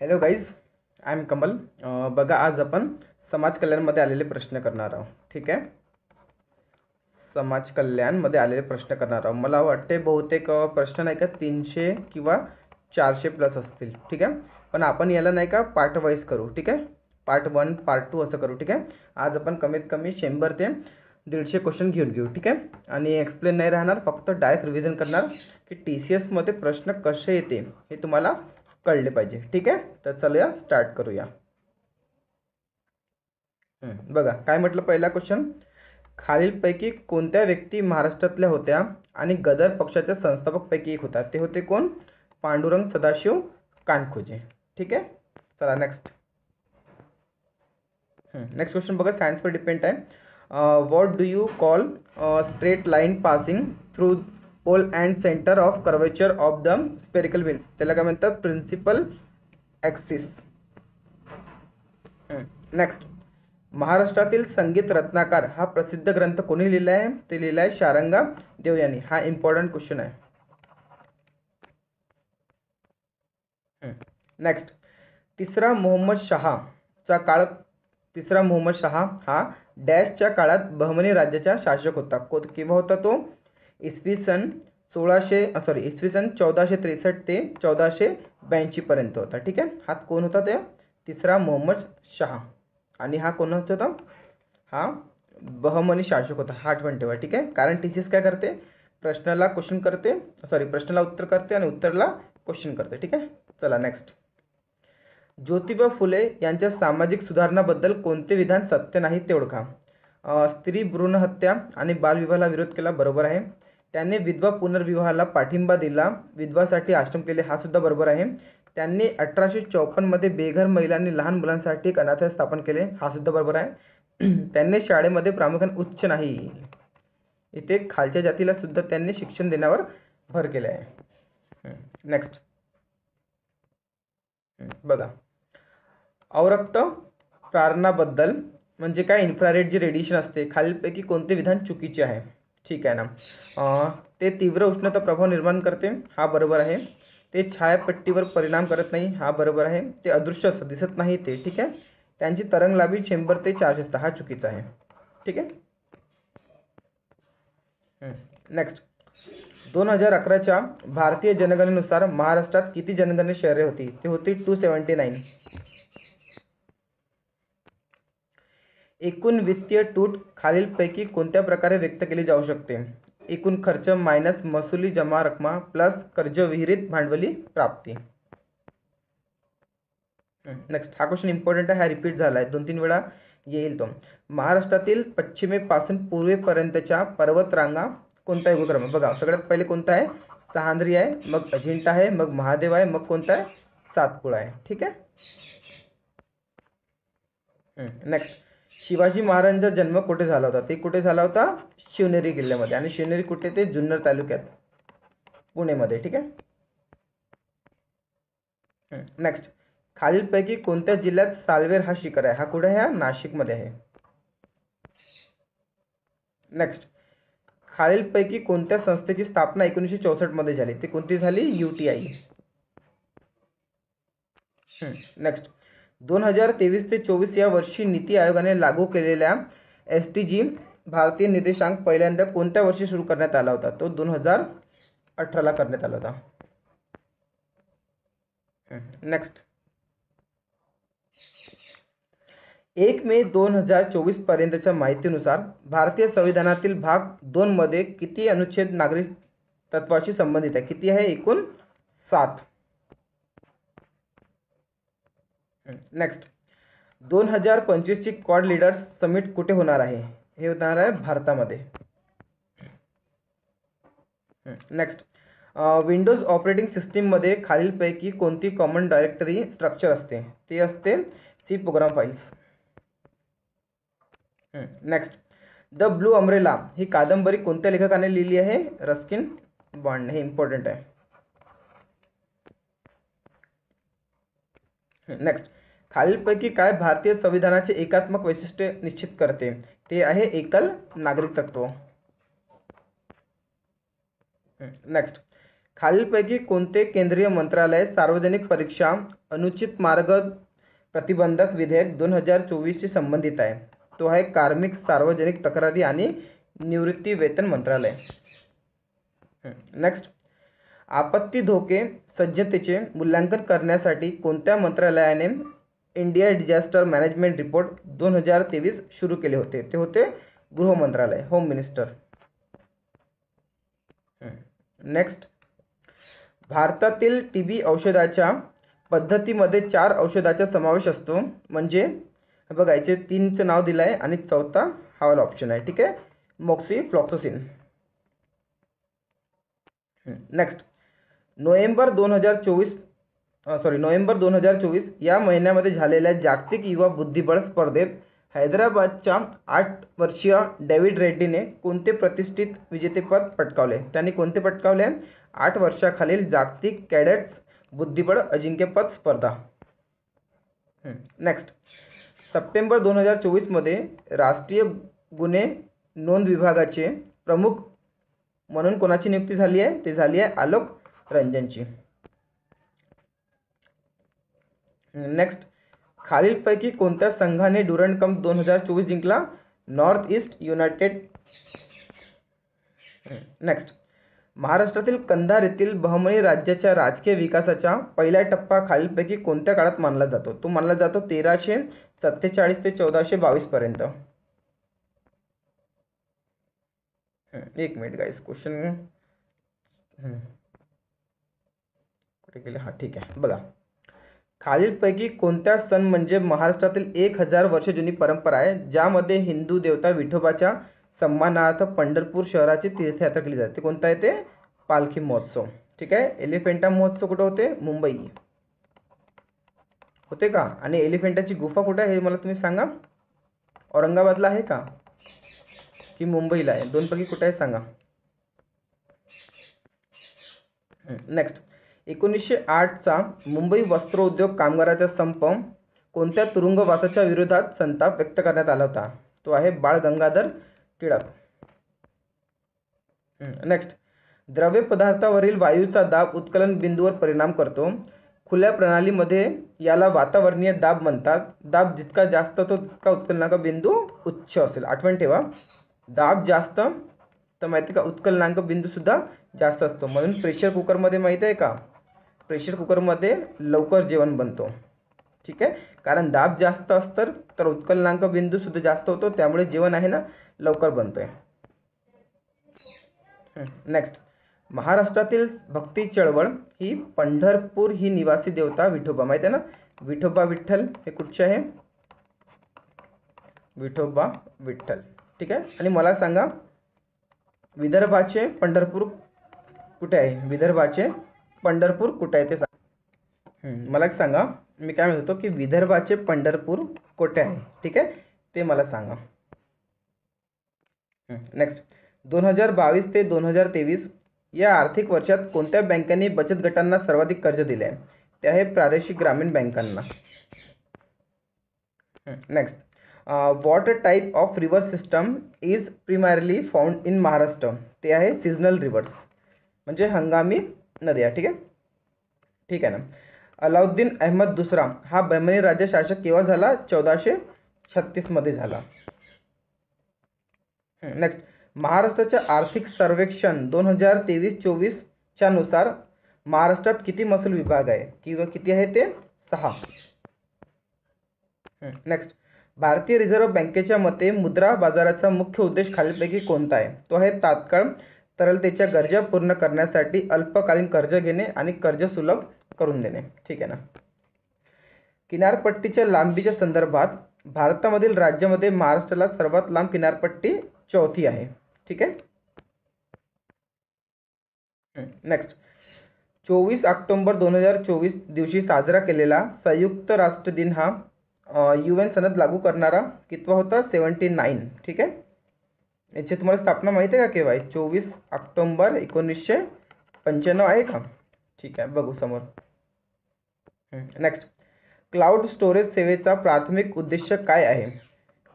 Hello guys, I am Kamal. बघा, आज आपण समाज कल्याणमध्ये आलेले प्रश्न करणार आहोत. ठीक आहे, समाज कल्याणमध्ये आलेले प्रश्न करणार आहोत. मला वाटते बहुतेक प्रश्न नाही का 300 किंवा 400 प्लस असतील. ठीक आहे, पण आपण याला नाही का पार्ट वाईज करू. ठीक आहे, पार्ट 1 पार्ट 2 असं करू. ठीक आहे, आज आपण कमीत कमी 100 ते 150 क्वेश्चन घेऊ. ठीक आहे, आणि एक्सप्लेन नाही राहणार, फक्त डायरेक्ट रिव्हिजन करणार की TCS मध्ये प्रश्न कसे येते हे तुम्हाला कळले पाहिजे. ठीक आहे, तर चलूया स्टार्ट करूया. बघा काय म्हटलं. पहिला क्वेश्चन, खालीलपैकी कोणत्या व्यक्ती महाराष्ट्रातल्या होत्या आणि गदर पक्षाच्या संस्थापक पैकी एक होता? ते होते कोण? पांडुरंग सदाशिव कानखोजे. ठीक आहे, चला नेक्स्ट. नेक्स्ट क्वेश्चन बघा, सायन्सवर डिपेंड आहे. What do you call straight line passing through pole and centre of curvature of the spherical wheel? त्याला काय म्हणतात? Principal axis. नेक्स्ट, महाराष्ट्रातील संगीत रत्नाकर हा प्रसिद्ध ग्रंथ कोणी लिहिला आहे? ते लिहिला आहे शारंगा देव यांनी. हा इम्पॉर्टंट क्वेश्चन आहे. नेक्स्ट, तिसरा मोहम्मद शहा हा डॅशच्या काळात बहमनी राज्याचा शासक होता. केव्हा होता तो? इसवी सन 1463 ते 1482 पर्यंत होता. ठीक आहे, हा कोण होता? ते तिसरा मोहम्मद शहा. आणि हा कोण होता? हा बहमनी शासक होता. हा आठवण ठेवा. ठीक आहे, कारण TCS काय करते? प्रश्नाला उत्तर करते आणि उत्तरला क्वेश्चन करते. ठीक आहे, चला नेक्स्ट. ज्योतिबा फुले यांच्या सामाजिक सुधारणाबद्दल कोणते विधान सत्य नाही ते ओळखा. स्त्री भ्रूण हत्या आणि बालविवाहाला विरोध केला, बरोबर आहे. त्यांनी विधवा पुनर्विवाहाला पाठिंबा दिला, विधवासाठी आश्रम केले, हा सुद्धा बरोबर आहे. त्यांनी 1854 मध्ये बेघर महिलांनी लहान मुलांसाठी एक अनाथालय स्थापन केले, हा सुद्धा बरोबर आहे. त्यांनी शाळेमध्ये प्रामुख्याने उच्च नाही, इथे खालच्या जातीला सुद्धा त्यांनी शिक्षण देण्यावर भर केले आहे. नेक्स्ट बघा, अवरक्त कारणाबद्दल म्हणजे काय? इन्फ्रारेड जे रेडिएशन असते, खालीलपैकी कोणते विधान चुकीचे आहे? ठीक आहे ना. ते तीव्र उष्णता प्रभाव निर्माण करते, हा बरोबर आहे. ते छायापट्टीवर परिणाम करत नाही, हा बरोबर आहे. ते अदृश्य असतं, दिसत नाही ते. ठीक आहे, त्यांची तरंगलांबी 100 ते 400 असते, हा चुकीचा आहे. ठीक आहे. नेक्स्ट, 2011च्या भारतीय जनगणनेनुसार महाराष्ट्रात किती जनगणने शहरे होती? ते होती 279. एकूण वित्तीय तूट खालीलपैकी कोणत्या प्रकारे व्यक्त केली जाऊ शकते? एकूण खर्च मायनस महसुली जमा रक्कमा प्लस कर्ज विहिरीत भांडवली प्राप्ती. नेक्स्ट, हा क्वेश्चन इम्पॉर्टंट आहे, हा रिपीट झाला आहे, 2-3 वेळा येईल तो. महाराष्ट्रातील पश्चिमेपासून पूर्वेपर्यंतच्या पर्वतरांगा कोणता युगक्रम? बघा, सगळ्यात पहिले कोणता आहे? सह्याद्री आहे, मग अजिंठा आहे, मग महादेव आहे, मग कोणता आहे? सातपुडा आहे. ठीक आहे. नेक्स्ट, शिवाजी महाराजांचा जन्म कुठे झाला होता? ते कुठे झाला होता? शिवनेरी किल्ल्यामध्ये. आणि शिवनेरी कुठे? ते जुन्नर तालुक्यात, पुणेमध्ये. ठीक आहे. नेक्स्ट, खालीलपैकी कोणत्या जिल्ह्यात सालवेर हा शिखर आहे? हा कुठे आहे? नाशिकमध्ये आहे. नेक्स्ट, खालीलपैकी कोणत्या संस्थेची स्थापना 1964 मध्ये झाली? ती कोणती झाली? UTI. नेक्स्ट, 2023 ते 24 या वर्षी नीती आयोगाने लागू केलेल्या SDG भारतीय निर्देशांक पहिल्यांदा कोणत्या वर्षी सुरू करण्यात आला होता? तो 2018 करण्यात आला होता. नेक्स्ट, 1 मे 2024 पर्यंतच्या माहितीनुसार भारतीय संविधानातील भाग 2 मध्ये किती अनुच्छेद नागरिक तत्वाशी संबंधित आहे? किती आहे? एकूण 7. नेक्स्ट, 2025 ची क्वाड लीडर्स समिट कुठे होणार आहे? हे होणार आहे भारतामध्ये. नेक्स्ट, विंडोज ऑपरेटिंग सिस्टीम मध्ये खालीलपैकी कोणती कॉमन डायरेक्टरी स्ट्रक्चर असते? ते असते C program files. Next, the blue umbrella ही कादंबरी कोणत्या लेखकाने लिहिली आहे? Ruskin Bond. हे इम्पॉर्टंट आहे. नेक्स्ट, खालीलपैकी काय भारतीय संविधानाचे एकात्मक वैशिष्ट्य निश्चित करते? ते आहे एकल नागरिक तत्व. नेक्स्ट, खालीलपैकी कोणते केंद्रीय मंत्रालय सार्वजनिक परीक्षा अनुचित मार्ग प्रतिबंधक विधेयक 2024 शी संबंधित आहे? तो आहे कार्मिक, सार्वजनिक तक्रारी आणि निवृत्ती वेतन मंत्रालय. नेक्स्ट, आपत्ती धोके सज्जतेचे मूल्यांकन करण्यासाठी कोणत्या मंत्रालयाने इंडिया डिझास्टर मॅनेजमेंट रिपोर्ट 2023 सुरू केले होते? ते होते गृह मंत्रालय, होम मिनिस्टर. नेक्स्ट, भारतातील टीबी औषधाच्या पद्धतीमध्ये 4 औषधाचा समावेश असतो, म्हणजे बघा याचे 3चं नाव दिलं आहे आणि चौथा हा वाला ऑप्शन आहे. ठीक आहे, मोक्सिफ्लॉक्सासिन. नेक्स्ट, नोव्हेंबर 2024 या महिन्यामध्ये झालेल्या जागतिक युवा बुद्धिबळ स्पर्धेत हैदराबादच्या 8 वर्षीय डेव्हिड रेड्डीने कोणते प्रतिष्ठित विजेतेपद पटकावले? त्यांनी कोणते पटकावले? 8 वर्षाखालील जागतिक कॅडेट्स बुद्धिबळ अजिंक्यपद स्पर्धा. नेक्स्ट, सप्टेंबर 2024 मध्ये राष्ट्रीय गुन्हे नोंद विभागाचे प्रमुख म्हणून कोणाची नियुक्ती झाली आहे? ते झाली आहे आलोक रंजनची. नेक्स्ट, खालीलपैकी कोणत्या संघाने ड्युरंड कप 2024 जिंकला? North east United. नेक्स्ट, महाराष्ट्रातील कंधार येथील बहमनी राज्याच्या राजकीय विकासाचा पहिला टप्पा खालीलपैकी कोणत्या काळात मानला जातो? तो मानला जातो 1347 ते 1422 पर्यंत. एक मिनिट गाइस, क्वेश्चन कुठे गेले? हा ठीक आहे, बघा. खालीलपैकी कोणत्या सण म्हणजे महाराष्ट्रातील 1000 वर्ष जुनी परंपरा आहे ज्यामध्ये हिंदू देवता विठोबाच्या सन्मानार्थ पंढरपूर शहराची तीर्थयात्रा केली जाते? कोणता आहे ते? पालखी महोत्सव. ठीक आहे. एलिफेंटा महोत्सव कुठे होते? मुंबई होते का? आणि एलिफेंटाची गुफा कुठे आहे हे मला तुम्ही सांगा. औरंगाबादला आहे का की मुंबईला आहे? दोन पैकी कुठे आहे सांगा. नेक्स्ट, 1908 चा मुंबई वस्त्रोद्योग कामगारांचा संप कोणत्या तुरुंगवासाच्या विरोधात संताप व्यक्त करण्यात आला होता? तो आहे बाळ गंगाधर टिळक. नेक्स्ट, द्रव्य पदार्थावरील वायूचा दाब उत्कलन बिंदूवर परिणाम करतो. खुल्या प्रणालीमध्ये याला वातावरणीय दाब म्हणतात. दाब जितका जास्त तो तितका उत्कलनांक बिंदू उच्च असेल. आठवण ठेवा, दाब जास्त तर माहिती का उत्कलनांक बिंदू सुद्धा जास्त असतो. म्हणून प्रेशर कुकरमध्ये माहिती आहे का, प्रेशर कुकरमध्ये लवकर जेवण बनतो. ठीक आहे, कारण दाब जास्त असतं तर उत्कलनांक बिंदू सुद्धा जास्त होतो, त्यामुळे जेवण आहे ना लवकर बनतोय. नेक्स्ट, महाराष्ट्रातील भक्ती चळवळ ही पंढरपूर ही निवासी देवता विठोबा माहिती आहे ना. विठोबा विठ्ठल हे कुठचे आहे? विठोबा विठ्ठल. ठीक आहे. आणि मला सांगा विदर्भाचे पंढरपूर कुठे आहे? विदर्भाचे पंढरपूर कुठे आहे ते सांगा. मला सांगा, मी काय म्हणतो की विदर्भाचे पंढरपूर कुठे आहे? ठीक आहे, ते मला सांगा. नेक्स्ट, 2022 ते 2023 या आर्थिक वर्षात कोणत्या बँकांनी बचत गटांना सर्वाधिक कर्ज दिले आहे? ते आहे प्रादेशिक ग्रामीण बँकांना. Next, what type of river system is primarily found in Maharashtra? ते आहे सीझनल रिव्हर्स म्हणजे हंगामी नद्या. ठीक आहे, ठीक आहे ना. अलाउद्दीन अहमद दुसरा हा बहमनी राज्य शासक केव्हा झाला? 1436 मध्ये झाला. नेक्स्ट, महाराष्ट्राच्या आर्थिक सर्वेक्षण 2023-24 च्या नुसार महाराष्ट्रात किती महसूल विभाग आहे किंवा किती आहे ते? 6. नेक्स्ट, भारतीय रिझर्व्ह बँकेच्या मते मुद्रा बाजाराचा मुख्य उद्देश खालीलपैकी कोणता आहे? तो आहे तात्काळ तरलतेच्या गरजा पूर्ण करण्यासाठी अल्पकालीन कर्ज घेणे आणि कर्ज सुलभ करून देणे. ठीक आहे ना. किनारपट्टीच्या लांबीच्या संदर्भात भारतामधील राज्यामध्ये महाराष्ट्राला सर्वात लांब किनारपट्टी 4थी आहे. ठीक आहे. नेक्स्ट, 24 ऑक्टोबर 2024 दिवशी साजरा केलेला संयुक्त राष्ट्र दिन हा UN सनद लागू करणारा कितवा होता? 79. ठीक आहे. याची तुम्हाला स्थापना माहिती आहे का केव्हा आहे? 24 ऑक्टोबर 1995 आहे का? ठीक आहे, बघू समोर. नेक्स्ट, क्लाउड स्टोरेज सेवेचा प्राथमिक उद्देश काय आहे?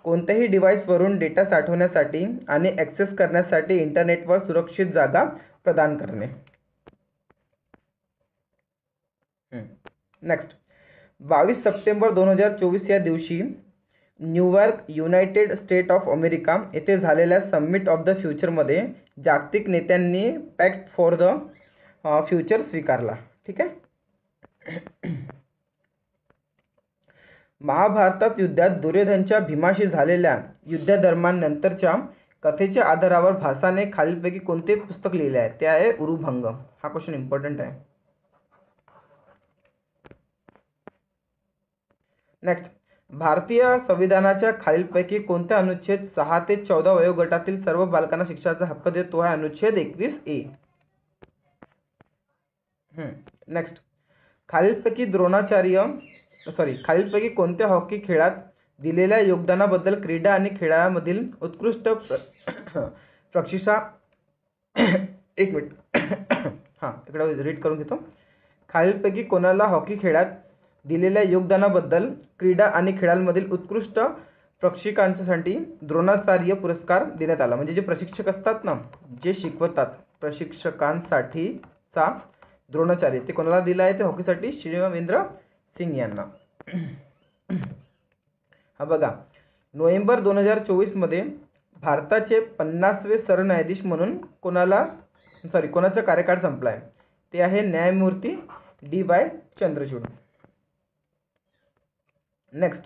कोणत्याही डिव्हाइसवरून डेटा साठवण्यासाठी आणि ॲक्सेस करण्यासाठी इंटरनेटवर सुरक्षित जागा प्रदान करणे. नेक्स्ट 22 सप्टेंबर 2024 या दिवशी New York United state of America येथे झालेल्या समिट ऑफ द फ्युचरमध्ये जागतिक नेत्यांनी पॅक्ट फॉर द फ्युचर स्वीकारला. ठीक आहे. महाभारतात युद्धात दुर्योधनच्या भीमाशी झालेल्या युद्धादरम्यान नंतरच्या कथेच्या आधारावर भासाने खालीलपैकी कोणते पुस्तक लिहिले आहे? ते आहे उरुभंग. हा क्वेश्चन इम्पॉर्टंट आहे. नेक्स्ट भारतीय संविधानाच्या खालीलपैकी कोणत्या अनुच्छेद 6 ते 14 वयोगटातील सर्व बालकांना शिक्षणाचा हक्क देतो? तो आहे अनुच्छेद 21A. नेक्स्ट खालीलपैकी कोणत्या हॉकी खेळात दिलेल्या योगदानाबद्दल क्रीडा आणि खेळामधील उत्कृष्ट प्रशिक्षा एक मिनिट हां इकडे रीड करून घेतो. खालीलपैकी कोणाला हॉकी खेळात दिलेल्या योगदानाबद्दल क्रीडा आणि खेळांमधील उत्कृष्ट प्रशिक्षकांसाठी द्रोणाचार्य पुरस्कार देण्यात आला? म्हणजे जे प्रशिक्षक असतात ना, जे शिकवतात प्रशिक्षकांसाठीचा द्रोणाचार्य, ते कोणाला दिला आहे? ते हॉकीसाठी शिववेंद्र सिंग यांना. हा बघा, नोव्हेंबर 2024 मध्ये भारताचे 50वे सरन्यायाधीश म्हणून कोणाचा कार्यकाळ संपला आहे? ते आहे न्यायमूर्ती DY Chandrachud. Next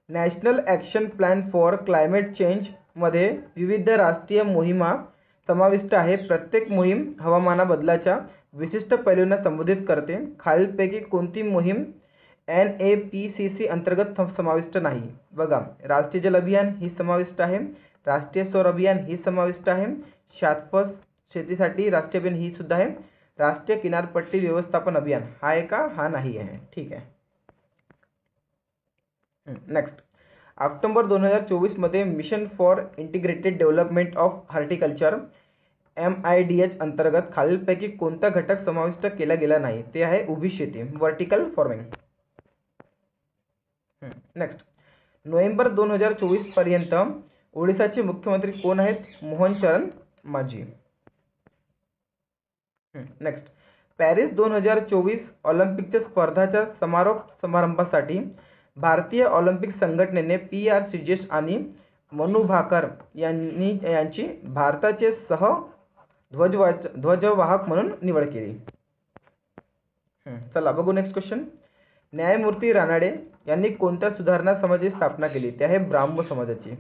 national action plan for climate change मध्ये विविध राष्ट्रीय मोहिमा समाविष्ट आहे. प्रत्येक मोहीम हवामान बदलाच्या विशिष्ट पैलूंना संबोधित करते. खालीलपैकी कोणती मोहीम NAPCC अंतर्गत समाविष्ट नाही? बघा, राष्ट्रीय जल अभियान ही समाविष्ट आहे, राष्ट्रीय सौर अभियान ही समाविष्ट आहे, शाश्वत शेतीसाठी राष्ट्रीय अभियान ही सुद्धा आहे, राष्ट्रीय किनारपट्टी व्यवस्थापन अभियान हा आहे का? हा नाही आहे. ठीक आहे. नेक्स्ट ऑक्टोबर 2024 मध्ये mission for integrated development of horticulture MIDH अंतर्गत खालीलपैकी कोणता घटक समाविष्ट केला गेला नाही? ते आहे उभी शेती, व्हर्टिकल फार्मिंग. नेक्स्ट नोव्हेंबर 2024 पर्यंत ओडिशाचे मुख्यमंत्री कोण आहेत? मोहन चरण माझी. नेक्स्ट पॅरिस 2024 ऑलिम्पिकच्या स्पर्धाच्या समारोप समारंभासाठी भारतीय ऑलिम्पिक संघटनेने PR श्रीजेश आणि मनु भाकर यांची भारताचे ध्वजवाहक म्हणून निवड केली. चला बघू नेक्स्ट क्वेश्चन. न्यायमूर्ती रानडे यांनी कोणत्या सुधारणा समाजाची स्थापना केली? ते आहे ब्राह्मो समाजाची.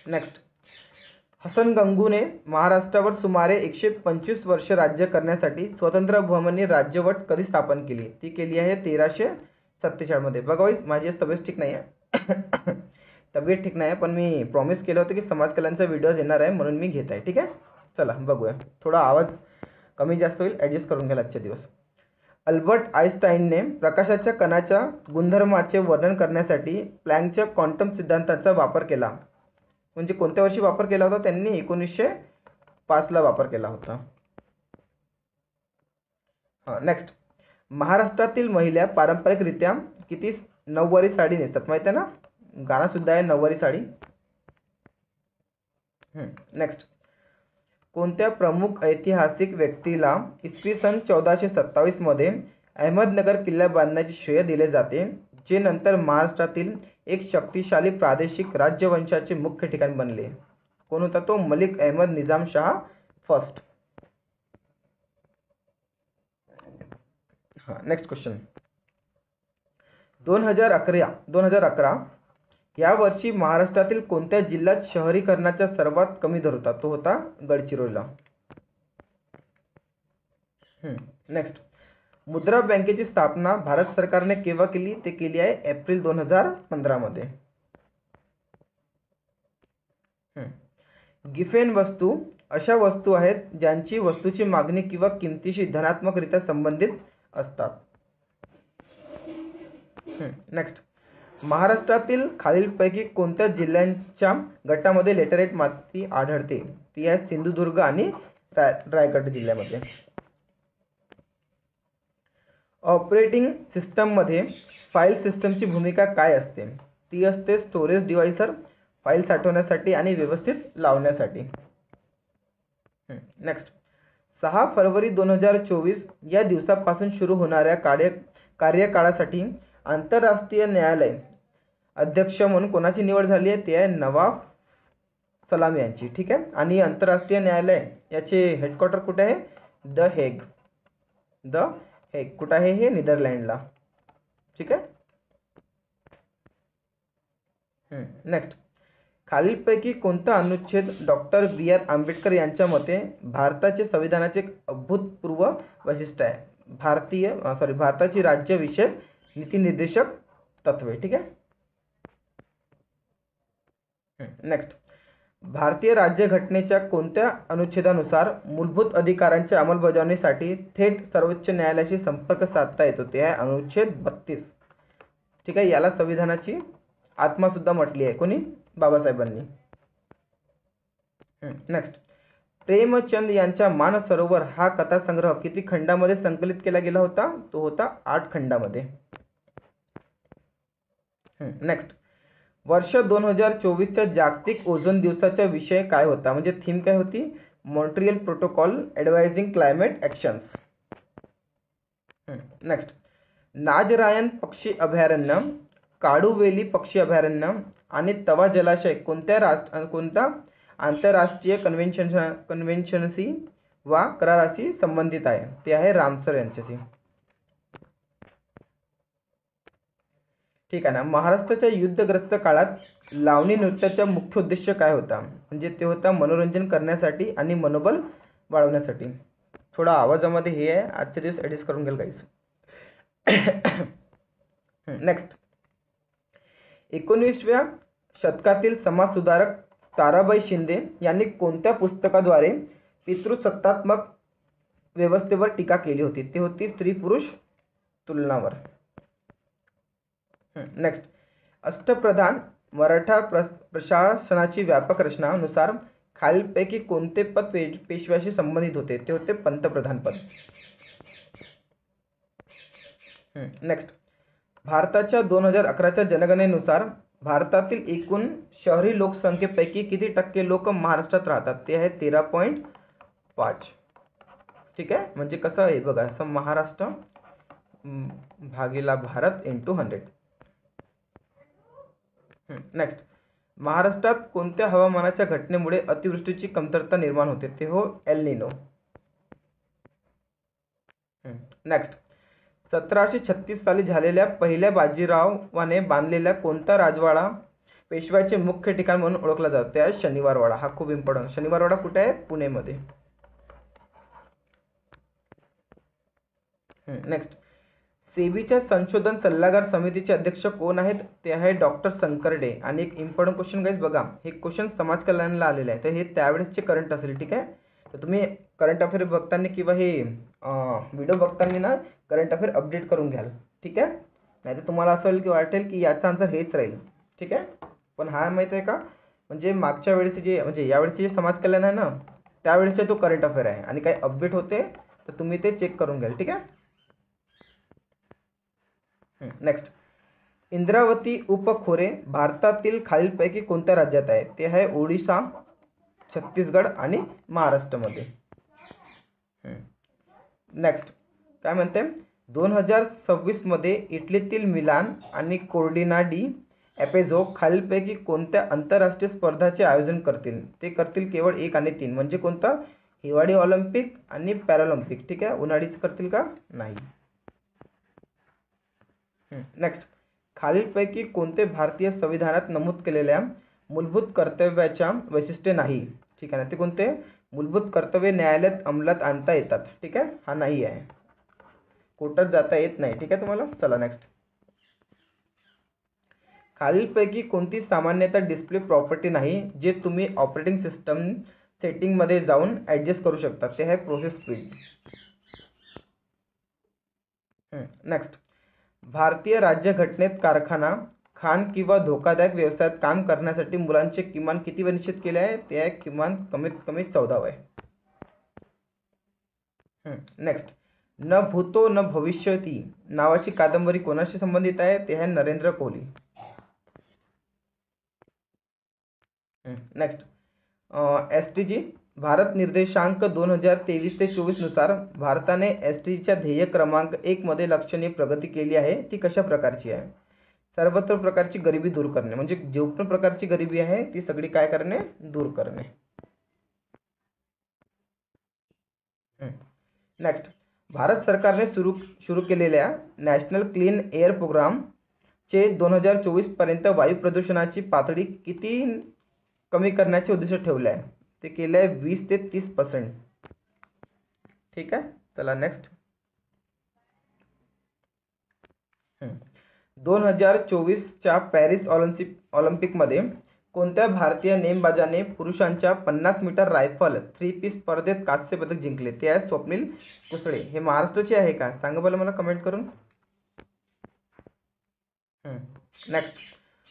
नेक्स्ट हसन गंगूने महाराष्ट्रावर सुमारे 125 वर्ष राज्य करण्यासाठी स्वतंत्र बहुमनी राज्यवट कधी स्थापन केली? ती केली आहे 1347 मध्ये. बघा माझी तब्येत ठीक नाही आहे, पण मी प्रॉमिस केलं होतं की समाज कल्याणचा व्हिडिओ येणार आहे म्हणून मी घेत आहे. ठीक आहे. चला बघूया. थोडा आवाज कमी जास्त होईल, ॲडजस्ट करून घ्या आजच्या दिवस. अल्बर्ट आइन्स्टाईनने प्रकाशाच्या कणाच्या गुणधर्माचे वर्णन करण्यासाठी प्लँकच्या क्वांटम सिद्धांताचा वापर केला. म्हणजे कोणत्या वर्षी वापर केला होता? त्यांनी 1905 ला वापर केला होता. नेक्स्ट महाराष्ट्रातील महिला पारंपरिकरित्या किती नऊवारी साडी नेसतात माहिती आहे ना? गाणं सुद्धा आहे नऊवारी साडी. नेक्स्ट कोणत्या प्रमुख ऐतिहासिक व्यक्तीला इसवी सन 1427 मध्ये अहमदनगर किल्ला बांधण्याचे श्रेय दिले जाते, जे नंतर महाराष्ट्रातील एक शक्तिशाली प्रादेशिक राज्यवंशाचे मुख्य ठिकाण बनले? कोण होता तो? Malik Ahmad Nizam Shah first. Next question. 2011 या वर्षी महाराष्ट्रातील कोणत्या जिल्ह्यात शहरीकरणाचा सर्वात कमी दर होता? तो होता गडचिरोलीला. नेक्स्ट मुद्रा बँकेची स्थापना भारत सरकारने केव्हा केली? ते केली आहे एप्रिल 2015 मध्ये. गिफेन वस्तू अशा वस्तू आहेत ज्यांची वस्तूची मागणी किंवा किमतीशी धनात्मकरित्या संबंधित असतात. नेक्स्ट महाराष्ट्रातील खालीलपैकी कोणत्या जिल्ह्यांच्या गटामध्ये लेटरेट माती आढळते? ती आहे सिंधुदुर्ग आणि रायगड जिल्ह्यामध्ये. ऑपरेटिंग सिस्टममध्ये फाईल सिस्टमची भूमिका काय असते? ती असते स्टोरेज डिव्हाइसर, फाईल साठवण्यासाठी आणि व्यवस्थित लावण्यासाठी. नेक्स्ट 6 फरवरी 2024 या दिवसापासून सुरू होणाऱ्या कार्यकाळासाठी आंतरराष्ट्रीय न्यायालय अध्यक्ष म्हणून कोणाची निवड झाली आहे? ते आहे नवाब सलाम यांची. ठीक आहे. आणि आंतरराष्ट्रीय न्यायालय याचे हेडक्वार्टर कुठे आहे? The Hague. कुठे आहे हे? नेदरलँडला. ठीक आहे. नेक्स्ट, खालीलपैकी कोणता अनुच्छेद डॉक्टर B.R. आंबेडकर यांच्या मते भारताचे संविधानाचे एक अभूतपूर्व वैशिष्ट्य आहे? भारताची राज्यविषयक नीतिनिर्देशक तत्वे. ठीक आहे. नेक्स्ट, भारतीय राज्यघटनेच्या कोणत्या अनुच्छेदानुसार मूलभूत अधिकारांच्या अंमलबजावणीसाठी थेट सर्वोच्च न्यायालयाशी संपर्क साधता येतो? ते आहे अनुच्छेद 32. ठीक आहे. याला संविधानाची आत्मा सुद्धा म्हटली आहे. कोणी? बाबासाहेबांनी. नेक्स्ट, प्रेमचंद यांच्या मानसरोवर हा कथासंग्रह किती खंडामध्ये संकलित केला गेला होता? तो होता 8 खंडामध्ये. नेक्स्ट, वर्ष 2024च्या जागतिक ओझोन दिवसाचा विषय काय होता? म्हणजे थीम काय होती? Montreal protocol advising climate actions. Next, नाजरायन पक्षी अभयारण्य, काडूवेली पक्षी अभयारण्य आणि तवा जलाशय कोणत्या आंतरराष्ट्रीय कन्व्हेन्शनशी वा कराराशी संबंधित आहे? ते आहे रामसर यांच्याशी. ठीक आहे ना. महाराष्ट्राच्या युद्धग्रस्त काळात लावणी नृत्याचा मुख्य उद्देश काय होता? म्हणजे ते होता मनोरंजन करण्यासाठी आणि मनोबल वाढवण्यासाठी. थोडा आवाजामध्ये हे आहे, आजच्या दिवस ॲडजस्ट करून घ्याल काहीच. नेक्स्ट, 19व्या शतकातील समाजसुधारक ताराबाई शिंदे यांनी कोणत्या पुस्तकाद्वारे पितृसत्तात्मक व्यवस्थेवर टीका केली होती? ते होती स्त्री पुरुष तुलनावर. नेक्स्ट, अष्टप्रधान मराठा प्रशासनाची व्यापक रचना नुसार खालीलपैकी कोणते पद पेशव्याशी संबंधित होते? ते होते पंतप्रधान पद. नेक्स्ट, भारताच्या 2011च्या जनगणनेनुसार भारतातील एकूण शहरी लोकसंख्येपैकी किती टक्के लोक महाराष्ट्रात राहतात? ते आहे 13.5. ठीक आहे. म्हणजे कसं आहे बघा, असं महाराष्ट्र भागीला भारत इंटू 100. नेक्स्ट, महाराष्ट्रात कोणत्या हवामानाच्या घटनेमुळे अतिवृष्टीची कमतरता निर्माण होते? ते हो एल निनो. नेक्स्ट, 1736 साली झालेल्या पहिल्या बाजीरावाने बांधलेल्या कोणता राजवाडा पेशव्याचे मुख्य ठिकाण म्हणून ओळखला जातो? ते आहे शनिवारवाडा. हा खूप इम्पॉर्टंट. शनिवारवाडा कुठे आहे? पुणेमध्ये. नेक्स्ट, सेबीच्या संशोधन सल्लागार समितीचे अध्यक्ष कोण आहेत? ते आहे डॉक्टर शंकरडे. आणि एक इम्पॉर्टंट क्वेश्चन गाईज बघा, हे क्वेश्चन समाज कल्याणला आलेले आहे, तर हे त्यावेळेसचे करंट असेल. ठीक आहे. तर तुम्ही करंट अफेअर बघताना किंवा हे व्हिडिओ बघताना ना करंट अफेअर अपडेट करून घ्याल. ठीक आहे. नाही तर तुम्हाला असं वाटेल की याचा आन्सर हेच राहील. ठीक आहे. पण हा माहीत आहे का, म्हणजे मागच्या वेळेस जे म्हणजे यावेळेचे जे समाज कल्याण आहे ना, त्यावेळेसचा तो करंट अफेअर आहे आणि काही अपडेट होते तर तुम्ही ते चेक करून घ्याल. ठीक आहे. नेक्स्ट, इंद्रावती उपखोरे भारतातील खालीलपैकी कोणत्या राज्यात आहे? ते आहे ओडिशा, छत्तीसगड आणि महाराष्ट्रामध्ये. नेक्स्ट, काय म्हणते, 2026 मध्ये इटलीतील मिलान आणि कोर्डिना डी एपेझो खालीलपैकी कोणत्या आंतरराष्ट्रीय स्पर्धाचे आयोजन करतील? ते करतील केवळ 1 आणि 3. म्हणजे कोणतं? हिवाळी ऑलिम्पिक आणि पॅरालिम्पिक. ठीक आहे. उन्हाळीच करतील का? नाही. नेक्स्ट, खालीलपैकी कोणते भारतीय संविधानात नमूद केलेल्या मूलभूत कर्तव्याच्या वैशिष्ट्ये नाही? ठीक आहे ना. ते कोणते? मूलभूत कर्तव्य न्यायालयात अंमलात आणता येतात. ठीक आहे. हा नाही आहे. कोर्टात जाता येत नाही. ठीक आहे तुम्हाला. चला नेक्स्ट, खालीलपैकी कोणती सामान्यतः डिस्प्ले प्रॉपर्टी नाही जे तुम्ही ऑपरेटिंग सिस्टम सेटिंगमध्ये जाऊन ॲडजस्ट करू शकता? ते आहे प्रोसेस स्पीड. नेक्स्ट, भारतीय राज्यघटनेत कारखाना, खाण किंवा धोकादायक व्यवसायात काम करण्यासाठी मुलांचे किमान किती वय निश्चित केले आहे? ते आहे किमान कमीत कमी 14 वय. नेक्स्ट, न भूतो न भविष्यती नावाची कादंबरी कोणाशी संबंधित आहे? ते आहे नरेंद्र कोहली. नेक्स्ट, SDG भारत निर्देशांक 2023 ते 24 नुसार भारताने SDGच्या ध्येय क्रमांक 1 मध्ये लक्षणीय प्रगती केली आहे. ती कशा प्रकारची आहे? सर्वत्र प्रकारची गरिबी दूर करणे, म्हणजे जो पण प्रकारची गरिबी आहे ती सगळी काय करणे? दूर करणे. नेक्स्ट, भारत सरकारने सुरू केलेल्या नॅशनल क्लीन एअर प्रोग्राम चे 2024 पर्यंत वायू प्रदूषणाची पातळी किती कमी करण्याचे उद्दिष्ट ठेवले आहे? ते केले आहे 20 ते 30%. ठीक आहे, चला नेक्स्ट. 2024च्या पॅरिस ऑलिम्पिकमध्ये कोणत्या भारतीय नेमबाजाने पुरुषांच्या 50 मीटर रायफल 3 पीस स्पर्धेत कांस्य पदक जिंकले? ते आहे स्वप्नील कुसळे. हे महाराष्ट्राचे आहे का? सांगा बरं मला कमेंट करून. नेक्स्ट,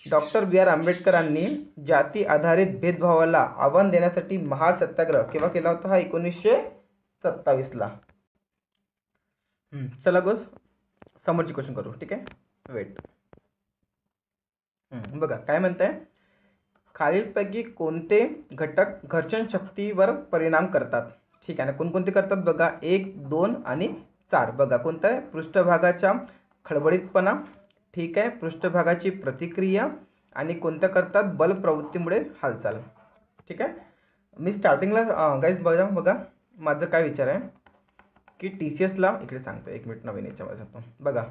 डॉक्टर बी आर आंबेडकरांनी जाती आधारित भेदभावाला आव्हान देण्यासाठी महाल सत्याग्रह केव्हा केला होता? हा 1927 ला. चला बस समोरची क्वेश्चन करू. ठीक आहे, वेट. बघा काय म्हणताय, खालीलपैकी कोणते घटक घर्षण शक्तीवर परिणाम करतात? ठीक आहे ना, कोणकोणते करतात बघा? 1, 2 आणि 4. बघा कोणतं आहे? पृष्ठभागाचा खडबडीतपणा, ठीक आहे, पृष्ठभागाची प्रतिक्रिया, आणि कोणत्या करतात? बल प्रवृत्तीमुळे हालचाल. ठीक आहे, मी स्टार्टिंगला गाईज बघा माझं काय विचार आहे की TCSला इकडे सांगतो, 1 मिनिट नवीन याच्यामध्ये जातो. बघा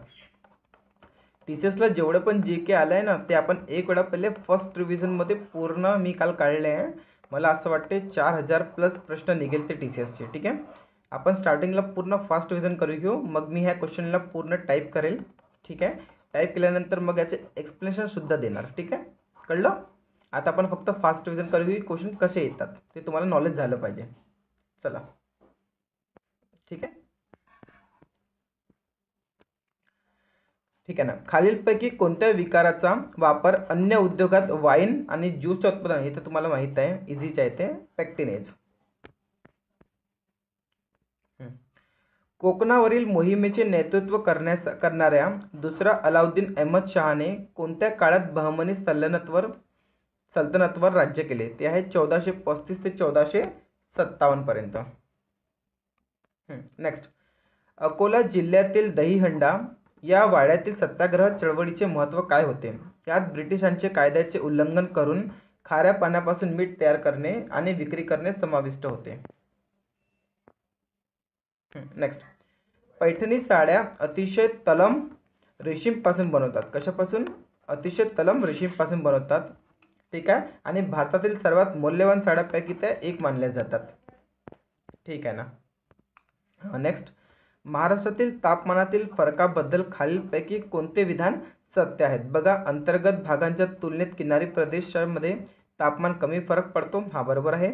TCSला जेवढं पण जे के आलं आहे ना ते आपण एक वेळा पहिले फर्स्ट रिव्हिजनमध्ये पूर्ण मी काल काढले आहे. मला असं वाटते 4000 प्लस प्रश्न निघेल ते TCSचे. ठीक आहे, आपण स्टार्टिंगला पूर्ण फास्ट रिव्हिजन करू घेऊ, मग मी ह्या क्वेश्चनला पूर्ण टाईप करेल. ठीक आहे, टाईप केल्यानंतर मग याचे एक्सप्लेनेशन सुद्धा देणार. ठीक आहे, कळलं? आता आपण फक्त फास्ट रिव्हिजन करू घेऊ, क्वेश्चन कसे येतात ते तुम्हाला नॉलेज झालं पाहिजे. चला, ठीक आहे. ठीक आहे ना, खालीलपैकी कोणत्या विकाराचा वापर अन्य उद्योगात वाईन आणि ज्यूसचे उत्पादन, हे तर तुम्हाला माहित आहे, इझीच आहे ते, पॅक्टिनेज. कोकणावरील मोहिमेचे नेतृत्व करणाऱ्या दुसरा अलाउद्दीन अहमद शहाने कोणत्या काळात बहमनी सल्तनतवर राज्य केले? ते आहे 1435 ते 1457 पर्यंत. नेक्स्ट, अकोला जिल्ह्यातील दहीहंडा या वाड्यातील सत्याग्रह चळवळीचे महत्त्व काय होते? यात ब्रिटिशांचे कायद्याचे उल्लंघन करून खाऱ्या पाण्यापासून मीठ तयार करणे आणि विक्री करणे समाविष्ट होते. नेक्स्ट, पैठणी साड्या अतिशय तलम रेशीम पासून बनवतात. कशापासून? अतिशय तलम रेशीम पासून बनवतात. ठीक आहे, आणि भारतातील सर्वात मौल्यवान साड्यांपैकी त्या एक मानल्या जातात. ठीक आहे ना. नेक्स्ट, महाराष्ट्रातील तापमानातील फरकाबद्दल खालीलपैकी कोणते विधान सत्य आहेत? बघा, अंतर्गत भागांच्या तुलनेत किनारी प्रदेशामध्ये तापमान कमी फरक पडतो. हा बरोबर आहे.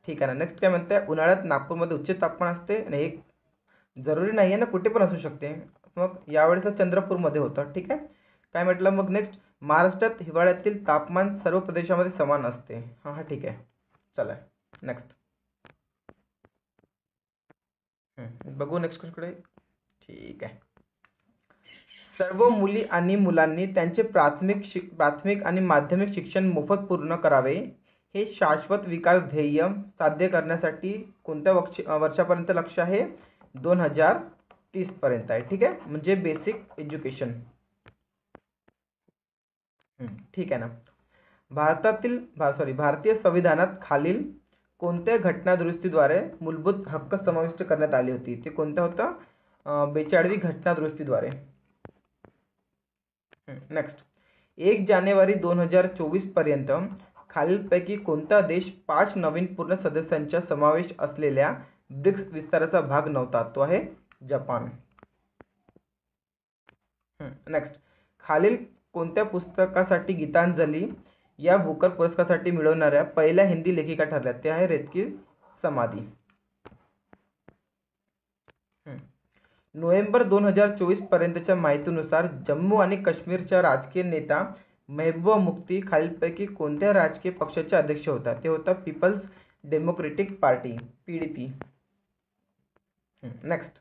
ठीक आहे ना. नेक्स्ट काय म्हणते, उन्हाळ्यात नागपूरमध्ये उच्च तापमान असते आणि हे जरुरी नाही आहे ना, कुठे पण असू शकते. मग यावेळेस चंद्रपूरमध्ये होतं. ठीक आहे, काय म्हटलं मग? नेक्स्ट, महाराष्ट्रात हिवाळ्यातील तापमान सर्व प्रदेशामध्ये समान असते. हा ठीक आहे, चला नेक्स्ट. बघू नेक्स्ट क्वेश्चनकडे. ठीक आहे, सर्व मुली आणि मुलांनी त्यांचे प्राथमिक आणि माध्यमिक शिक्षण मोफत पूर्ण करावे हे शाश्वत विकास ध्येय साध्य करण्यासाठी कोणत्या वर्षापर्यंत लक्ष्य आहे? 2030 पर्यंत आहे. ठीक आहे, म्हणजे बेसिक एज्युकेशन. ठीक आहे ना. भारतीय संविधानात खालील कोणत्या घटना दुरुस्तीद्वारे मूलभूत हक्क समाविष्ट करण्यात आली होती? ते कोणत्या होता? 42वी घटना दुरुस्तीद्वारे. नेक्स्ट, 1 जानेवारी 2024 पर्यंत खालीलपैकी कोणता देश 5 नवीन पूर्ण सदस्यांचा समावेश असलेल्या ब्रिक्स विस्ताराचा भाग नव्हता? तो आहे जपान. नेक्स्ट, खालील कोणत्या पुस्तकासाठी गीतांजली या बुकर पुरस्कारासाठी मिळवणाऱ्या पहिल्या हिंदी लेखिका ठरल्या? ते आहे रेतकी समाधी. नोव्हेंबर 2024 पर्यंतच्या माहितीनुसार जम्मू आणि काश्मीरच्या राजकीय नेता महबूबा मुफ्ती खालीलपैकी कोणत्या राजकीय पक्षाचे अध्यक्ष होता? ते होता पीपल्स डेमोक्रेटिक पार्टी, PDP. नेक्स्ट,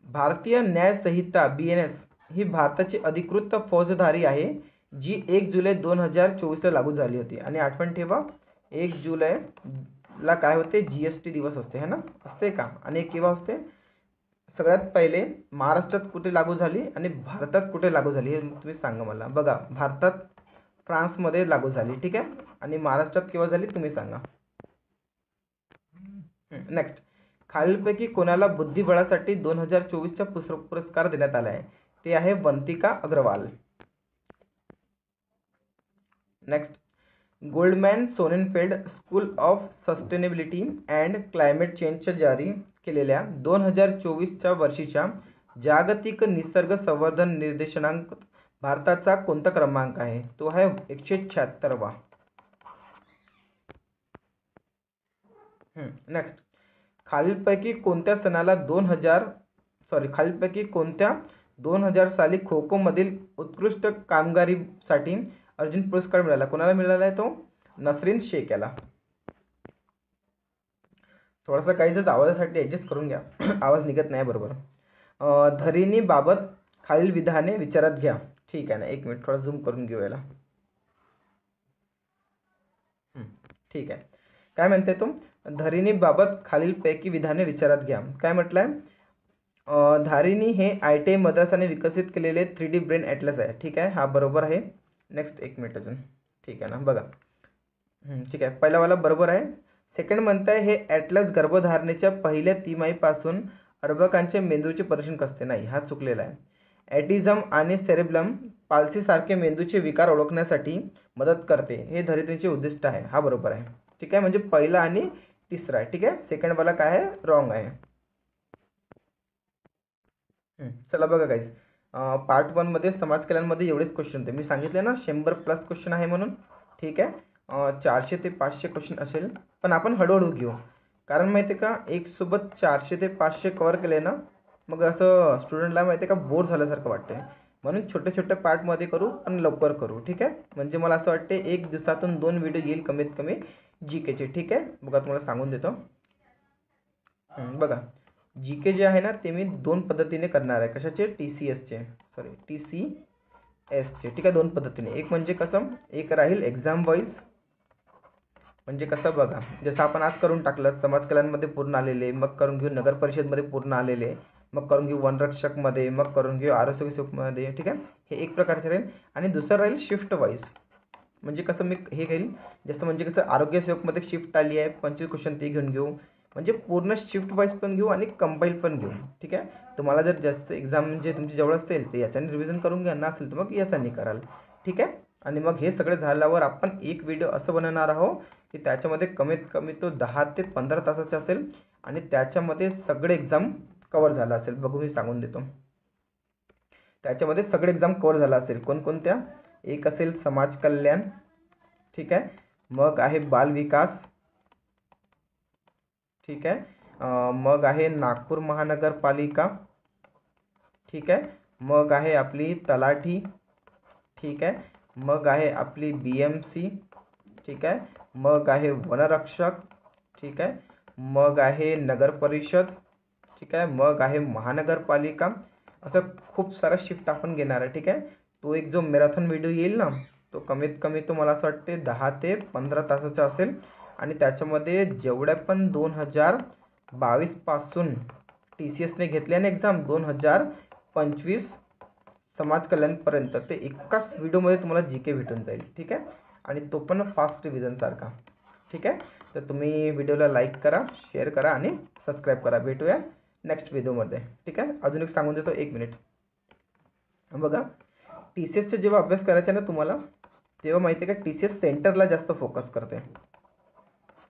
भारतीय न्याय संहिता BNS ही भारताची अधिकृत फौजदारी आहे जी 1 जुलै 2024 ला लागू झाली होती. आणि आठवण ठेवा, 1 जुलै ला काय होते, GST दिवस असते है ना, असते का? आणि केव्हा असते? सगळ्यात पहिले महाराष्ट्रात कुठे लागू झाली आणि भारतात कुठे लागू झाली हे तुम्ही सांगा मला. बघा, भारतात फ्रान्समध्ये लागू झाली, ठीक आहे, आणि महाराष्ट्रात केव्हा झाली तुम्ही सांगा. नेक्स्ट, खालीलपैकी कोणाला बुद्धिबळासाठी 2024चा पुरस्कार देण्यात आला आहे? ते आहे Vantika Agrawal. Next, Goldman Sonnenfeld school of sustainability and climate चेंजच्या जारी केलेल्या 2024च्या वर्षीच्या जागतिक निसर्ग संवर्धन निर्देशांकात भारताचा कोणता क्रमांक आहे? तो आहे 176वा. नेक्स्ट, खालीलपैकी कोणत्या सणाला 2000 साली खो खो मधील उत्कृष्ट कामगिरीसाठी अर्जुन पुरस्कार मिळाला? कोणाला मिळाला आहे तो? नसरीन शेख याला. थोडासा काही जर आवाजासाठी ऍडजस्ट करून घ्या, आवाज निघत नाही बरोबर. धरिणी बाबत खालील विधाने विचारात घ्या. ठीक आहे ना, एक मिनिट थोडा झूम करून घेऊ याला. ठीक आहे, काय म्हणते तो? धरिणी बाबत खालीलपैकी विधाने विचारात घ्या. काय म्हटलंय? धारिणी हे IIT मद्रासाने विकसित केलेले 3D ब्रेन ॲटलस आहे. ठीक आहे, हा बरोबर आहे. नेक्स्ट, एक मिनिट अजून. ठीक आहे ना, बघा. ठीक आहे, पहिला वाला बरोबर आहे. सेकंड म्हणताय हे ॲटलस गर्भधारणेच्या पहिल्या तिमाहीपासून अर्भकांच्या मेंदूचे परीक्षण करते. नाही, हा चुकलेला आहे. ॲटिझम आणि सेरेब्रम पाल्सी सारखे मेंदूचे विकार ओळखण्यासाठी मदत करते, हे धरित्रीचे उद्दिष्ट आहे. हा बरोबर आहे. ठीक आहे, म्हणजे पहिला आणि तिसरा आहे. ठीक आहे, सेकंड वाला काय आहे? रॉंग आहे. चला बघा गाईज, पार्ट 1 मध्ये समाज कल्याणमध्ये एवढेच क्वेश्चन होते. मी सांगितले ना 100+ क्वेश्चन आहे म्हणून. ठीक आहे, 400 ते 500 क्वेश्चन असेल, पण आपण हळूहळू घेऊ. कारण माहिती आहे का, एक सोबत 400 ते 500 कव्हर केले ना, मग असं स्टुडंटला माहिती आहे का बोर झाल्यासारखं वाटते. म्हणून छोटे छोटे पार्टमध्ये करू आणि लवकर करू. ठीक आहे, म्हणजे मला असं वाटते एक दिवसातून 2 व्हिडिओ येईल कमीत कमी GKचे. ठीक आहे, बघा तुम्हाला सांगून देतो. बघा, GK जे आहे ना ते मी 2 पद्धतीने करणार आहे. कशाचे? TCSचे. ठीक आहे, 2 पद्धतीने. एक म्हणजे कसं, एक राहील एक्झाम वाईज. म्हणजे कसं बघा, जसं आपण आज करून टाकलं समाज कल्याणमध्ये पूर्ण आलेले, मग करून घेऊ नगर परिषदमध्ये पूर्ण आलेले, मग करून घेऊ वनरक्षकमध्ये, मग करून घेऊ आरोग्य सेवकमध्ये. ठीक आहे, हे एक प्रकारचे राहील. आणि दुसरं राहील शिफ्ट वाईज. म्हणजे कसं मी हे घेईल, जसं म्हणजे कसं आरोग्य सेवकमध्ये शिफ्ट आली आहे 25 क्वेश्चन ते घेऊन घेऊ. म्हणजे पूर्ण शिफ्ट वाईज पण घेऊ आणि कंपाईल पण घेऊ. ठीक आहे, तुम्हाला जर जास्त एक्झाम म्हणजे तुमची जवळ असेल तर याच्याने रिव्हिजन करून घ्या, नसेल तर मग याच्याने कराल. ठीक आहे, आणि मग हे सगळं झाल्यावर आपण एक व्हिडिओ असं बनवणार आहोत की त्याच्यामध्ये कमीत कमी तो 10 ते 15 तासाचा असेल आणि त्याच्यामध्ये सगळे एक्झाम कव्हर झाला असेल. बघू, मी सांगून देतो. त्याच्यामध्ये सगळे एक्झाम कव्हर झाला असेल. कोणकोणत्या? एक असेल समाज कल्याण. ठीक आहे, मग आहे बाल विकास. ठीक आहे, मग आहे नागपूर महानगरपालिका. ठीक आहे, मग आहे आपली तलाठी. ठीक आहे, मग आहे आपली BMC. ठीक आहे, मग आहे वनरक्षक. ठीक आहे, मग आहे नगर परिषद. ठीक आहे, मग आहे महानगरपालिका. असं खूप सारा शिफ्ट आपण घेणार आहे. ठीक आहे, तो एक जो मॅरेथॉन व्हिडिओ येईल ना, तो कमीत कमी तो मला असं वाटते 10 ते 15 तासाचा असेल. आणि त्याच्यामध्ये जेवढ्या पण 2022 पासून TCSने घेतल्याने एक्झाम 2025 समाज कल्याणपर्यंत ते एकाच व्हिडिओमध्ये तुम्हाला GK भेटून जाईल. ठीक आहे, आणि तो पण फास्ट रिव्हिजन सारखा. ठीक आहे, तर तुम्ही व्हिडिओला लाईक करा, शेअर करा आणि सबस्क्राईब करा. भेटूया नेक्स्ट व्हिडिओमध्ये. ठीक आहे, अजून एक सांगून देतो, 1 मिनिट. बघा, TCSचे जेव्हा अभ्यास करायचा ना तुम्हाला, तेव्हा माहिती आहे का TCS सेंटरला जास्त फोकस करते.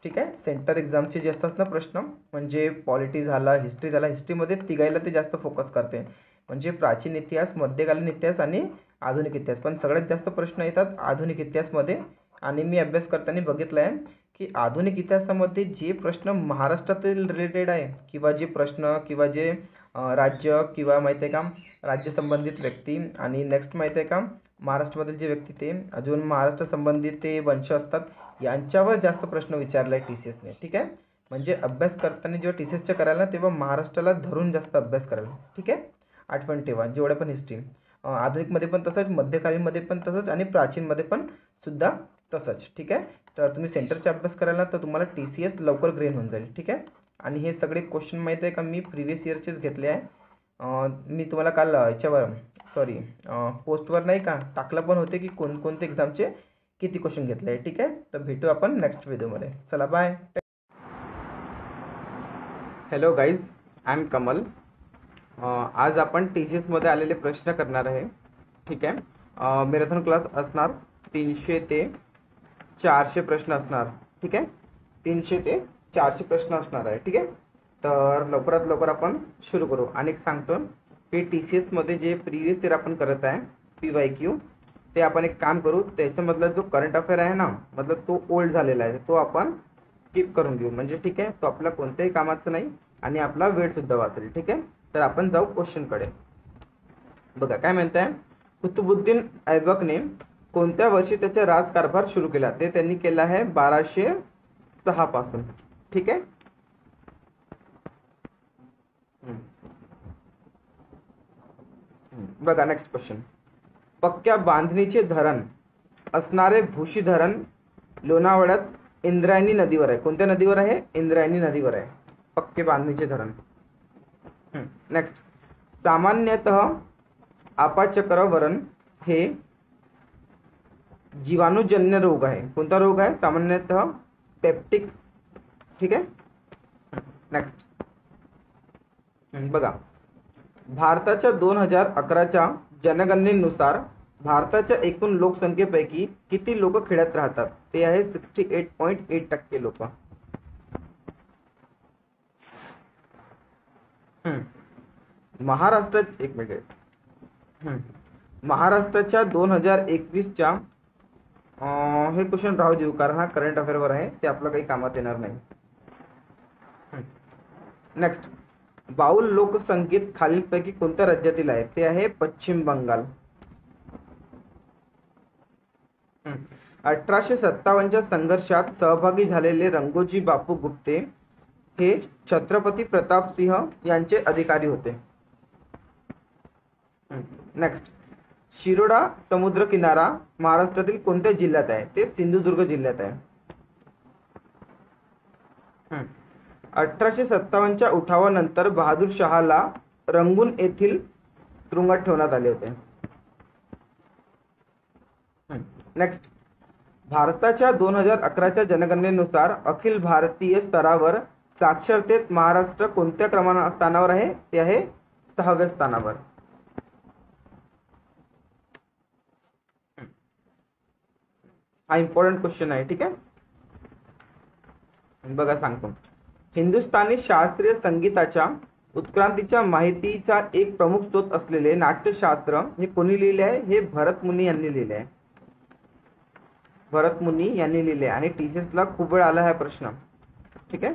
ठीक आहे, सेंटर एक्झामचे जे असतात ना प्रश्न, म्हणजे पॉलिटी झाला, हिस्ट्री झाला, हिस्ट्रीमध्ये तिघायला ते जास्त फोकस करते. म्हणजे प्राचीन इतिहास, मध्यकालीन इतिहास आणि आधुनिक इतिहास. पण सगळ्यात जास्त प्रश्न येतात आधुनिक इतिहासमध्ये. आणि मी अभ्यास करताना बघितलं आहे की आधुनिक इतिहासामध्ये जे प्रश्न महाराष्ट्रातील रिलेटेड आहे, किंवा जे प्रश्न किंवा जे राज्य किंवा माहिती आहे का राज्य संबंधित व्यक्ती, आणि नेक्स्ट माहिती आहे का महाराष्ट्रामधील जे व्यक्ती ते अजून महाराष्ट्र संबंधित ते वंश असतात, यांच्यावर जास्त प्रश्न विचारला आहे TCSने. ठीक आहे, म्हणजे अभ्यास करताना जेव्हा TCSच्या करायला तेव्हा महाराष्ट्राला धरून जास्त अभ्यास करायला. ठीक आहे, आठवण ठेवा. जेवढ्या पण हिस्ट्री, आधुनिकमध्ये पण तसंच, मध्यकालीनमध्ये पण तसंच आणि प्राचीनमध्ये पण सुद्धा तसंच, ठीक आहे. तर तुम्ही सेंटरचा अभ्यास कराल ना तर तुम्हाला TCS लवकर ग्रेन होऊन जाईल, ठीक आहे. आणि हे सगळे क्वेश्चन माहीत आहे का, मी प्रिव्हियस इयरचेच घेतले आहे. मी तुम्हाला काल याच्यावर सॉरी पोस्टवर नाही का टाकलं पण होते की कोणकोणते एक्झामचे किती क्वेश्चन घेतले आहे, ठीक आहे. तर भेटू आपण नेक्स्ट व्हिडिओमध्ये. चला bye. Hello guys, I am Kamal. आज आपण TCS मध्ये आलेले प्रश्न करणार आहे, ठीक आहे. मॅरेथॉन क्लास असणार, 300 ते 400 प्रश्न असणार, ठीक आहे. 300 ते 400 प्रश्न असणार आहे, ठीक आहे. तर लवकरात लवकर आपण सुरू करू. आणि एक सांगतो की TCS मध्ये जे प्रिव्हियस इयर आपण करत आहे PYQ, ते आपण एक काम करू, त्याच्यामधला जो करंट अफेअर आहे ना, मतलब तो ओल्ड झालेला आहे, तो आपण स्किप करून घेऊ, म्हणजे ठीक आहे, तो आपला कोणत्याही कामाचं नाही आणि आपला वेळ सुद्धा वाचेल, ठीक आहे. तर आपण जाऊ क्वेश्चन कडे. बघा काय म्हणताय, कुतुबुद्दीन ऐबकने कोणत्या वर्षी त्याचा राजकारभार सुरू केला? ते त्यांनी केला आहे 1206 पासून, ठीक आहे. बघा नेक्स्ट क्वेश्चन. पक्क्या बांधणीचे धरण असणारे भुशी धरण लोणावळ्यात इंद्रायणी नदीवर आहे. कोणत्या नदीवर आहे? इंद्रायणी नदीवर आहे पक्के बांधणीचे धरण. नेक्स्ट. सामान्यतः अपाचक्रावरण हे जीवाणूजन्य रोग आहे. कोणता रोग आहे? सामान्यतः पेप्टिक, ठीक आहे. नेक्स्ट. बघा, भारताच्या 2011च्या जनगणनेनुसार भारताच्या एकूण लोकसंख्येपैकी किती लोक खेड्यात राहतात? ते आहे 68.8% लोक. महाराष्ट्रात एक मिनिट. महाराष्ट्राच्या 2021च्या हे क्वेश्चन राहू देऊ, कारण हा करंट अफेअर वर आहे, ते आपलं काही कामात येणार नाही. नेक्स्ट. बाउल लोकसंगीत खालीलपैकी कोणत्या राज्यातील आहे? ते आहे पश्चिम बंगाल. 1857च्या संघर्षात सहभागी झालेले रंगोजी बापू गुप्ते हे छत्रपती प्रतापसिंह यांचे अधिकारी होते. नेक्स्ट. शिरोडा समुद्र किनारा महाराष्ट्रातील कोणत्या जिल्ह्यात आहे? ते सिंधुदुर्ग जिल्ह्यात आहे. 1857च्या उठावानंतर बहादूर शहाला रंगून येथील तुरुंगात ठेवण्यात आले होते. नेक्स्ट. भारताच्या 2011च्या जनगणनेनुसार अखिल भारतीय स्तरावर साक्षरतेत महाराष्ट्र कोणत्या स्थानावर आहे? ते आहे 6व्या स्थानावर. हा इम्पॉर्टंट क्वेश्चन आहे, ठीक आहे. बघा सांगतो. हिंदुस्थानी शास्त्रीय संगीताच्या उत्क्रांतीच्या माहितीचा एक प्रमुख स्रोत असलेले नाट्यशास्त्र हे कोणी लिहिले आहे? हे भरतमुनी यांनी लिहिले आहे. भरतमुनी यांनी लिहिले आणि TCS ला खूप वेळ आला हा प्रश्न, ठीक आहे.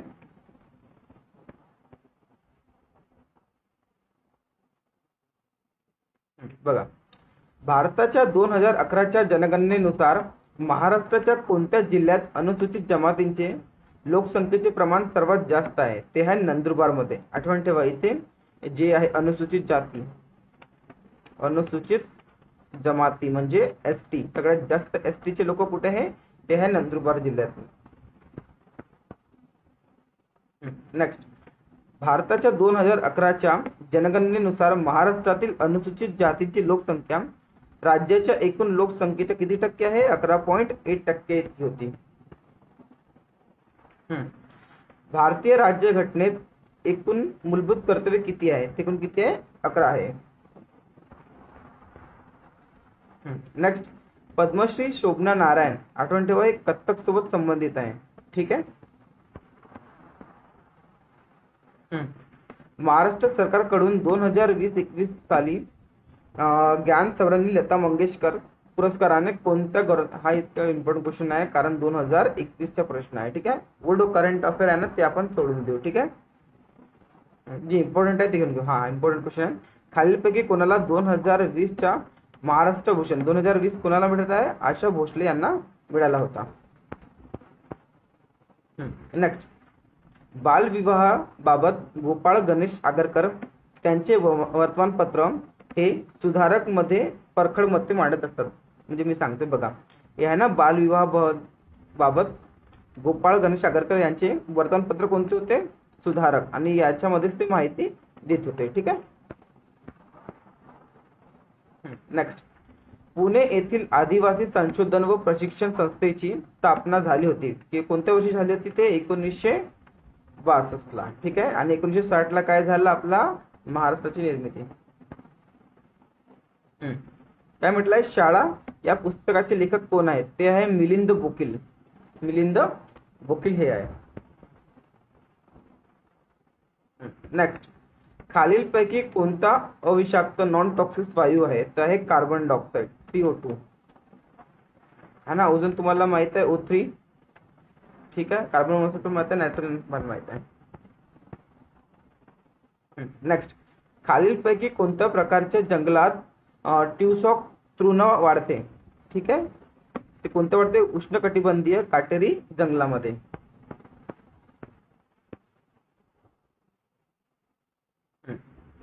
बघा, भारताच्या 2011च्या जनगणनेनुसार महाराष्ट्राच्या कोणत्या जिल्ह्यात अनुसूचित जमातींचे लोकसंख्येचे प्रमाण सर्वात जास्त आहे? ते आहे नंदुरबार मध्ये. आठवण ठेवा, इथे जे आहे अनुसूचित जाती, अनुसूचित जमाती म्हणजे ST, सगळ्यात जास्त ST चे लोक कुठे आहे? ते आहे नंदुरबार जिल्ह्यात. नेक्स्ट. भारताच्या 2011च्या जनगणनेनुसार महाराष्ट्रातील अनुसूचित जातीची लोकसंख्या राज्याच्या एकूण लोकसंख्येच्या किती टक्के आहे? 11.8% इतकी होती. भारतीय राज्यघटनेत एकूण मूलभूत कर्तव्य किती आहे? एकूण किती आहे? 11 आहे. नेक्स्ट. पद्मश्री शोभना नारायण, आठवण ठेवा, एक कथ्थक सोबत संबंधित आहे, ठीक आहे. महाराष्ट्र सरकारकडून 2020-21 साली ज्ञान सवरंगी लता मंगेशकर पुरस्काराने कोणत्या हा इतका इम्पॉर्टंट क्वेश्चन आहे, कारण 2021चा प्रश्न आहे, ठीक आहे. ओल्ड करंट अफेअर आहे ना, ते आपण सोडून देऊ, ठीक आहे. जे इम्पॉर्टंट आहे ते घेऊन घेऊ. हा इम्पॉर्टंट क्वेश्चन आहे. खालीलपैकी कोणाला 2020च्या महाराष्ट्र भूषण 2020 कोणाला मिळत आहे? आशा भोसले यांना मिळाला होता. नेक्स्ट. बालविवाहाबाबत गोपाळ गणेश आगरकर त्यांचे वर्तमानपत्र हे सुधारक मध्ये परखड मते मांडत असतात. म्हणजे मी सांगते बघा, हे आहे ना बालविवाह बाबत गोपाळ गणेश आगरकर यांचे वर्तमानपत्र कोणते होते? सुधारक. आणि याच्यामध्येच ते माहिती देत होते. ठीक आहे. नेक्स्ट, पुणे येथील आदिवासी संशोधन व प्रशिक्षण संस्थेची स्थापना झाली होती. की कोणत्या वर्षी झाली होती? ते 1962 ला. ठीक आहे. आणि 1960 ला काय झालं? आपला महाराष्ट्राची निर्मिती. काय म्हटलंय? शाळा या पुस्तकाचे लेखक कोण आहेत? ते आहे मिलिंद बोकील. मिलिंद बोकील हे आहे. नेक्स्ट, खालीलपैकी कोणता अविषाक्त नॉन टॉक्सिक वायू आहे? तर आहे कार्बन डायऑक्साइड, CO2. है ना. ओझोन तुम्हाला माहित आहे, O3. ठीक आहे. कार्बन मोनॉक्साइड पण माहित आहे, नायट्रोजन पण माहित आहे. नेक्स्ट, खालीलपैकी कोणत्या प्रकारच्या जंगलात ट्यूसॉक तृण वाढते? ठीक आहे. ते कोणते वाढते? उष्णकटिबंधीय काटेरी जंगलामध्ये.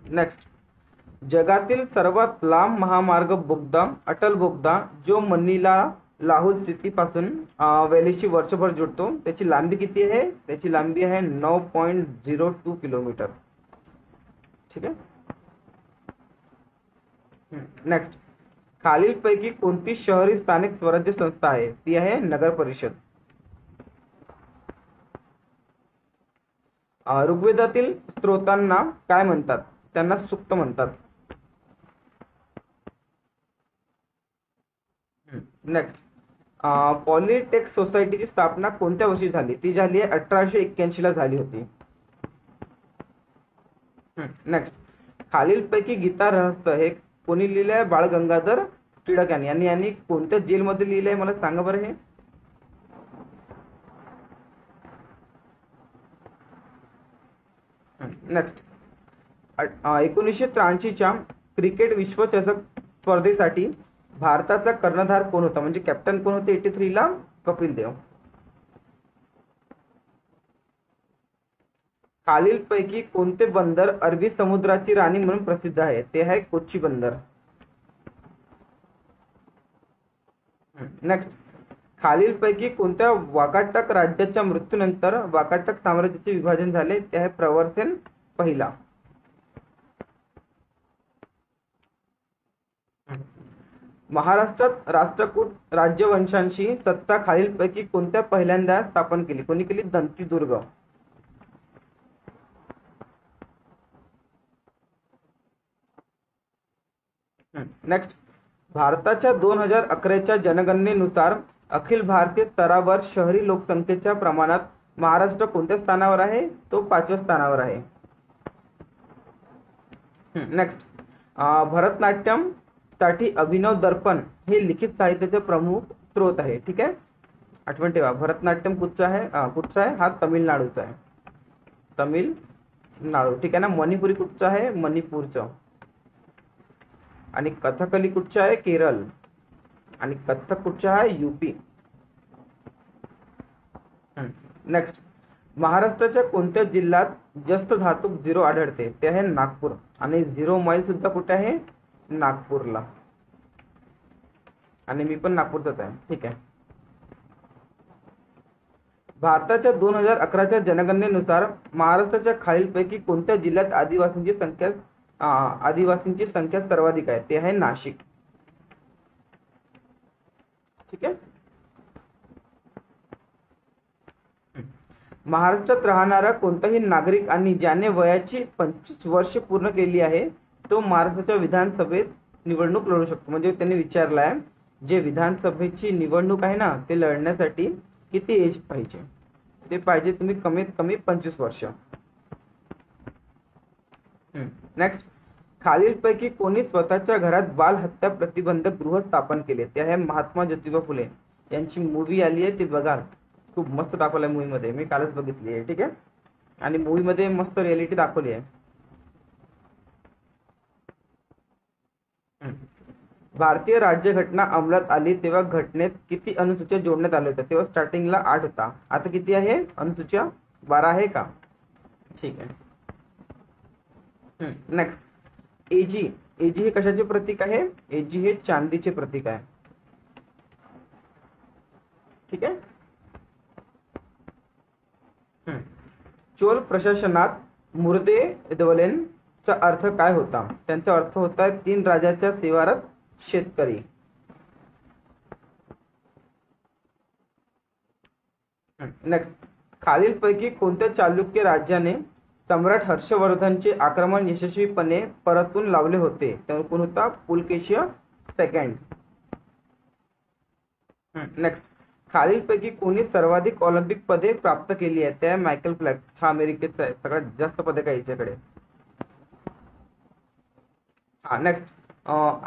नेक्स्ट, जगातील सर्वात लांब महामार्ग बोगदा अटल बोगदा जो मनीला लाहोल स्थिती पासून व्हॅलीशी वर्षभर जोडतो, त्याची लांबी किती आहे? त्याची लांबी आहे 9.02 किलोमीटर. ठीक आहे. नेक्स्ट, खालीलपैकी कोणती शहरी स्थानिक स्वराज्य संस्था आहे? ती आहे नगर परिषद. ऋग्वेदातील स्त्रोतांना काय म्हणतात? त्यांना सूक्त म्हणतात. नेक्स्ट, पॉलिटेक्स सोसायटीची स्थापना कोणत्या वर्षी झाली? ती झाली आहे 1881 ला झाली होती. नेक्स्ट, खालीलपैकी गीता रहस्य हे कोणी लिहिले आहे? बाळ गंगाधर टिळक यांनी. यांनी कोणत्या जेलमध्ये लिहिले आहे? मला सांगा बरं हे. नेक्स्ट, 1983च्या क्रिकेट विश्वचषक स्पर्धेसाठी भारताचा कर्णधार कोण होता? म्हणजे कॅप्टन कोण होते 83 ला? कपिल देव. खालीलपैकी कोणते बंदर अरबी समुद्राची राणी म्हणून प्रसिद्ध आहे? ते आहे कोची बंदर. नेक्स्ट, खालीलपैकी कोणत्या वाकाटक राज्याच्या मृत्यूनंतर वाकाटक साम्राज्याचे विभाजन झाले? ते आहे प्रवरसेन पहिला. महाराष्ट्रात राष्ट्रकूट राज्यवंशांची सत्ता खालीलपैकी कोणत्या पहिल्यांदा स्थापन केली? कोणी केली? दंतीदुर्ग. नेक्स्ट, भारताच्या 2011च्या जनगणनेनुसार अखिल भारतीय स्तरावर शहरी लोकसंख्येच्या प्रमाणात महाराष्ट्र कोणत्या स्थानावर आहे? तो 5व्या स्थानावर आहे. नेक्स्ट, भरतनाट्यम साठी अभिनव दर्पण हे लिखित साहित्याचे प्रमुख स्रोत आहे. ठीक आहे. आठवण ठेवा, भरतनाट्यम कुठचा आहे? हा तमिळनाडूचा आहे. तमिळनाडू. ठीक आहे ना. मणिपुरी कुठचा आहे? मणिपूरचं. आणि कथकली कुठचा आहे? केरळ. आणि कथक कुठचा आहे? UP. नेक्स्ट, महाराष्ट्राच्या कोणत्या जिल्ह्यात जस्त धातुक 0 आढळते? ते आहे नागपूर. आणि 0 माईल सुद्धा कुठे आहे? नागपूरला. आणि मी पण नागपूरचाच आहे. ठीक आहे. भारताच्या 2011च्या जनगणनेनुसार महाराष्ट्राच्या खालीलपैकी कोणत्या जिल्ह्यात आदिवासींची संख्या सर्वाधिक आहे? ते आहे नाशिक. ठीक आहे. महाराष्ट्रात राहणारा कोणताही नागरिक आणि ज्याने वयाची 25 वर्ष पूर्ण केली आहे तो महाराष्ट्राच्या विधानसभेत निवडणूक लढू शकतो. म्हणजे त्यांनी विचारलाय, जे विधानसभेची निवडणूक आहे ना, ते लढण्यासाठी किती एज पाहिजे? ते पाहिजे तुम्ही कमीत कमी 25 वर्ष. नेक्स्ट, खालीलपैकी कोणी स्वतःच्या घरात बाल हत्या प्रतिबंधक गृह स्थापन केले? ते आहे महात्मा ज्योतिबा फुले. यांची मूवी आली आहे, ती बघा. खूप मस्त दाखवलंय मूवी मध्ये. मी कालच बघितली आहे. ठीक आहे. आणि मूवी मध्ये मस्त रियालिटी दाखवली आहे. भारतीय राज्यघटना अंमलात आली तेव्हा घटनेत किती अनुसूच्या जोडण्यात आल्या होत्या? तेव्हा स्टार्टिंगला 8 होता. आता किती आहे? अनुसूच्या 12 आहे का? ठीक आहे. Next, AG. AG हे कशाचे प्रतीक आहे? AG हे चांदीचे प्रतीक आहे. ठीक आहे. चोल प्रशासनात मुर्देदवलेंचा अर्थ काय होता? त्यांचा अर्थ होता 3 राजाच्या शिवारात शेतकरी. नेक्स्ट, खालीलपैकी कोणत्या चालुक्य राज्याने सम्राट हर्षवर्धनचे आक्रमण यशस्वीपणे परतून लावले होते? तर कोण होता? पुलकेशिय सेकंड. नेक्स्ट, खालीलपैकी कोणी सर्वाधिक ऑलिम्पिक पदके प्राप्त केली आहेत? त्या मायकल फेल्प्स. हा अमेरिकेचा आहे, सगळ्यात जास्त पदक आहे याच्याकडे. नेक्स्ट,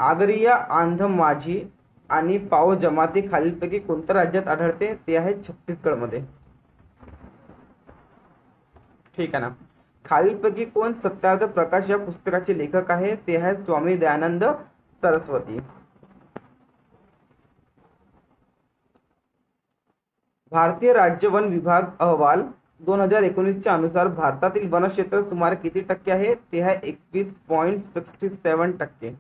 आगरिया, आंध माझी आणि पाओ जमाती खालीलपैकी कोणत्या राज्यात आढळते? ते आहे छत्तीसगड मध्ये. ठीक आहे ना. खालीलपैकी कोण सत्यार्थ प्रकाश या पुस्तकाचे लेखक आहे? ते आहे स्वामी दयानंद सरस्वती. भारतीय राज्य वन विभाग अहवाल 2019 च्या अनुसार भारतातील वनक्षेत्र सुमारे किती टक्के आहे? ते आहे 21.67%.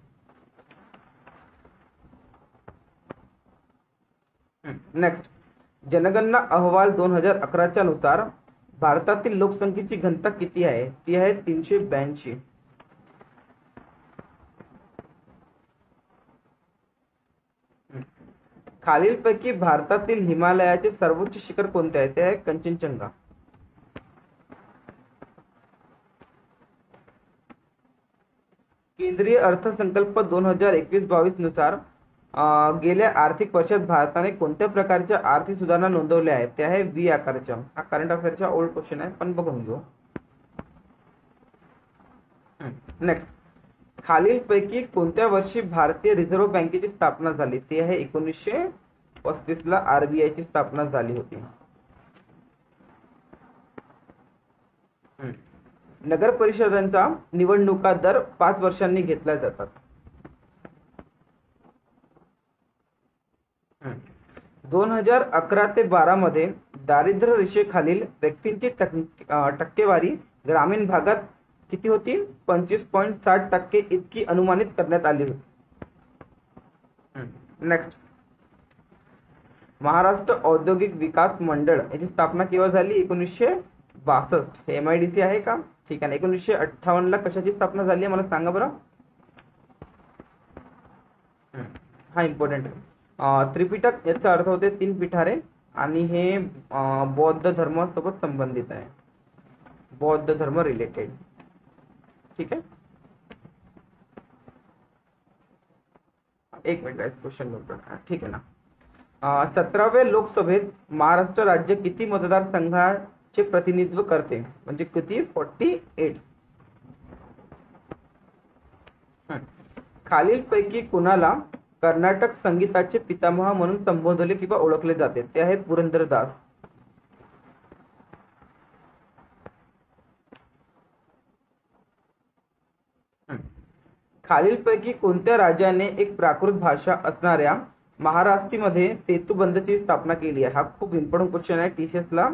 नेक्स्ट, जनगणना अहवाल 2011 च्या नुसार भारतातील लोकसंख्येची घनता किती आहे? ती आहे 382. खालीलपैकी भारतातील हिमालयाचे सर्वोच्च शिखर कोणते आहे? ते आहे कंचनजंगा. केंद्रीय अर्थसंकल्प 2021-22 नुसार गेल्या आर्थिक वर्षात भारताने कोणत्या प्रकारच्या आर्थिक सुधारणा नोंदवल्या आहेत? ते आहे व्ही आकाराच्या. हा करंट अफेअरचा ओल्ड क्वेश्चन आहे, पण बघून घेऊ. नेक्स्ट, खालीलपैकी कोणत्या वर्षी भारतीय रिझर्व्ह बँकेची स्थापना झाली? ते आहे 1935 ला आरबीआय ची स्थापना झाली होती. नगर परिषदांचा निवडणुका दर 5 वर्षांनी घेतल्या जातात. 2011 ते 12 मध्ये दारिद्र्य रेषेखालील व्यक्तींची टक्केवारी ग्रामीण भागात किती होती? 25.60% इतकी अनुमानित करण्यात आली होती. नेक्स्ट, महाराष्ट्र औद्योगिक विकास मंडळ याची स्थापना केव्हा झाली? 1962. MIDC आहे का? ठीक आहे. 1958 ला कशाची स्थापना झाली आहे मला सांगा बरं. हा इम्पॉर्टंट आहे. त्रिपिटक याचा अर्थ होते 3 पिठारे आणि हे बौद्ध धर्मासोबत संबंधित आहे, बौद्ध धर्म रिलेटेड. ठीक आहे. एक मिनिट क्वेश्चन नोट. ठीक आहे ना. 17व्या लोकसभेत महाराष्ट्र राज्य किती मतदारसंघाचे प्रतिनिधित्व करते? म्हणजे किती? 48. खालीलपैकी कुणाला कर्नाटक संगीताचे पितामह म्हणून संबोधले किंवा ओळखले जाते? ते आहे पुरंदरदास. खालीलपैकी कोणत्या राजाने एक प्राकृत भाषा असणाऱ्या महाराष्ट्रीमध्ये सेतुबंधची स्थापना केली आहे? हा खूप इम्पॉर्टंट क्वेश्चन आहे. TCS ला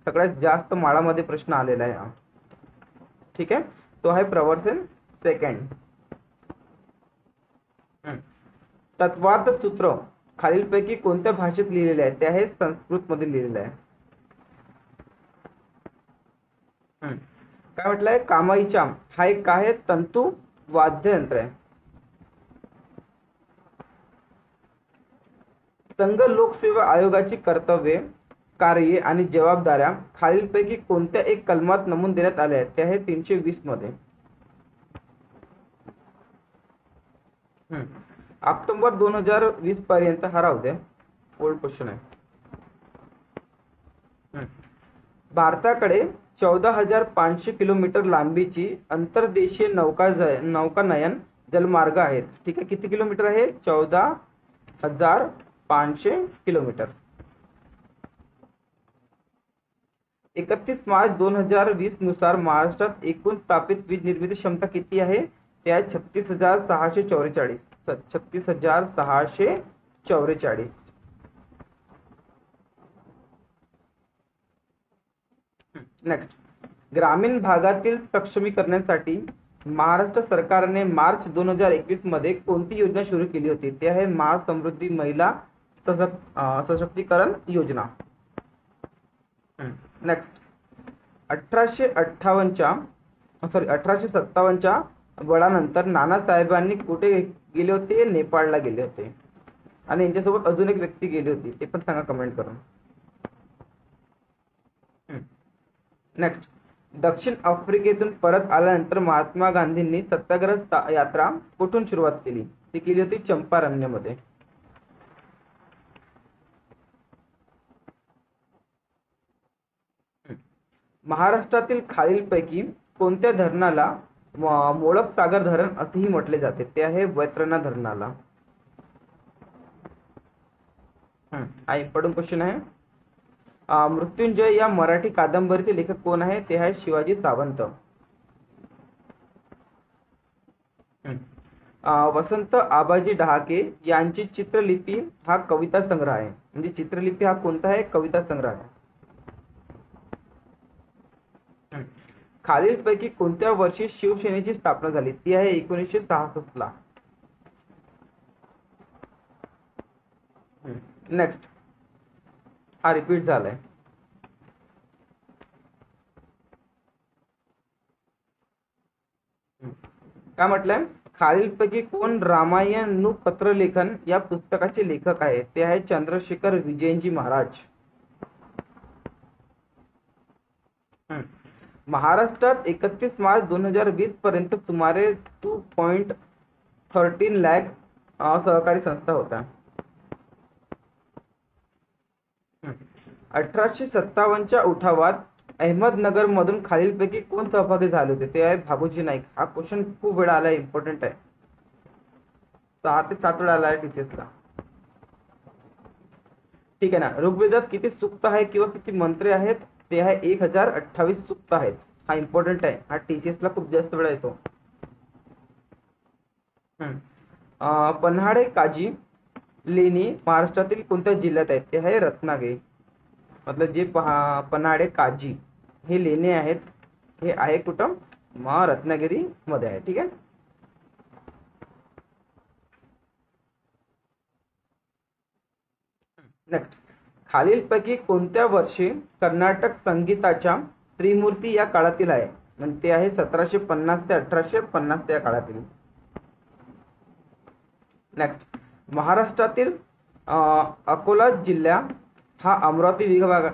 सगळ्यात जास्त माळामध्ये प्रश्न आलेला आहे हा. ठीक आहे. तो आहे प्रवर्तन सेकंड. तत्वार्थ सूत्र खालीलपैकी कोणत्या भाषेत लिहिलेले आहे? ते आहे संस्कृत मध्ये लिहिलेले आहे. काय म्हटलंय? कामाईच्या हा एक काय आहे? तंतु वाद्य यंत्र आहे. संघ लोकसेवा आयोगाची कर्तव्ये, कार्ये आणि जबाबदाऱ्या खालीलपैकी कोणत्या एक कलमात नमूद देण्यात आल्या आहेत? ते आहे 320 मध्ये. ऑक्टोबर 2020 पर्यंत हा राहू दे, ओल्ड क्वेश्चन आहे. भारताकडे 14,500 किलोमीटर लांबीची अंतर्देशीय नौकानयन जलमार्ग आहेत. ठीक आहे. किती किलोमीटर आहे? 14,500 किलोमीटर. 31 मार्च 2020 नुसार महाराष्ट्रात एकूण स्थापित वीज निर्मिती क्षमता किती आहे? ते आहे 36,644. 36,644. नेक्स्ट, ग्रामीण भागातील सक्षमीकरणासाठी महाराष्ट्र सरकारने मार्च 2021 मध्ये कोणती योजना सुरू केली होती? ते आहे महासमृद्धी महिला सशक्तीकरण योजना. नेक्स्ट 1857च्या बळानंतर नानासाहेबांनी कुठे गेले होते? नेपाळला गेले होते. आणि यांच्यासोबत अजून एक व्यक्ती गेली होती, ते पण सांगा कमेंट करून. नेक्स्ट दक्षिण आफ्रिकेतून परत आल्यानंतर महात्मा गांधींनी सत्याग्रह यात्रा कुठून सुरुवात केली? ती केली होती चंपारण्यमध्ये. महाराष्ट्रातील खालीलपैकी कोणत्या धरणाला मोळक सागर धरण असेही म्हटले जाते? ते आहे वैतरणा धरणाला. हा इम्पॉर्टंट क्वेश्चन आहे. मृत्युंजय या मराठी कादंबरीचे लेखक कोण आहे? ते आहे शिवाजी सावंत. वसंत आबाजी डहाके यांची चित्रलिपी हा कविता संग्रह आहे. म्हणजे चित्रलिपी हा कोणता आहे? कविता संग्रह आहे. खालीलपैकी कोणत्या वर्षी शिवसेनेची स्थापना झाली? ती आहे 1966 ला. नेक्स्ट हा रिपीट झालाय. काय म्हटलंय? खालीलपैकी कोण रामायण पत्रलेखन या पुस्तकाचे लेखक आहे? ते आहे चंद्रशेखर विजयजी महाराज. महाराष्ट्रात 31 मार्च 2020 पर्यंत सुमारे 2.13 लाख सहकारी संस्था होत्या. 1857च्या उठावात अहमदनगर मधून खालीलपैकी कोण सहभागी झाले होते? ते आहे भागोजी नाईक. हा क्वेश्चन खूप वेळा आलाय, इम्पॉर्टंट आहे. 6 ते 7 वेळा आलाय टीचर्सला. ठीक आहे ना. ऋग्वेदात किती सूक्त आहे किंवा किती मंत्रे आहेत? ते आहे 1028 सूक्त आहेत. हा इम्पॉर्टंट आहे. हा टीचर्सला खूप जास्त वेळा येतो. पन्हाळे काजी लेणी महाराष्ट्रातील कोणत्या जिल्ह्यात आहेत? ते आहे रत्नागिरी. मतलब जे पन्हाळे काजी हे लेणे आहेत, हे आहे कुठं? रत्नागिरी मध्ये आहे. ठीक आहे. नेक्स्ट खालीलपैकी कोणत्या वर्षी कर्नाटक संगीताच्या त्रिमूर्ती या काळातील आहे? म्हणजे ते आहे 1750 ते 1850 या काळातील. नेक्स्ट महाराष्ट्रातील अकोला जिल्हा हा अमरावती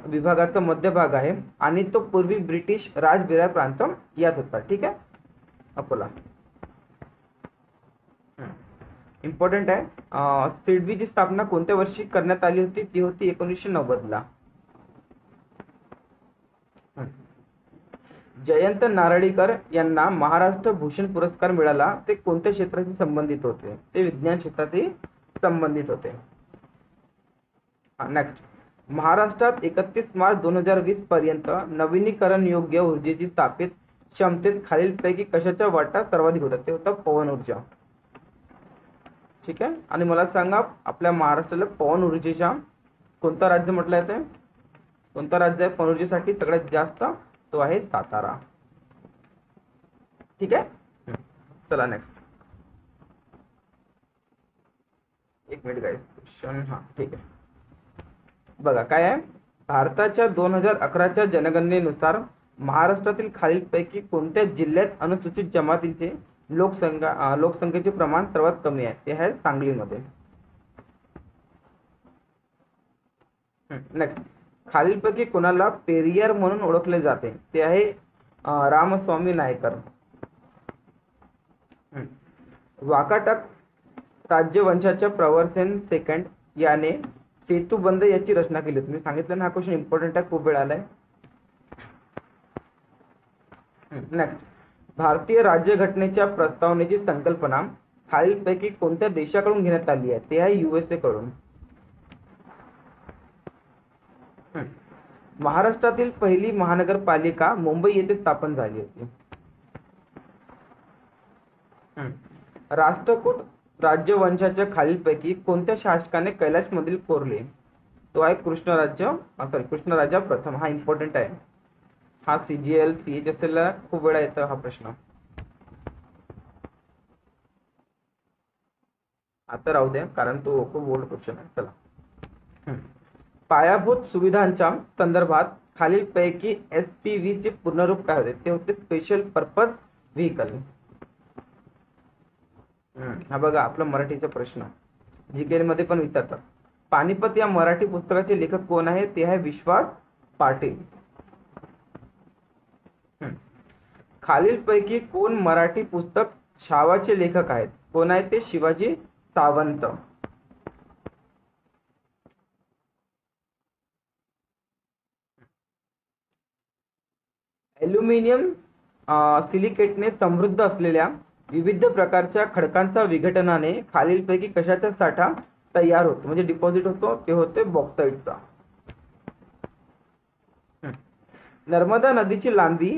विभागाचा मध्यभाग आहे आणि तो पूर्वी ब्रिटिश राजबिरा प्रांत यात होता. ठीक आहे. अकोला इम्पॉर्टंट आहे. सिडबीची स्थापना कोणत्या वर्षी करण्यात आली होती? ती होती 1990 ला. जयंत नारळीकर यांना महाराष्ट्र भूषण पुरस्कार मिळाला. ते कोणत्या क्षेत्राशी संबंधित होते? ते विज्ञान क्षेत्राशी संबंधित होते. नेक्स्ट महाराष्ट्रात 31 मार्च 2020 पर्यंत नवीनीकरण योग्य ऊर्जेची स्थापित क्षमतेत खालीलपैकी कशाचा वाटा सर्वाधिक होता? ते होता पवन ऊर्जा. ठीक आहे. आणि मला सांगा आपल्या महाराष्ट्राला पवन ऊर्जेच्या कोणता राज्य म्हटलं जाते? कोणता राज्य आहे पवन ऊर्जेसाठी सगळ्यात जास्त? तो आहे सातारा. ठीक आहे. चला नेक्स्ट. एक मिनिट गाइस. क्वेश्चन ठीक आहे. बघा काय आहे? भारताच्या 2011च्या जनगणनेनुसार महाराष्ट्रातील खालीलपैकी कोणत्या जिल्ह्यात अनुसूचित जमातींचे लोकसंख्येचे प्रमाण सर्वात कमी आहे? ते आहे सांगलीमध्ये. नेक्स्ट खालीलपैकी कोणाला पेरियार म्हणून ओळखले जाते? ते आहे रामस्वामी नायकर. वाकाटक राजवंशाच्या प्रवरसेन सेकंड याने सेतुबंध याची रचना केली. तुम्ही सांगितलं ना, हा क्वेश्चन इम्पॉर्टंट आहे, खूप वेळ आलाय. नेक्स्ट भारतीय राज्यघटनेच्या प्रस्तावनेची संकल्पना खालीलपैकी कोणत्या देशाकडून घेण्यात आली आहे? ते आहे USA कडून. महाराष्ट्रातील पहिली महानगरपालिका मुंबई येथे स्थापन झाली होती. राष्ट्रकूट राज्यवंशाच्या खालीलपैकी कोणत्या शासकाने कैलाश मंदिर कोरले? तो आहे कृष्णराजा प्रथम. हा इम्पॉर्टंट आहे. हा CGL CHSL ला खूप वेळा येतो हा प्रश्न. आता राहू द्या कारण तो खूप ओल्ड क्वेश्चन आहे. चला पायाभूत सुविधांच्या संदर्भात खालीलपैकी SPV चे पूर्णरूप काय होते? ते होते स्पेशल पर्पज व्हेकल. हा बघा आपला मराठीचा प्रश्न जीके मध्ये पण विचारतात. पानिपत या मराठी पुस्तकाचे लेखक कोण आहे? ते आहे विश्वास पाटील. खालीलपैकी कोण मराठी पुस्तक छावाचे लेखक आहेत? कोण आहे ते? शिवाजी सावंत. ॲल्युमिनियम सिलिकेटने समृद्ध असलेल्या विविध प्रकारच्या खडकांचा विघटनाने खालीलपैकी कशाचा साठा तयार होतो म्हणजे डिपॉझिट होतो? ते होते बॉक्साईटचा. नर्मदा नदीची लांबी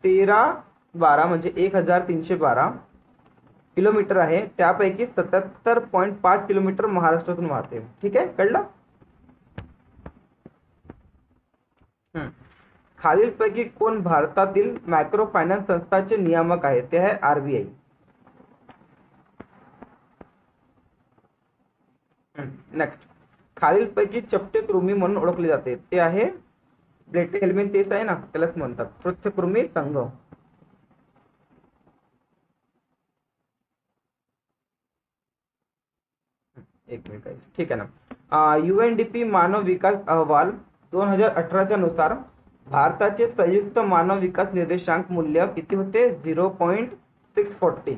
1312 म्हणजे 1312 किलोमीटर आहे. त्यापैकी 77.5 किलोमीटर महाराष्ट्रातून वाहते. ठीक आहे, कळलं? खालीलपैकी कोण भारतातील मायक्रो फायनान्स संस्थांचे नियामक आहे? ते आहे RBI. नेक्स्ट, खालीलपैकी चपटेकृमी म्हणून ओळखले जाते? ते आहे ब्लेटेहेल्मिन. तेच आहे ना, त्यालाच म्हणतात पृष्ठकृमी संघ. एक मिनिट, ठीक आहे ना. UNDP मानव विकास अहवाल 2018 नुसार भारताचे संयुक्त मानव विकास निर्देशांक मूल्य किती होते? 0.640.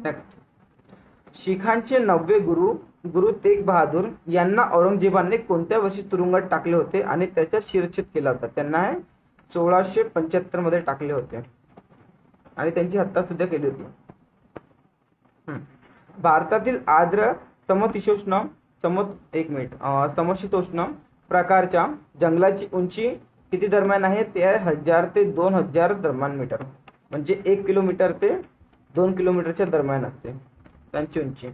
नेक्स्ट, शिखांचे 9वे गुरु गुरु तेग बहादूर यांना औरंगजेबाने कोणत्या वर्षी तुरुंगात टाकले होते आणि त्याचा शिरच्छेद केला होता? त्यांना 1675 मध्ये टाकले होते आणि त्यांची हत्या सुद्धा केली होती. भारतातील आर्द्र समशीतोष्ण प्रकारच्या जंगलाची उंची किती दरम्यान आहे? ते आहे 1000 ते 2000 दरम्यान मीटर म्हणजे 1 किलोमीटर ते 2 किलोमीटरच्या दरम्यान असते त्यांची उंची.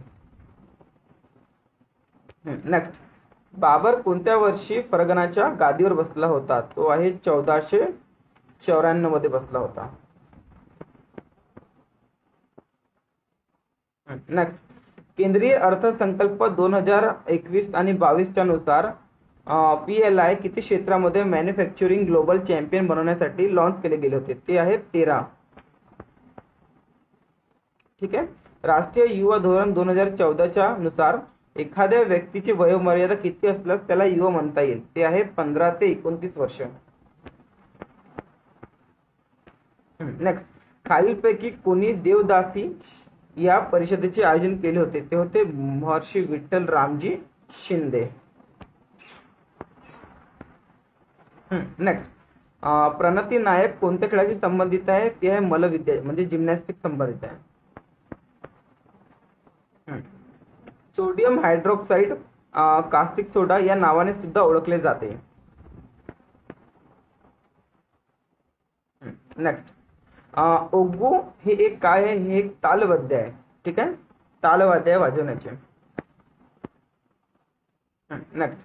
नेक्स्ट, बाबर कोणत्या वर्षी फरगनाच्या गादीवर बसला होता? तो आहे 1494 मध्ये बसला होता. नेक्स्ट, केंद्रीय अर्थसंकल्प 2021 आणि 22 च्या नुसार PLI किती क्षेत्रामध्ये मॅन्युफॅक्चरिंग ग्लोबल चॅम्पियन बनवण्यासाठी लॉन्च केले गेले होते? ते आहे 13. ठीक आहे. राष्ट्रीय युवा धोरण 2014 च्या नुसार एखाद्या व्यक्तीची वयोमर्यादा किती असल्यास त्याला युवा म्हणता येईल? ते आहे 15 ते 29 वर्ष. नेक्स्ट, खालीलपैकी कोणी देवदासी या परिषदेचे आयोजन केले होते? ते होते महर्षी विठ्ठल रामजी शिंदे. नेक्स्ट, प्रणती नायक कोणत्या खेळाशी संबंधित आहे? ते आहे मल्लविद्या म्हणजे जिम्नॅस्टिक संबंधित आहे. सोडियम हायड्रॉक्साईड कास्टिक सोडा या नावाने सुद्धा ओळखले जाते. नेक्स्ट, ओग्गू हे एक काय आहे? हे एक तालवाद्य आहे. ठीक आहे, तालवाद्य वाजवण्याचे. नेक्स्ट,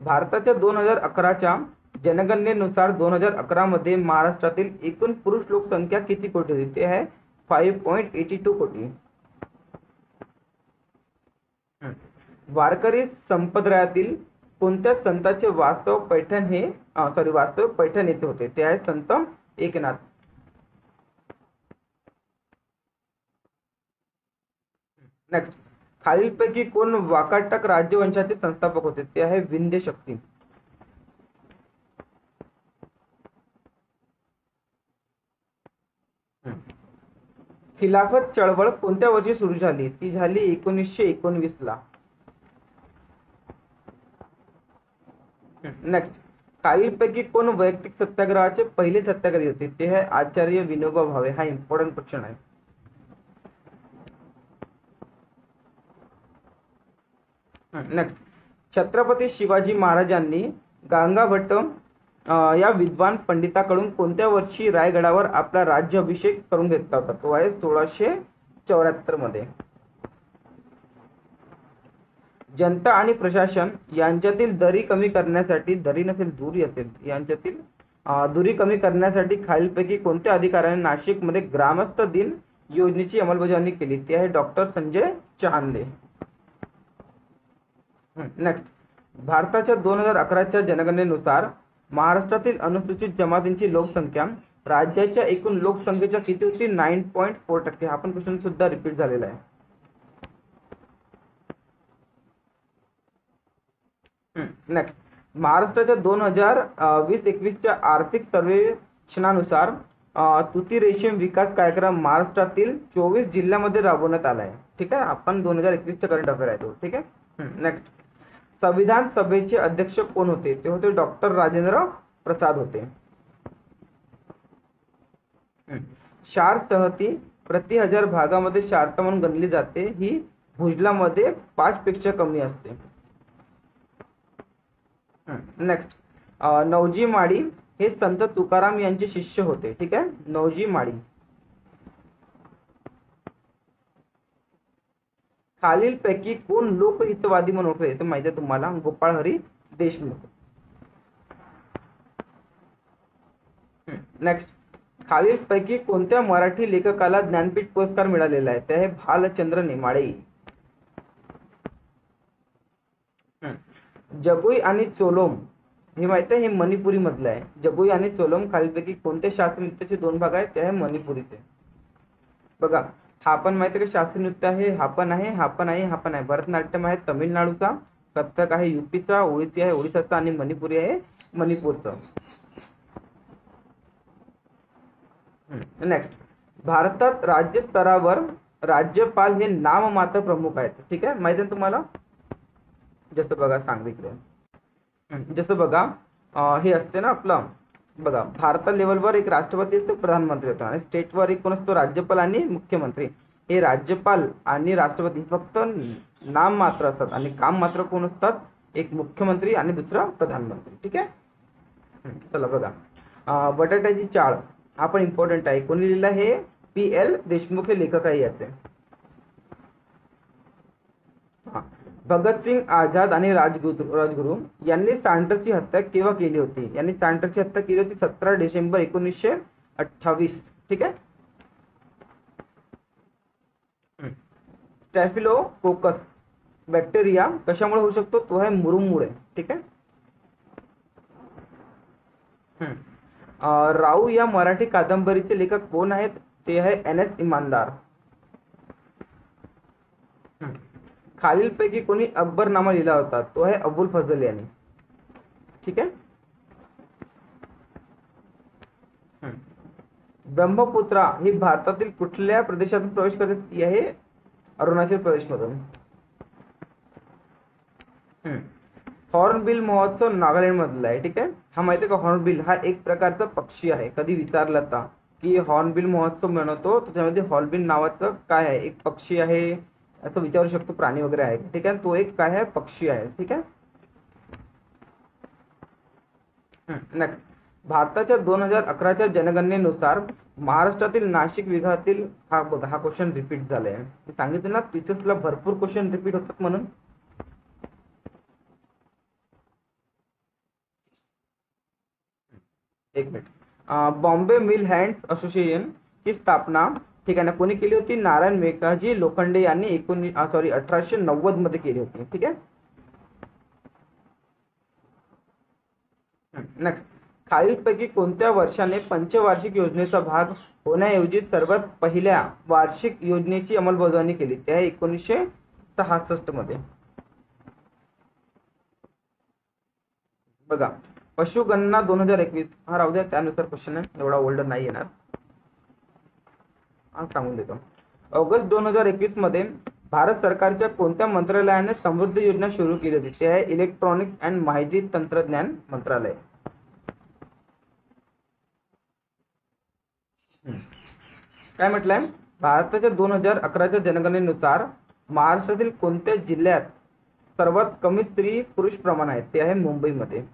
भारताच्या 2011 च्या जनगणनेनुसार 2011 मध्ये महाराष्ट्रातील एकूण पुरुष लोकसंख्या किती कोटी होती? ते आहे 5.82 कोटी. वारकरी संप्रदायातील कोणत्या संतांचे वास्तव पैठण येथे होते? ते आहे संत एकनाथ. नेक्स्ट, खालीलपैकी कोण वाकाटक राजवंशाचे संस्थापक होते? ते आहे विंध्य शक्ती. खिलाफत चळवळ कोणत्या वर्षी सुरू झाली? ती झाली 1919 ला. नेक्स्ट, खालीलपैकी कोण वैयक्तिक सत्याग्रहाचे पहिले सत्याग्रही होते? ते आहे आचार्य विनोबा भावे. हा इम्पॉर्टंट क्वेश्चन आहे. नेक्स्ट, छत्रपती शिवाजी महाराजांनी गांगाभट्ट या विद्वान पंडिताकडून कोणत्या वर्षी रायगडावर आपला राज्याभिषेक करून घेतला होता? तो आहे 1674 मध्ये. जनता आणि प्रशासन यांच्यातील दूरी कमी करण्यासाठी दूरी कमी करण्यासाठी खालीलपैकी कोणत्या अधिकाऱ्याने नाशिकमध्ये ग्रामस्थ दिन योजनेची अंमलबजावणी केली? ते आहे डॉक्टर संजय चहानले. नेक्स्ट, भारताच्या 2011च्या जनगणनेनुसार महाराष्ट्रातील अनुसूचित जमातींची लोकसंख्या राज्याच्या एकूण लोकसंख्येच्या किती होती? 9.4%. हा पण क्वेश्चन सुद्धा रिपीट झालेला आहे. नेक्स्ट, महाराष्ट्राच्या 2020-21च्या आर्थिक सर्वेक्षणानुसार तुती रेशीम विकास कार्यक्रम महाराष्ट्रातील 24 जिल्ह्यामध्ये राबवण्यात आला आहे. ठीक आहे, आपण 2021चा करंट अफेअर आहे तो. ठीक आहे. नेक्स्ट, संविधान सभेचे अध्यक्ष कोण होते? ते होते डॉक्टर राजेंद्र प्रसाद होते. क्षार संहती प्रति 1000 भागामध्ये क्षारता म्हणून गणली जाते. ही भुजलामध्ये 5 पेक्षा कमी असते. नेक्स्ट, नवजी माडी हे संत तुकाराम यांचे शिष्य होते. ठीक आहे, नवजी माडी. खालीलपैकी कोण लोकहितवादी म्हणून ओळखले? ते माहिती आहे तुम्हाला, गोपाळ हरी देशमुख. नेक्स्ट, खालीलपैकी कोणत्या मराठी लेखकाला ज्ञानपीठ पुरस्कार मिळालेला आहे? ते आहे भालचंद्र नेमाडे. जगुई आणि चोलोम हे माहिती आहे, हे मणिपुरी मधलं आहे. जगुई आणि चोलोम खालीलपैकी कोणत्या शास्त्रीय नृत्याचे 2 भाग आहेत? ते आहे मणिपुरीचे. बघा, हा पण माहिती आहे का शास्त्रीय नृत्य आहे, हा पण आहे, हा पण आहे, हा पण आहे. भरतनाट्यम आहे तमिळनाडूचा, कथ्थक आहे युपीचा, ओडिसी आहे ओडिसाचा आणि मणिपुरी आहे मणिपूरचा. नेक्स्ट, भारतात राज्य स्तरावर राज्यपाल हे नाममात्र प्रमुख आहेत. ठीक आहे, माहिती आहे तुम्हाला. जसं बघा सांगितलं, जसं बघा हे असते ना आपलं, बघा भारत लेवलवर एक राष्ट्रपती असतो, प्रधानमंत्री होतो, आणि स्टेटवर एक कोण असतो? राज्यपाल आणि मुख्यमंत्री. हे राज्यपाल आणि राष्ट्रपती फक्त नाम मात्र असतात आणि काम मात्र कोण असतात? एक मुख्यमंत्री आणि दुसरा प्रधानमंत्री. ठीक आहे. चला बघा, बटाट्याची चाळ हा पण इम्पॉर्टंट आहे. कोणी लिहिलं? हे PL देशमुख हे लेखक आहे याचे. भगतसिंग आझाद आणि राजगुरू यांनी सांटरची हत्या केव्हा केली होती? यांनी सांटरची हत्या केली होती 17 डिसेंबर 1928. ठीक आहे. स्टॅफिलोकोकस बॅक्टेरिया कशामुळे होऊ शकतो? तो आहे मुरूममुळे. ठीक आहे. राऊ या मराठी कादंबरीचे लेखक कोण आहेत? ते आहे NS इमानदार. खालीलपैकी कोणी अकबरनामा लिहिला होता? तो आहे अबुल फजल यांनी. ठीक आहे. ब्रह्मपुत्रा ही भारतातील कुठल्या प्रदेशातून प्रवेश करते? ती आहे अरुणाचल प्रदेश मधून. हॉर्नबिल महोत्सव नागालँड मधला आहे. ठीक आहे. हा माहिती आहे का? हॉर्नबिल हा एक प्रकारचा पक्षी आहे. कधी विचारला होता की हॉर्नबिल महोत्सव म्हणतो, त्याच्यामध्ये हॉर्नबिल नावाचं काय आहे? एक पक्षी आहे असं विचारू शकतो, प्राणी वगैरे आहे. ठीक आहे. तो एक काय आहे? पक्षी आहे. ठीक आहे. नेक्स्ट, भारताच्या 2011च्या जनगणनेनुसार महाराष्ट्रातील नाशिक विभागातील हा बघा, हा क्वेश्चन रिपीट झालाय. सांगितलं ना टीचर्सला भरपूर क्वेश्चन रिपीट होतात म्हणून. एक minute. Bombay mill hands association ची स्थापना ठीक आहे ना कोणी केली होती? नारायण मेघाजी लोखंडे यांनी 1890 मध्ये केली होती. ठीक आहे. नेक्स्ट, खालीलपैकी कोणत्या वर्षाने पंचवार्षिक योजनेचा भाग होण्याऐवजी सर्वात पहिल्या वार्षिक योजनेची अंमलबजावणी केली? ते आहे 1966 मध्ये. बघा, पशुगणना 2021 हा राहू द्या, त्यानुसार क्वेश्चन आहे, एवढा ओल्ड नाही येणार. सांगून देतो. ऑगस्ट 2021 मध्ये भारत सरकारच्या कोणत्या मंत्रालयाने समृद्धी योजना सुरू केली होती? ते आहे इलेक्ट्रॉनिक्स अँड माहिती तंत्रज्ञान मंत्रालय. काय म्हटलंय? भारताच्या 2011च्या जनगणनेनुसार महाराष्ट्रातील कोणत्या जिल्ह्यात सर्वात कमी स्त्री पुरुष प्रमाण आहे? ते आहे मुंबईमध्ये.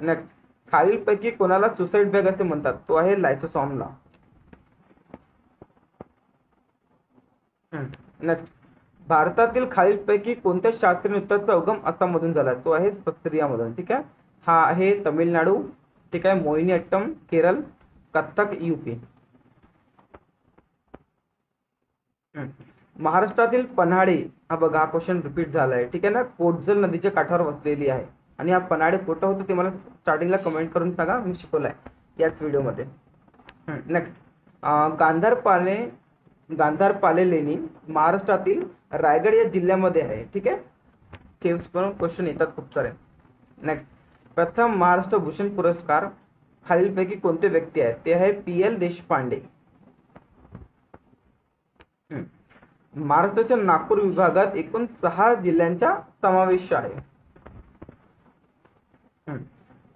नेक्स्ट, खालीलपैकी कोणाला सुसाईड बॅग असे म्हणतात? तो आहे लायसोसॉमला. नेक्स्ट, भारतातील खालीलपैकी कोणत्या शास्त्रीय नृत्याचा उगम आसाममधून झाला? तो आहे सत्रियामधून. ठीक आहे. हा आहे तमिळनाडू. ठीक आहे. मोहिनीअट्टम केरळ, कथ्थक UP. महाराष्ट्रातील पन्हाळे, हा बघा हा क्वेश्चन रिपीट झालाय, ठीक आहे ना, पोटजल नदीच्या काठावर वसलेली आहे. आणि हा पन्हाळे कुठं होतं ते मला स्टार्टिंगला कमेंट करून सांगा, मी शिकवलाय याच व्हिडिओमध्ये. नेक्स्ट, गांधारपाले लेणी महाराष्ट्रातील रायगड या जिल्ह्यामध्ये आहे. ठीक आहे, केव्स पण क्वेश्चन येतात खूप सारे. नेक्स्ट, प्रथम महाराष्ट्र भूषण पुरस्कार खालीलपैकी कोणते व्यक्ती आहेत? ते आहे PL देशपांडे. महाराष्ट्राच्या नागपूर विभागात एकूण 6 जिल्ह्यांचा समावेश आहे.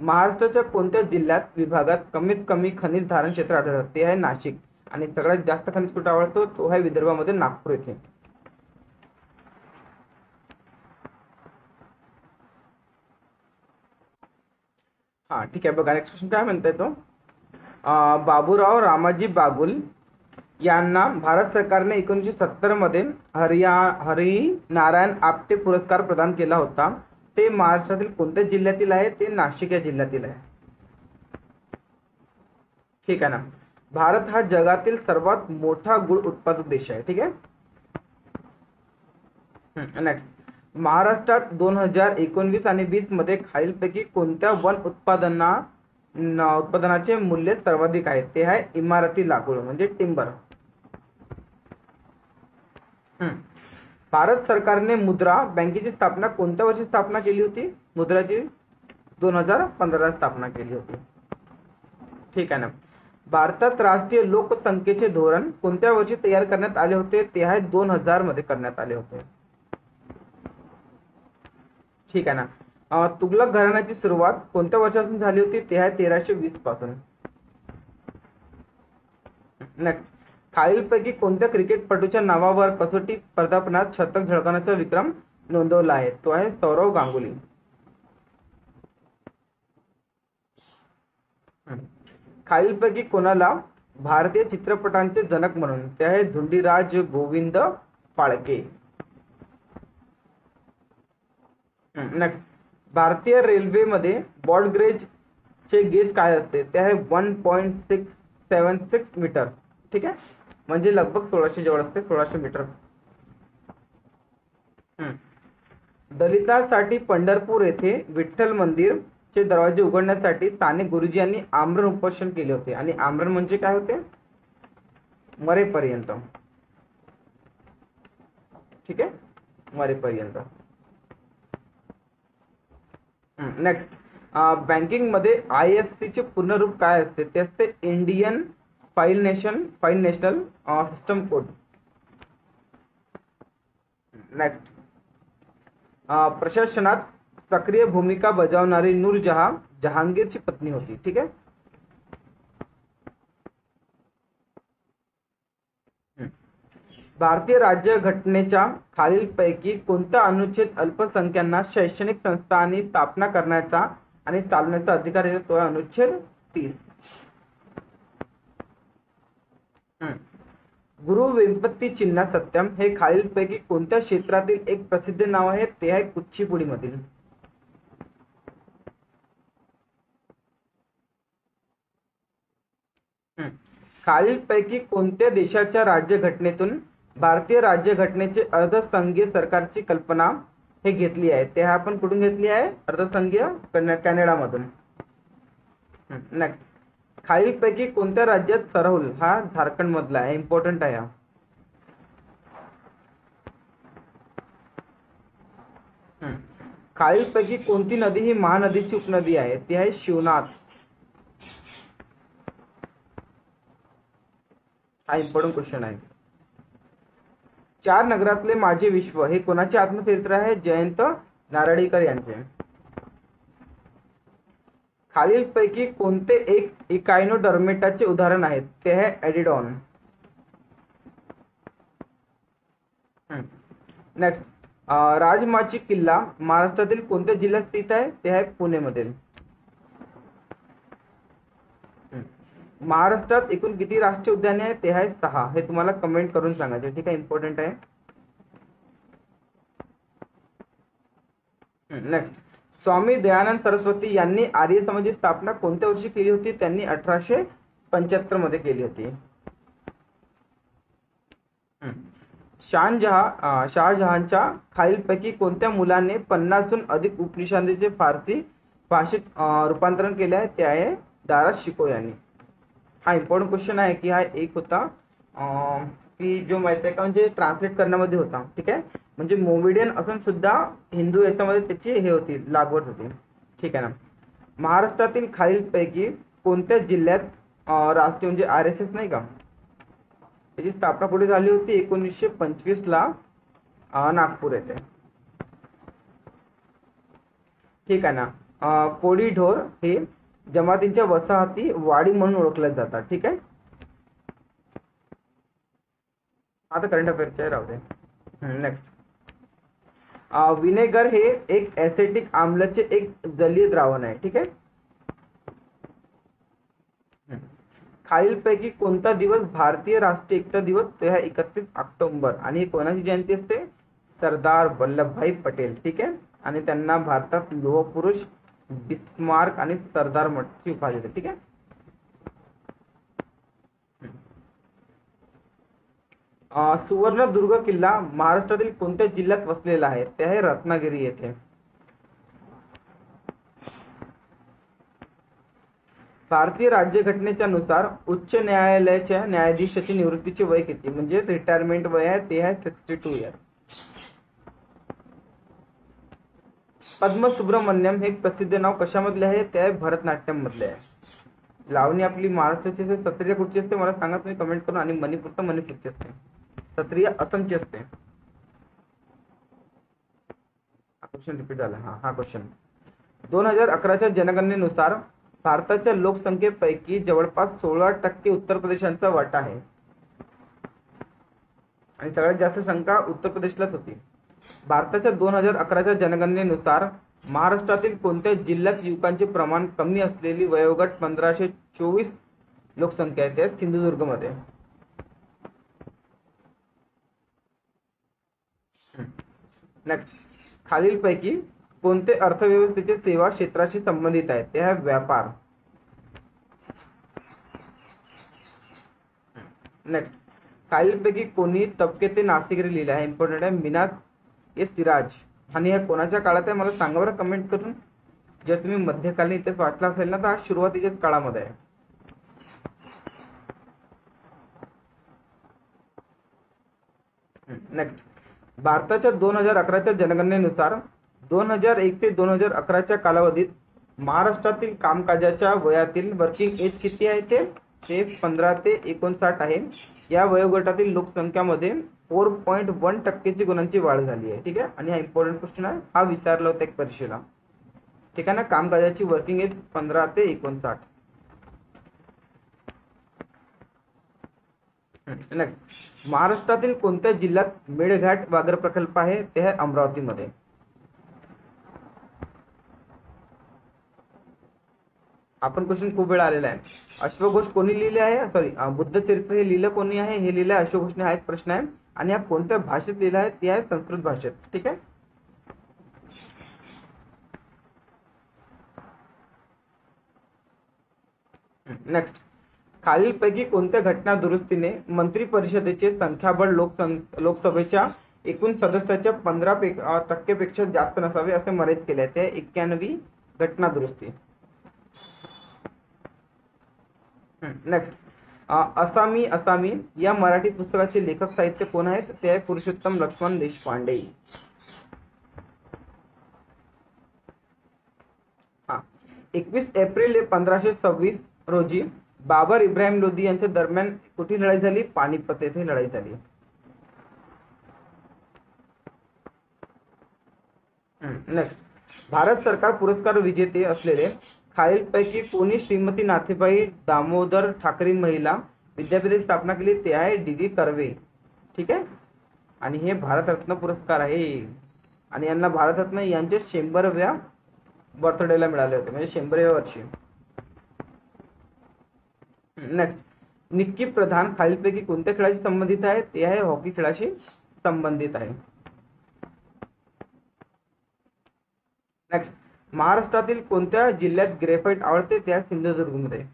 महाराष्ट्राच्या कोणत्या जिल्ह्यात विभागात कमीत कमी खनिज धारण क्षेत्र आढळतं? ते आहे नाशिक. आणि सगळ्यात जास्त खनिज कुठे आढळतो? तो आहे विदर्भामध्ये नागपूर येथे. हा ठीक आहे, बघा नेक्स्ट क्वेश्चन काय म्हणताय तो, बाबूराव रामाजी बागुल यांना भारत सरकारने 1970 मध्ये हरिनारायण आपटे पुरस्कार प्रदान केला होता. ते महाराष्ट्रातील कोणत्या जिल्ह्यातील आहे? ते नाशिक या जिल्ह्यातील आहे. ठीक आहे ना. भारत हा जगातील सर्वात मोठा गुळ उत्पादक देश आहे. ठीक आहे. नेक्स्ट, महाराष्ट्रात 2019 आणि 20 मध्ये खालीलपैकी कोणत्या वन उत्पादनाचे मूल्य सर्वाधिक आहे? ते आहे इमारती लाकूड म्हणजे टिंबर. भारत सरकारने मुद्रा बँकेची स्थापना कोणत्या वर्षी स्थापना केली होती? मुद्राची 2015 स्थापना केली होती. ठीक आहे ना. भारतात राष्ट्रीय लोकसंख्येचे धोरण कोणत्या वर्षी तयार करण्यात आले होते? ते आहे 2000 मध्ये करण्यात आले होते. ठीक आहे ना. तुगलक घराण्याची सुरुवात कोणत्या वर्षापासून झाली होती? ते आहे 1320 पासून. नेक्स्ट, खालीलपैकी कोणत्या क्रिकेटपटूच्या नावावर कसोटी पदार्पणात शतक झळकावण्याचा विक्रम नोंदवला आहे? तो आहे सौरव गांगुली. खालीलपैकी कोणाला भारतीय चित्रपटांचे जनक म्हणून? ते आहे धुंडीराज गोविंद फाळके. नेक्स्ट, भारतीय रेल्वेमध्ये ब्रॉड गेज चे गेज काय असते? ते आहे 1.676 मीटर. ठीक आहे, म्हणजे लगभग 1600 जवळ असते, 1600 मीटर. दलितांसाठी पंढरपूर येथे विठ्ठल मंदिर चे दरवाजे उघडण्यासाठी साने गुरुजी यांनी आमरण उपोषण केले होते. आणि आमरण म्हणजे काय होते? मरेपर्यंत. ठीक आहे, मरेपर्यंत. नेक्स्ट, बँकिंग मध्ये IFC चे पूर्ण रूप काय असते? ते असते Indian file national system code. Next, प्रशासनात सक्रिय भूमिका बजावणारी नूरजहां जहांगीरची पत्नी होती. ठीक आहे. भारतीय राज्यघटनेच्या खालीलपैकी कोणता अनुच्छेद अल्पसंख्यांना शैक्षणिक संस्था आणि स्थापना करण्याचा आणि चालवण्याचा अधिकार देतो? तो अनुच्छेद 30. गुरु वेंपती चिन्ना सत्यम हे खालीलपैकी कोणत्या क्षेत्रातील एक प्रसिद्ध नाव आहे? ते आहे कुचिपुडी मधील. खालीलपैकी कोणत्या देशाच्या राज्यघटनेतून भारतीय राज्यघटनेचे अर्धसंघीय सरकारची कल्पना हे घेतली आहे? ते आपण कुठून घेतली आहे? अर्धसंघीय कॅनडा मधून. नेक्स्ट, खालीलपैकी कोणत्या राज्यात सरहुल हा झारखंड मधला आहे? इम्पॉर्टंट आहे हा. खालीलपैकी कोणती नदी ही महानदीची उपनदी आहे? ती आहे शिवनाथ. हा इम्पॉर्टंट क्वेश्चन आहे. 4 नगरातले माझे विश्व हे कोणाचे आत्मचरित्र आहे? जयंत नारळीकर यांचे. खालीलपैकी कोणते एक इकायनोडर्मेटाचे उदाहरण आहे? ते आहे एडिडॉन. नेक्स्ट, राजमाची किल्ला महाराष्ट्रातील कोणत्या जिल्ह्यात स्थित आहे? ते आहे पुणे मधील. महाराष्ट्रात एकूण किती राष्ट्रीय उद्याने आहेत? ते आहे 6. हे तुम्हाला कमेंट करून सांगायचे. ठीक आहे, इम्पॉर्टंट आहे. नेक्स्ट, स्वामी दयानंद सरस्वती यांनी आर्य समाजाची स्थापना कोणत्या वर्षी केली होती? त्यांनी 1875 मध्ये केली होती. शहाजहानच्या खालीलपैकी कोणत्या मुलाने 50हून अधिक उपनिषदांचे फारसी भाषेत रूपांतरण केले आहे? ते आहे दारा शिकोह यांनी. हा इम्पॉर्टंट क्वेश्चन आहे की हा एक होता की जो माहिती आहे का म्हणजे ट्रान्सलेट करण्यामध्ये होता. ठीक आहे, म्हणजे मोमेडियन असून सुद्धा हिंदू याच्यामध्ये त्याची हे होती लागवड होती. ठीक आहे ना. महाराष्ट्रातील खालीलपैकी कोणत्या जिल्ह्यात राष्ट्रीय म्हणजे RSS नाही का त्याची स्थापना कुठे झाली होती? 1925 ला नागपूर येथे. ठीक आहे ना. कोळीढोर हे जमातींच्या वसाहती वाडी म्हणून ओळखल्या जातात. ठीक आहे, आता करंट अफेअरचे राहू दे. नेक्स्ट, विनेगर हे एक ऍसिटिक आम्लाचे एक जलीय द्रावण आहे. ठीक आहे. खालीलपैकी कोणता दिवस भारतीय राष्ट्रीय एकता दिवस? ते आहे 31 ऑक्टोबर. आणि कोणाची जयंती असते? सरदार वल्लभभाई पटेल. ठीक आहे, आणि त्यांना भारतात लोहपुरुष, बिस्मार्क आणि सरदार ची उपाधी देते. ठीक आहे. सुवर्णदुर्ग किल्ला महाराष्ट्रातील कोणत्या जिल्ह्यात वसलेला आहे? ते आहे रत्नागिरी येथे. भारतीय राज्यघटनेच्या नुसार उच्च न्यायालयाच्या न्यायाधीशाची निवृत्तीचे वय किती म्हणजे रिटायरमेंट वय आहे? ते आहे 62 इयर. पद्म सुब्रमण्यम हे प्रसिद्ध नाव कशामधले आहे? ते आहे भरतनाट्यम मधले आहे. लावणी आपली महाराष्ट्राची सत्रिय कुठची असते मला सांगा तुम्ही कमेंट करून. आणि मणिपूर मणिपूरची असते. सत्रिय असमची असते. हा क्वेश्चन रिपीट झाला. हा क्वेश्चन 2011च्या जनगणनेनुसार भारताच्या लोकसंख्येपैकी जवळपास 16% उत्तर प्रदेशांचा वाटा आहे. आणि सगळ्यात जास्त संख्या उत्तर प्रदेशलाच होती. भारताच्या 2011च्या जनगणनेनुसार महाराष्ट्रातील कोणत्या जिल्ह्यात युवकांचे प्रमाण कमी असलेली वयोगट 1524 लोकसंख्या आहे? ते सिंधुदुर्ग मध्ये. नेक्स्ट, खालीलपैकी कोणते अर्थव्यवस्थेचे सेवा क्षेत्राशी संबंधित आहेत? ते आहे व्यापार. नेक्स्ट, खालीलपैकी कोणी तबके ते नासिगिरी लिहिले आहे? इम्पॉर्टंट आहे. मिनाज ए सिराज. आणि हे कोणाच्या काळात आहे मला सांगा बरं कमेंट करून. जर तुम्ही मध्यकालीन इतिहास वाचला असेल ना तर हा सुरुवातीच्याच काळामध्ये आहे. नेक्स्ट, भारताच्या 2011च्या जनगणनेनुसार 2001 ते 2011च्या कालावधीत महाराष्ट्रातील कामकाजाच्या वयातील वर्किंग एज किती आहे? ते 15 ते 59 आहे. या वयोगटातील लोकसंख्यामध्ये 4.1% गुणांची वाढ झाली आहे. ठीक आहे, आणि हा इम्पॉर्टंट क्वेश्चन आहे. हा विचारला होता एक परीक्षेला. ठीक आहे ना. कामकाजाची वर्किंग एज 15 ते 59. नेक्स्ट, महाराष्ट्रातील कोणत्या जिल्ह्यात मेळघाट व्याघ्र प्रकल्प आहे? ते आहे अमरावतीमध्ये. आपण क्वेश्चन खूप वेळा आलेला आहे. अश्वघोष कोणी लिहिले आहे? सॉरी, बुद्ध चरित्र हे लिहिलं कोणी आहे? हे लिहिलं अश्वघोषने. हा एक प्रश्न आहे. आणि हा कोणत्या भाषेत लिहिला आहे? ते आहे संस्कृत भाषेत. ठीक आहे. नेक्स्ट, खालीलपैकी कोणत्या घटना दुरुस्तीने मंत्री परिषदेचे संख्याबळ लोकसभेच्या एकूण सदस्याच्या 15% पेक्षा जास्त नसावे असे मर्यादित केले आहे? ते 91वी घटना दुरुस्ती. नेक्स्ट, असामी या मराठी पुस्तकाचे लेखक साहित्य कोण आहेत? ते आहे पुरुषोत्तम लक्ष्मण देशपांडे. 21 एप्रिल 1526 रोजी बाबर इब्राहिम लोधी यांच्या दरम्यान कुठे लढाई झाली? पानिपत येथे लढाई झाली. नेक्स्ट, भारत सरकार पुरस्कार विजेते असलेले खालीलपैकी कोणी श्रीमती नाथीबाई दामोदर ठाकरे महिला विद्यापीठाची स्थापना केली? ते आहे DD कर्वे. ठीक आहे, आणि हे भारतरत्न पुरस्कार आहे. आणि यांना भारतरत्न यांच्या 100व्या बर्थडेला मिळाले होते, म्हणजे 100व्या वर्षी. नेक्स्ट, निक्की प्रधान खालीलपैकी कोणत्या खेळाशी संबंधित आहे? ते आहे हॉकी खेळाशी संबंधित आहे. नेक्स्ट, महाराष्ट्रातील कोणत्या जिल्ह्यात ग्रेफाइट आढळते? ते आहे सिंधुदुर्ग मध्ये.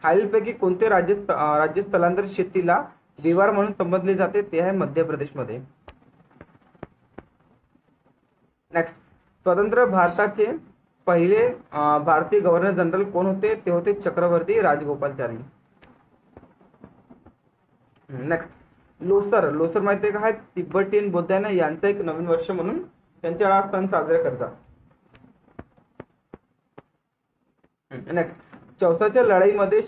खालीलपैकी कोणते राज्य स्थलांतरित शेतीला विवार म्हणून संबोधले जाते ते आहे मध्य प्रदेशमध्ये. नेक्स्ट, स्वतंत्र भारताचे पहिले भारतीय गव्हर्नर जनरल कोण होते? ते होते चक्रवर्ती राजगोपालचारी. नेक्स्ट, लोसर माहिती आहे का? हा तिब्बटीयन बौद्ध आहे ना, यांचं एक नवीन वर्ष म्हणून त्यांच्या हा सण साजरा करतात. नेक्स्ट, चौसाच्या लढाईमध्ये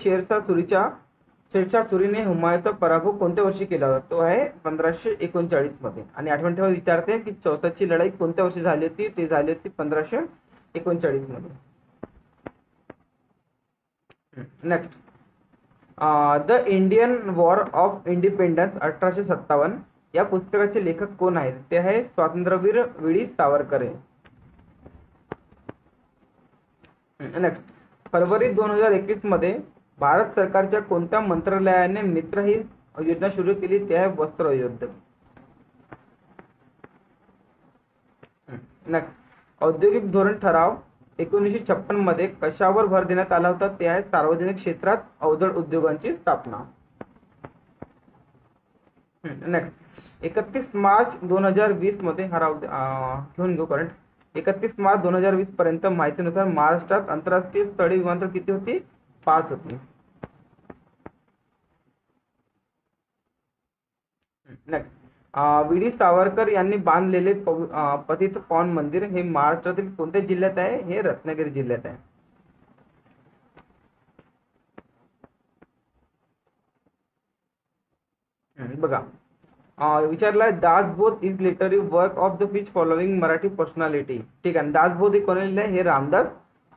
शेरशाह सुरीने हुमायूँचा पराभव कोणत्या वर्षी केला होता? तो आहे 1539 मध्ये. आणि आठवण ठेवा विचारते की चौसाची लढाई कोणत्या वर्षी झाली होती? ते झाली होती 1539 मध्ये. Next, the Indian war of independence 1857 या पुस्तकाचे लेखक कोण आहेत? ते आहे स्वातंत्र्यवीर वीडी सावरकर. नेक्स्ट, फरवरी 2021 मध्ये भारत सरकारच्या कोणत्या मंत्रालयाने मित्र ही योजना सुरू केली? ते आहे वस्त्र उद्योग. नेक्स्ट, औद्योगिक धोरण ठराव 1956 मध्ये कशावर भर देण्यात आला होता? ते आहे सार्वजनिक क्षेत्रात अवजड उद्योगांची स्थापना. नेक्स्ट, 31 मार्च 2020 मध्ये घेऊन घेऊ करंट. 31 मार्च 2020 पर्यंत माहितीनुसार महाराष्ट्रात आंतरराष्ट्रीय स्थळी विमानतळ किती होती? 5 होती. नेक्स्ट, वीडी सावरकर यांनी बांधलेले पतित पावन मंदिर हे महाराष्ट्रातील कोणत्या जिल्ह्यात आहे? हे रत्नागिरी जिल्ह्यात आहे. बघा, विचारलाय Dasbodh is literary work of the which following Marathi personality. ठीक आहे, दासबोध हे कोणी लिहिलं आहे? हे रामदास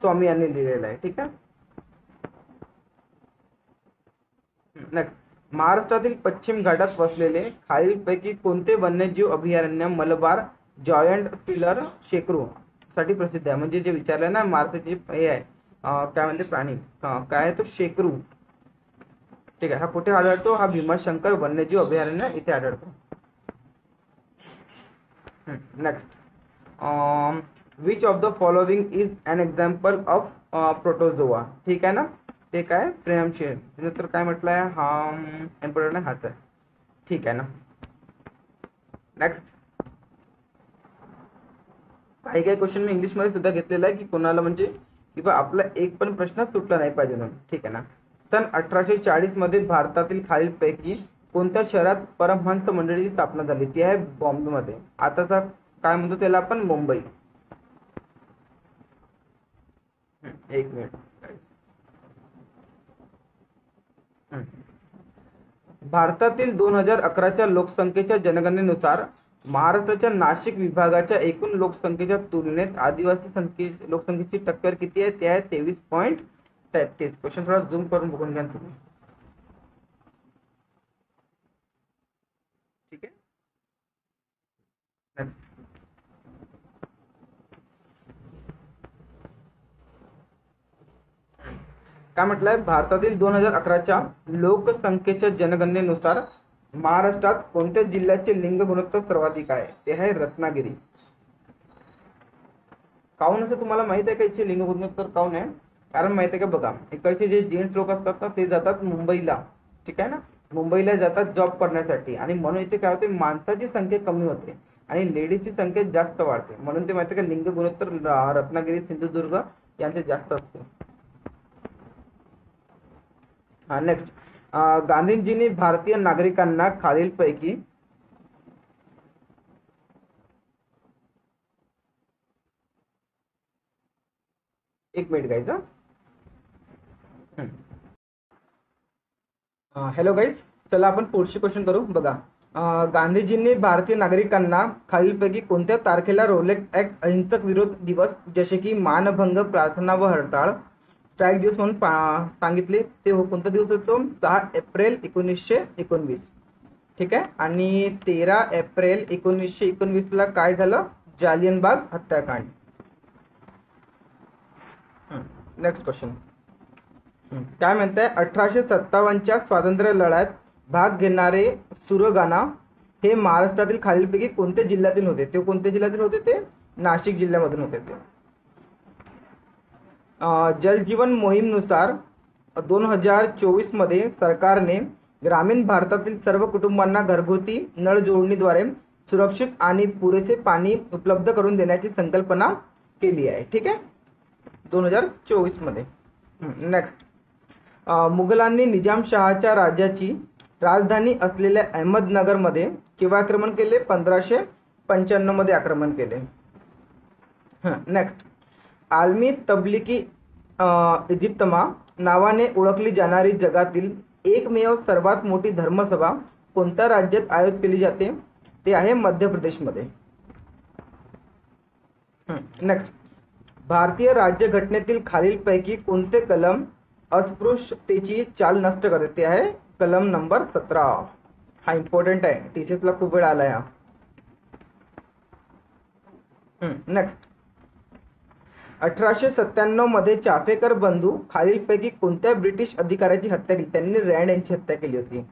स्वामी यांनी लिहिलेलं आहे. ठीक आहे. नेक्स्ट, महाराष्ट्रातील पश्चिम घाटात वसलेले खालीलपैकी कोणते वन्यजीव अभयारण्य मलबार जॉयंट पिलर शेकरू साठी प्रसिद्ध आहे? म्हणजे जे विचारलंय ना, महाराष्ट्राचे हे आहे काय म्हणते प्राणी, काय आहे तो? शेकरू. ठीक आहे. हा कुठे आढळतो? हा भीमाशंकर वन्यजीव अभयारण्य इथे आढळतो. Next, which of the following is an example of protozoa. ठीक आहे ना, ते काय? प्रेमशेर. तर काय म्हटलंय? हा इम्पॉर्टंट आहे, हाच आहे. ठीक आहे ना. नेक्स्ट, काही काही क्वेश्चन मी इंग्लिश मध्ये सुद्धा घेतलेला आहे की कोणाला म्हणजे की आपला एक पण प्रश्न सुटला नाही पाहिजे म्हणून. ठीक आहे ना. सन 1840 मध्ये भारतातील खालीलपैकी कोणत्या शहरात परमहंस मंडळीची स्थापना झाली? ती आहे बॉम्बे मध्ये. आताचा काय म्हणतो त्याला आपण? मुंबई. एक मिनिट. भारतातील 2011च्या लोकसंख्येच्या जनगणनेनुसार महाराष्ट्राच्या नाशिक विभागाच्या एकूण लोकसंख्येच्या तुलनेत आदिवासी लोकसंख्येची टक्कर किती आहे? ते आहे 23.33. क्वेश्चन थोडा झूम करून बघून घ्या तुम्ही. ठीक आहे. काय म्हटलंय? भारतातील 2011च्या लोकसंख्येच्या जनगणनेनुसार महाराष्ट्रात कोणत्या जिल्ह्याचे लिंग गुणोत्तर सर्वाधिक आहे? ते आहे रत्नागिरी. काऊन असं तुम्हाला माहित आहे का याचे लिंग गुणोत्तर काऊन आहे? कारण माहित आहे का? बघा, इकडचे जे जेंट्स लोक असतात ना ते जातात मुंबईला. ठीक आहे ना, मुंबईला जातात जॉब करण्यासाठी आणि म्हणून इथे काय होते? माणसाची संख्या कमी होते आणि लेडीजची संख्या जास्त वाढते. म्हणून ते माहिती आहे का लिंग गुणोत्तर रत्नागिरी सिंधुदुर्ग यांचे जास्त असते. नेक्स्ट, गांधीजींनी भारतीय नागरिकांना खालीलपैकी एक मिनिट गाईज. हॅलो गाईज, चला आपण पुढचे क्वेश्चन करू. बघा, गांधीजींनी भारतीय नागरिकांना खालीलपैकी कोणत्या तारखेला रोलेक्स ऍक्ट अहिंसक विरोध दिवस जसे की मानभंग प्रार्थना व हरताळ स्ट्राईक दिवस म्हणून सांगितले? ते कोणता दिवस होतो? 6 एप्रिल 1919. ठीक आहे. आणि 13 एप्रिल 1919 ला काय झालं? जालियनबाग हत्याकांड. नेक्स्ट क्वेश्चन काय म्हणताय? 1857च्या स्वातंत्र्य लढ्यात भाग घेणारे सुरगाणा हे महाराष्ट्रातील खालीलपैकी कोणत्या जिल्ह्यातील होते? ते कोणत्या जिल्ह्यातील होते? ते नाशिक जिल्ह्यामधून होते ते. जल जीवन मोहीम नुसार 2024 मध्ये सरकारने ग्रामीण भारतातील सर्व कुटुंबांना घरगुती नळ जोडणीद्वारे सुरक्षित आणि पुरेसे पाणी उपलब्ध करून देण्याची संकल्पना केली आहे. ठीक आहे, 2024 मध्ये. नेक्स्ट, मुघलांनी निजामशहाच्या राज्याची राजधानी असलेल्या अहमदनगरमध्ये केव्हा आक्रमण केले? 1595 मध्ये आक्रमण केले. नेक्स्ट, आलमी तबलिगी इजिप्तमा नावाने ओळखली जाणारी जगातील एकमेव सर्वात मोठी धर्मसभा कोणत्या राज्यात आयोजित केली जाते? ते आहे मध्य प्रदेशमध्ये. नेक्स्ट, भारतीय राज्यघटनेतील खालीलपैकी कोणते कलम अस्पृश्यतेची चाल नष्ट करते? ते आहे कलम नंबर 17. हा इम्पॉर्टंट आहे, टीचर्स ला खूप वेळ आलाय हा. नेक्स्ट, 1897 मध्ये चाफेकर बंधू खालीलपैकी कोणत्या ब्रिटिश अधिकाऱ्याची हत्या केली? त्यांनी रँड यांची हत्या केली होती.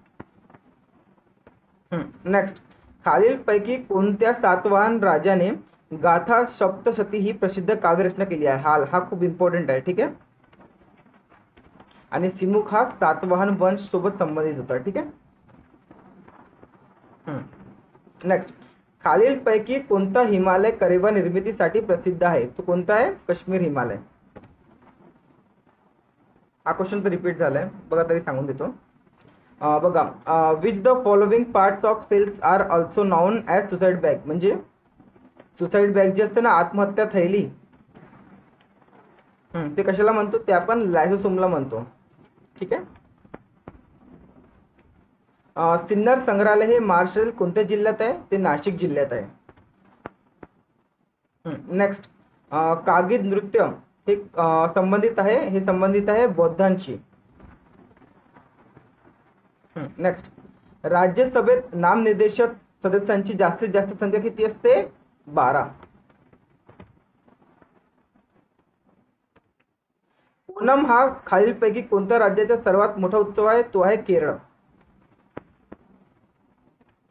नेक्स्ट, खालीलपैकी कोणत्या सातवाहन राजाने गाथा सप्तशती ही प्रसिद्ध काव्यरचना केली आहे? हा खूप इम्पॉर्टंट आहे. ठीक आहे, आणि सिमुख हा सातवाहन वंश सोबत संबंधित होता. ठीक आहे. नेक्स्ट, खालीलपैकी कोणता हिमालय करेवा निर्मितीसाठी प्रसिद्ध आहे? तो कोणता आहे? काश्मीर हिमालय. हा क्वेश्चन तर रिपीट झालाय बघा, तरी सांगून देतो. बघा, which the following parts of cells are also known as suicide bag. म्हणजे सुसाईड बॅग जे असते ना, आत्महत्या थैली, ते कशाला म्हणतो? ते आपण लायसोसोमला म्हणतो. ठीक आहे. सिन्नर संग्रहालय हे महाराष्ट्रातील कोणत्या जिल्ह्यात आहे? ते नाशिक जिल्ह्यात आहे. नेक्स्ट, कागिद नृत्य हे संबंधित आहे बौद्धांशी. नेक्स्ट, राज्यसभेत नामनिर्देशक सदस्यांची जास्तीत जास्त संख्या किती असते? 12. ओणम हा खालीलपैकी कोणत्या राज्याचा सर्वात मोठा उत्सव आहे? तो आहे केरळ.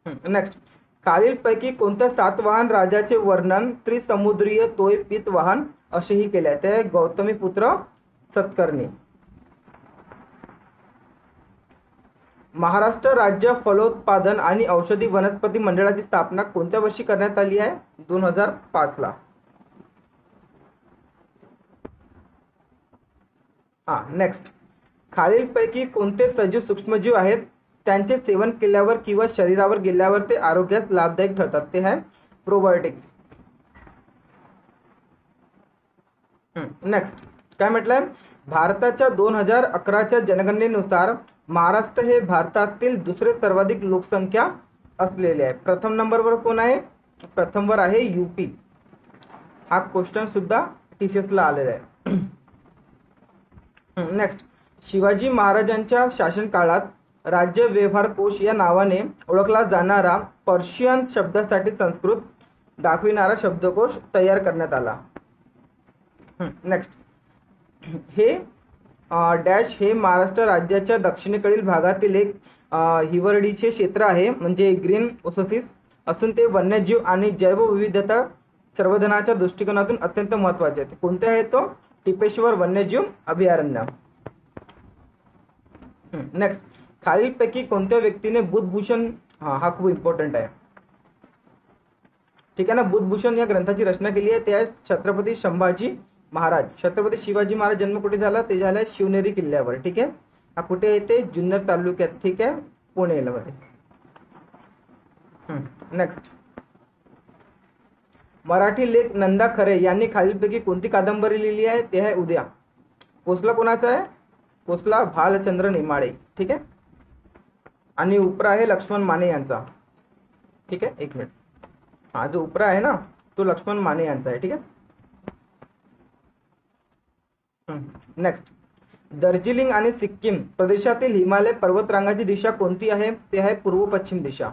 नेक्स्ट, खालीलपैकी कोणत्या सातवाहन राजाचे वर्णन त्रिसमुद्रीय तोयपीत वाहन असेही केले आहे? ते गौतमीपुत्र सत्कर्णी. महाराष्ट्र राज्य फलोत्पादन आणि औषधी वनस्पती मंडळाची स्थापना कोणत्या वर्षी करण्यात आली आहे? 2005 ला. नेक्स्ट, खालीलपैकी कोणते सजीव सूक्ष्मजीव आहेत त्यांचे सेवन केल्यावर किंवा शरीरावर गेल्यावर ते आरोग्यास लाभदायक ठरतात? ते आहे प्रोबायोटिक्स. नेक्स्ट, काय म्हटलंय? भारताच्या 2011च्या जनगणनेनुसार महाराष्ट्र हे भारतातील दुसरे सर्वाधिक लोकसंख्या असलेले आहे. प्रथम नंबरवर कोण आहे? प्रथमवर आहे यूपी. हा क्वेश्चन सुद्धा टीसीएसला आलेला आहे. नेक्स्ट, शिवाजी महाराजांच्या शासन काळात राज्य व्यवहार कोश या नावाने ओळखला जाणारा पर्शियन शब्दासाठी संस्कृत दाखविणारा शब्दकोश तयार करण्यात आला. नेक्स्ट, हे डॅश हे महाराष्ट्र राज्याच्या दक्षिणेकडील भागातील एक हिवरडीचे क्षेत्र आहे, म्हणजे ग्रीन ओसेसिस असून ते वन्यजीव आणि जैवविविधता संवर्धनाच्या दृष्टिकोनातून अत्यंत महत्त्वाचे आहे. कोणते आहे तो? टिपेश्वर वन्यजीव अभयारण्य. नेक्स्ट, खालीलपैकी कोणत्या व्यक्तीने बुद्धभूषण, हा खूप इम्पॉर्टंट आहे. ठीक आहे ना, बुद्धभूषण या ग्रंथाची रचना केली आहे ते आहे छत्रपती संभाजी महाराज. छत्रपती शिवाजी महाराज जन्म कुठे झाला? ते झालं शिवनेरी किल्ल्यावर. ठीक आहे, हा कुठे येते? जुन्नर तालुक्यात. ठीक आहे, पुणे मध्ये. नेक्स्ट, मराठी लेख नंदा खरे यांनी खालीलपैकी कोणती कादंबरी लिहिली आहे? ते आहे उद्या. कोसला कोणाचा आहे? कोसला भालचंद्र नेमाडे. ठीक आहे, आणि उपरा आहे लक्ष्मण माने यांचा. ठीक आहे, एक मिनिट. हा जो उपरा आहे ना तो लक्ष्मण माने यांचा आहे. ठीक आहे. नेक्स्ट, दार्जिलिंग आणि सिक्कीम प्रदेशातील हिमालय पर्वतरांगाची दिशा कोणती आहे? ते आहे पूर्व पश्चिम दिशा.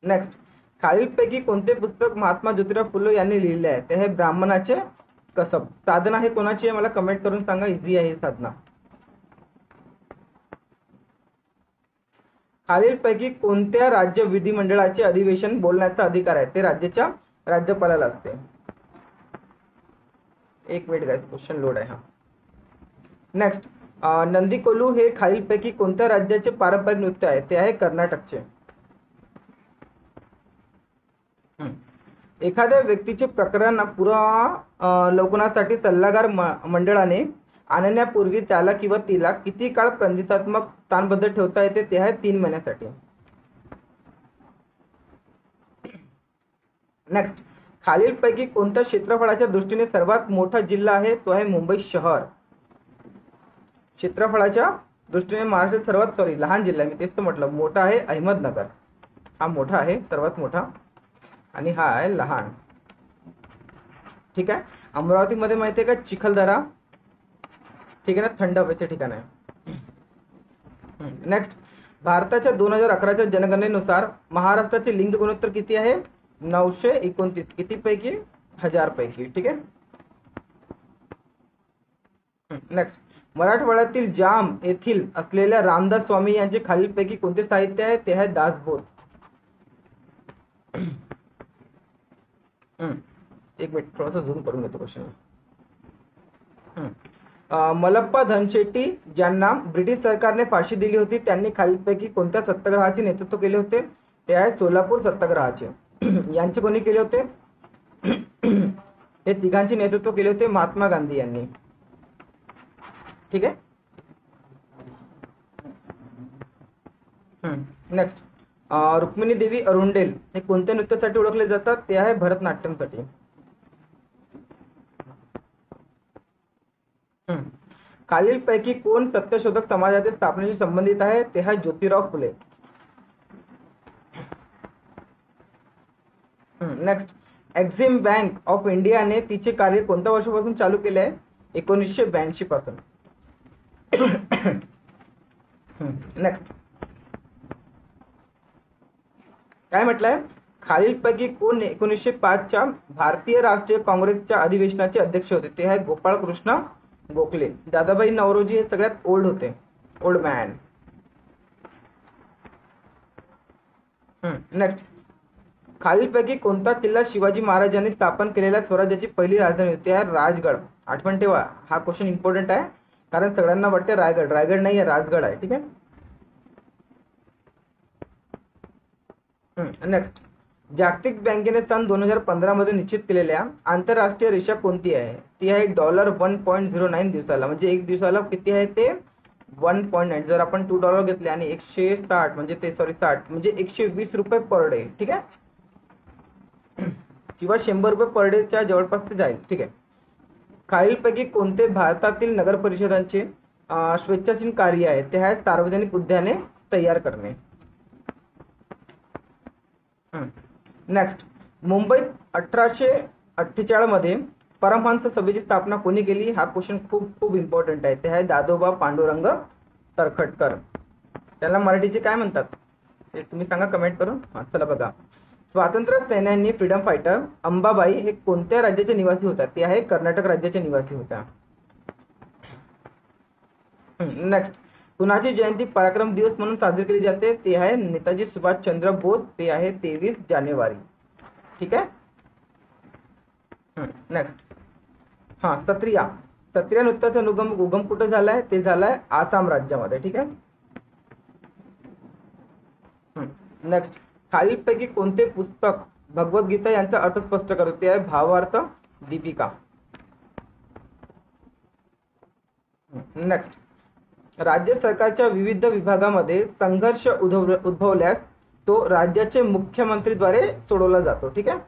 नेक्स्ट, खालीलपैकी कोणते पुस्तक महात्मा ज्योतिराव फुले यांनी लिहिले आहे? ते आहे ब्राह्मणाचे कसब. साधना हे कोणाची आहे? मला कमेंट करून सांगा. इझी आहे साधना. खालीलपैकी कोणत्या राज्य विधिमंडळाचे अधिवेशन बोलण्याचा अधिकार आहे? ते राज्याच्या राज्यपालाला असते. एक मिनिट गाइस, क्वेश्चन लोड आहे. हा नेक्स्ट, नंदीकोलू हे खालीलपैकी कोणत्या राज्याचे पारंपरिक नृत्य आहे? ते आहे कर्नाटकचे. एखाद्या व्यक्तीचे प्रकरण पुनरावलोकनासाठी सल्लागार मंडळाने आणण्यापूर्वी त्याला किंवा तिला किती काळ प्रतिसात्मक स्थानबद्ध ठेवता येते? ते आहे 3 महिन्यासाठी. नेक्स्ट, खालीलपैकी कोणत्या क्षेत्रफळाच्या दृष्टीने सर्वात मोठा जिल्हा आहे? तो आहे मुंबई शहर. क्षेत्रफळाच्या दृष्टीने महाराष्ट्रात लहान जिल्हा आहे, मी तेच तर म्हटलं. मोठा आहे अहमदनगर, हा मोठा आहे सर्वात मोठा, आणि हा आहे लहान. ठीक आहे. अमरावतीमध्ये माहिती आहे का चिखलदरा, ठीक आहे ना, थंड हवेचे ठिकाण आहे. नेक्स्ट, भारताच्या 2011च्या जनगणनेनुसार महाराष्ट्राचे लिंग गुणोत्तर किती आहे? 929. किती पैकी? 1000 पैकी. ठीक आहे. नेक्स्ट, मराठवाड्यातील जाम येथील असलेल्या रामदास स्वामी यांचे खालीलपैकी कोणते साहित्य आहे? ते आहे दासबोध. एक मिनिट, थोडासा झूम करून घेतो क्वेश्चन. मलप्पा धनशेट्टी ज्यांना ब्रिटिश सरकारने फाशी दिली होती, त्यांनी खालीलपैकी कोणत्या सत्याग्रहाचे नेतृत्व केले होते? ते आहे सोलापूर सत्याग्रहाचे. यांचे कोणी केले होते? हे तिघांचे नेतृत्व केले होते महात्मा गांधी यांनी. ठीक आहे. नेक्स्ट, रुक्मिणी देवी अरुंडेल हे कोणत्या नृत्यासाठी ओळखले जातात? ते आहे भरतनाट्यमसाठी. खालीलपैकी कोण सत्यशोधक समाजाच्या स्थापनेशी संबंधित आहे? ते आहे Jyotirao Phule. Next, Exim bank of इंडियाने तिचे कार्य कोणत्या वर्षापासून चालू केले आहे? 1982 पासून. नेक्स्ट, काय म्हटलंय? खालीलपैकी कोण 1905च्या भारतीय राष्ट्रीय काँग्रेसच्या अधिवेशनाचे अध्यक्ष होते? ते आहे गोपाळकृष्ण गोखले. दादाभाई नौरोजी हे सगळ्यात ओल्ड होते, ओल्ड मॅन. नेक्स्ट, खालीलपैकी कोणता किल्ला शिवाजी महाराजांनी स्थापन केलेल्या स्वराज्याची पहिली राजधानी होती? आहे राजगड. आठवण ठेवा, हा क्वेश्चन इम्पॉर्टंट आहे, कारण सगळ्यांना वाटते रायगड. रायगड नाही आहे, राजगड आहे. ठीक आहे. नेक्स्ट, जागतिक बँकेने सन 2015 मध्ये निश्चित केलेल्या आंतरराष्ट्रीय रेषा कोणती आहे? ती आहे $1.09 दिवसाला. म्हणजे एक दिवसाला किती आहे ते? 1.9. जर आपण $2 घेतले आणि 160 म्हणजे ते 60 म्हणजे 120 रुपये पर डे. ठीक आहे, किंवा 100 रुपये पर डेच्या जवळपास ते जाईल. ठीक आहे. खालीलपैकी कोणते भारतातील नगर परिषदांचे स्वेच्छासीन कार्य आहे? ते आहे सार्वजनिक उद्याने तयार करणे. नेक्स्ट, मुंबईत 1848 मध्ये परमहंस सभेची स्थापना कोणी केली? हा क्वेश्चन खूप इम्पॉर्टंट आहे. ते आहे दादोबा पांडुरंग तरखडकर. त्याला मराठीचे काय म्हणतात ते तुम्ही सांगा कमेंट करून. चला बघा, स्वातंत्र्य सेनानी फ्रीडम फायटर अंबाबाई हे कोणत्या राज्याचे निवासी होत्या? ते आहे कर्नाटक राज्याचे निवासी होत्या. नेक्स्ट, कुणाची जयंती पराक्रम दिवस म्हणून साजरी केली जाते? ते आहे नेताजी सुभाषचंद्र बोस. ते आहे 23 जानेवारी. ठीक आहे. नेक्स्ट, सत्रिया नृत्याचा उगम कुठे झालाय? ते झालाय आसाम राज्यामध्ये. ठीक आहे. नेक्स्ट, खालीलपैकी कोणते पुस्तक भगवद्गीता यांचा अर्थ स्पष्ट करते? ते आहे भावार्थ दीपिका. नेक्स्ट, राज्य सरकारच्या विविध विभागामध्ये संघर्ष उद्भवल्यास तो राज्याचे मुख्यमंत्रीद्वारे सोडवला जातो. ठीक आहे.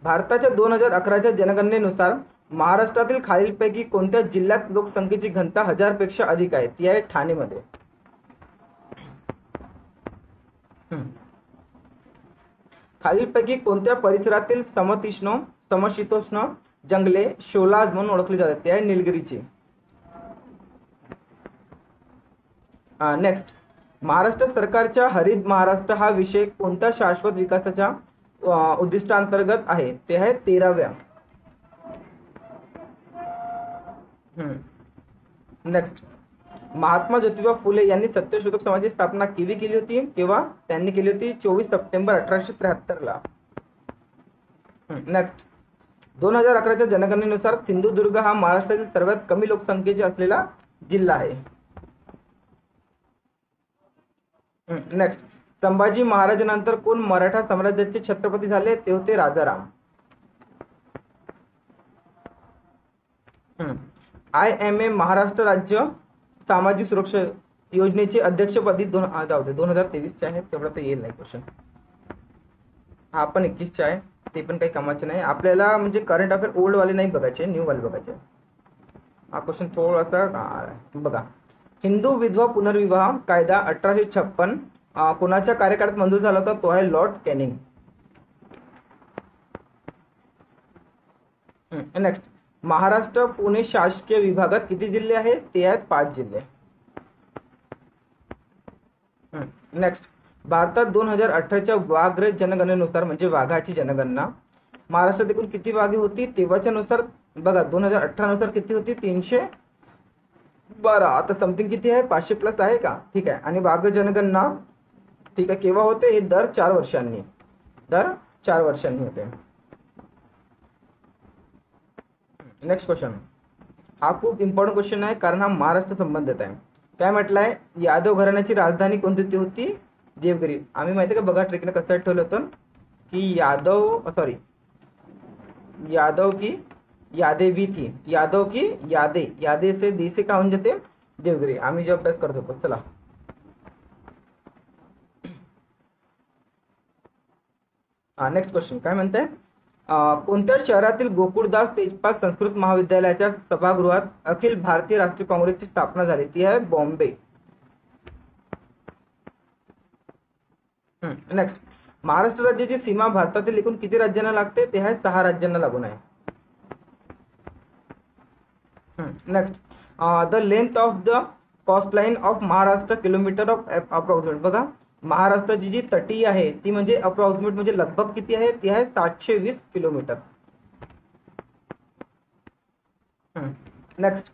भारताच्या 2011च्या जनगणनेनुसार महाराष्ट्रातील खालीलपैकी कोणत्या जिल्ह्यात लोकसंख्येची घनता 1000 पेक्षा अधिक आहे? ती आहे ठाणेमध्ये. खालीलपैकी कोणत्या परिसरातील समशीतोष्ण जंगले शोलाज म्हणून ओळखली जातात? ते आहे निलगिरीची. नेक्स्ट, महाराष्ट्र सरकारच्या हरित महाराष्ट्र हा विषय कोणत्या शाश्वत विकासाच्या उद्दिष्टांतर्गत आहे? ते आहे 13व्या. नेक्स्ट, महात्मा ज्योतिबा फुले यांनी सत्यशोधक समाजाची स्थापना केली होती? तेव्हा त्यांनी केली होती 24 सप्टेंबर 1873 ला. नेक्स्ट, 2011च्या जनगणनेनुसार सिंधुदुर्ग हा महाराष्ट्रातील सर्वात कमी लोकसंख्येचे असलेला जिल्हा आहे. नेक्स्ट, संभाजी महाराजांनंतर कोण मराठा साम्राज्याचे छत्रपती झाले? ते होते राजाराम. IMA महाराष्ट्र राज्य सामाजिक सुरक्षा योजनेचे अध्यक्षपदी 2023 चे आहे, तेवढं तर येईल नाही क्वेश्चन. हा पण 21 चे आहे, ते पण काही कामाचे नाही आपल्याला, म्हणजे करंट अफेअर ओल्ड वाले नाही बघायचे, न्यू वाले बघायचे. हा क्वेश्चन थोडासा बघा. हिंदू विधवा पुनर्विवाह कायदा 1856 कोणाच्या कार्यकाळात मंजूर झाला होता? तो आहे Lord Canning. Next, Maharashtra Pune शासकीय विभागात किती जिल्हे आहेत? ते आहेत 5 जिल्हे. नेक्स्ट, भारतात 2018च्या वाघ जनगणनेनुसार, म्हणजे वाघाची जनगणना, महाराष्ट्रात एकूण किती वाघे होती? तेव्हाच्या नुसार बघा 2018 नुसार किती होती? 312. आता समथिंग किती आहे? 500 प्लस आहे का? ठीक आहे. आणि वाघ जनगणना ठीक आहे केव्हा होते? हे दर 4 वर्षांनी होते. नेक्स्ट क्वेश्चन, हा खूप इम्पॉर्टंट क्वेश्चन आहे कारण हा महाराष्ट्र संबंधित आहे. काय म्हटलंय? यादव घराण्याची राजधानी कोणती होती? देवगिरी. आम्ही माहिती का बघा ट्रिकने कसं ठेवलं होतं की यादव की यादेवी थी, यादव की यादे से दी से का होऊन जाते देवगिरी. आम्ही जो अभ्यास करत होतो. चला नेक्स्ट क्वेश्चन काय म्हणताय? कोणत्या शहरातील गोकुळदास तेजपाल संस्कृत महाविद्यालयाच्या सभागृहात अखिल भारतीय राष्ट्रीय काँग्रेसची स्थापना झाली? ती आहे बॉम्बे. नेक्स्ट, महाराष्ट्र राज्याची सीमा भारतातील एकूण किती राज्यांना लागते? ते आहे 6 राज्यांना लागून आहे. Next, the length of the coastline of Maharashtra kilometre of approximate. बघा महाराष्ट्राची जी तटी आहे ती म्हणजे अप्रॉक्सिमेट म्हणजे लगभग किती आहे? ती आहे 720 किलोमीटर. नेक्स्ट,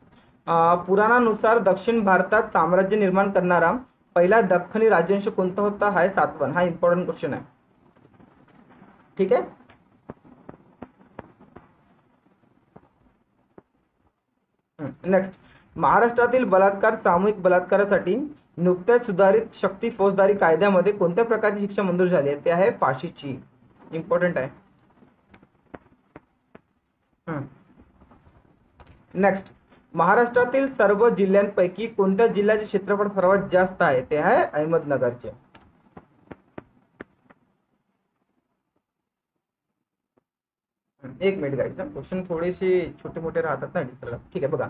पुराणानुसार दक्षिण भारतात साम्राज्य निर्माण करणारा पहिला दख्खनी राजवंश कोणता होता? हा सातवन. हा इम्पॉर्टंट क्वेश्चन आहे. ठीक आहे. नेक्स्ट, महाराष्ट्रातील बलात्कार, सामूहिक बलात्कारासाठी नुकत्याच सुधारित शक्ती फौजदारी कायद्यामध्ये कोणत्या प्रकारची शिक्षा मंजूर झाली आहे? ते आहे फाशीची. इम्पॉर्टंट आहे. नेक्स्ट, महाराष्ट्रातील सर्व जिल्ह्यांपैकी कोणत्या जिल्ह्याचे क्षेत्रफळ सर्वात जास्त आहे? ते आहे अहमदनगरचे. एक मिनिट गाईज, क्वेश्चन थोडेसे छोटे मोठे राहतात ना. ठीक आहे बघा,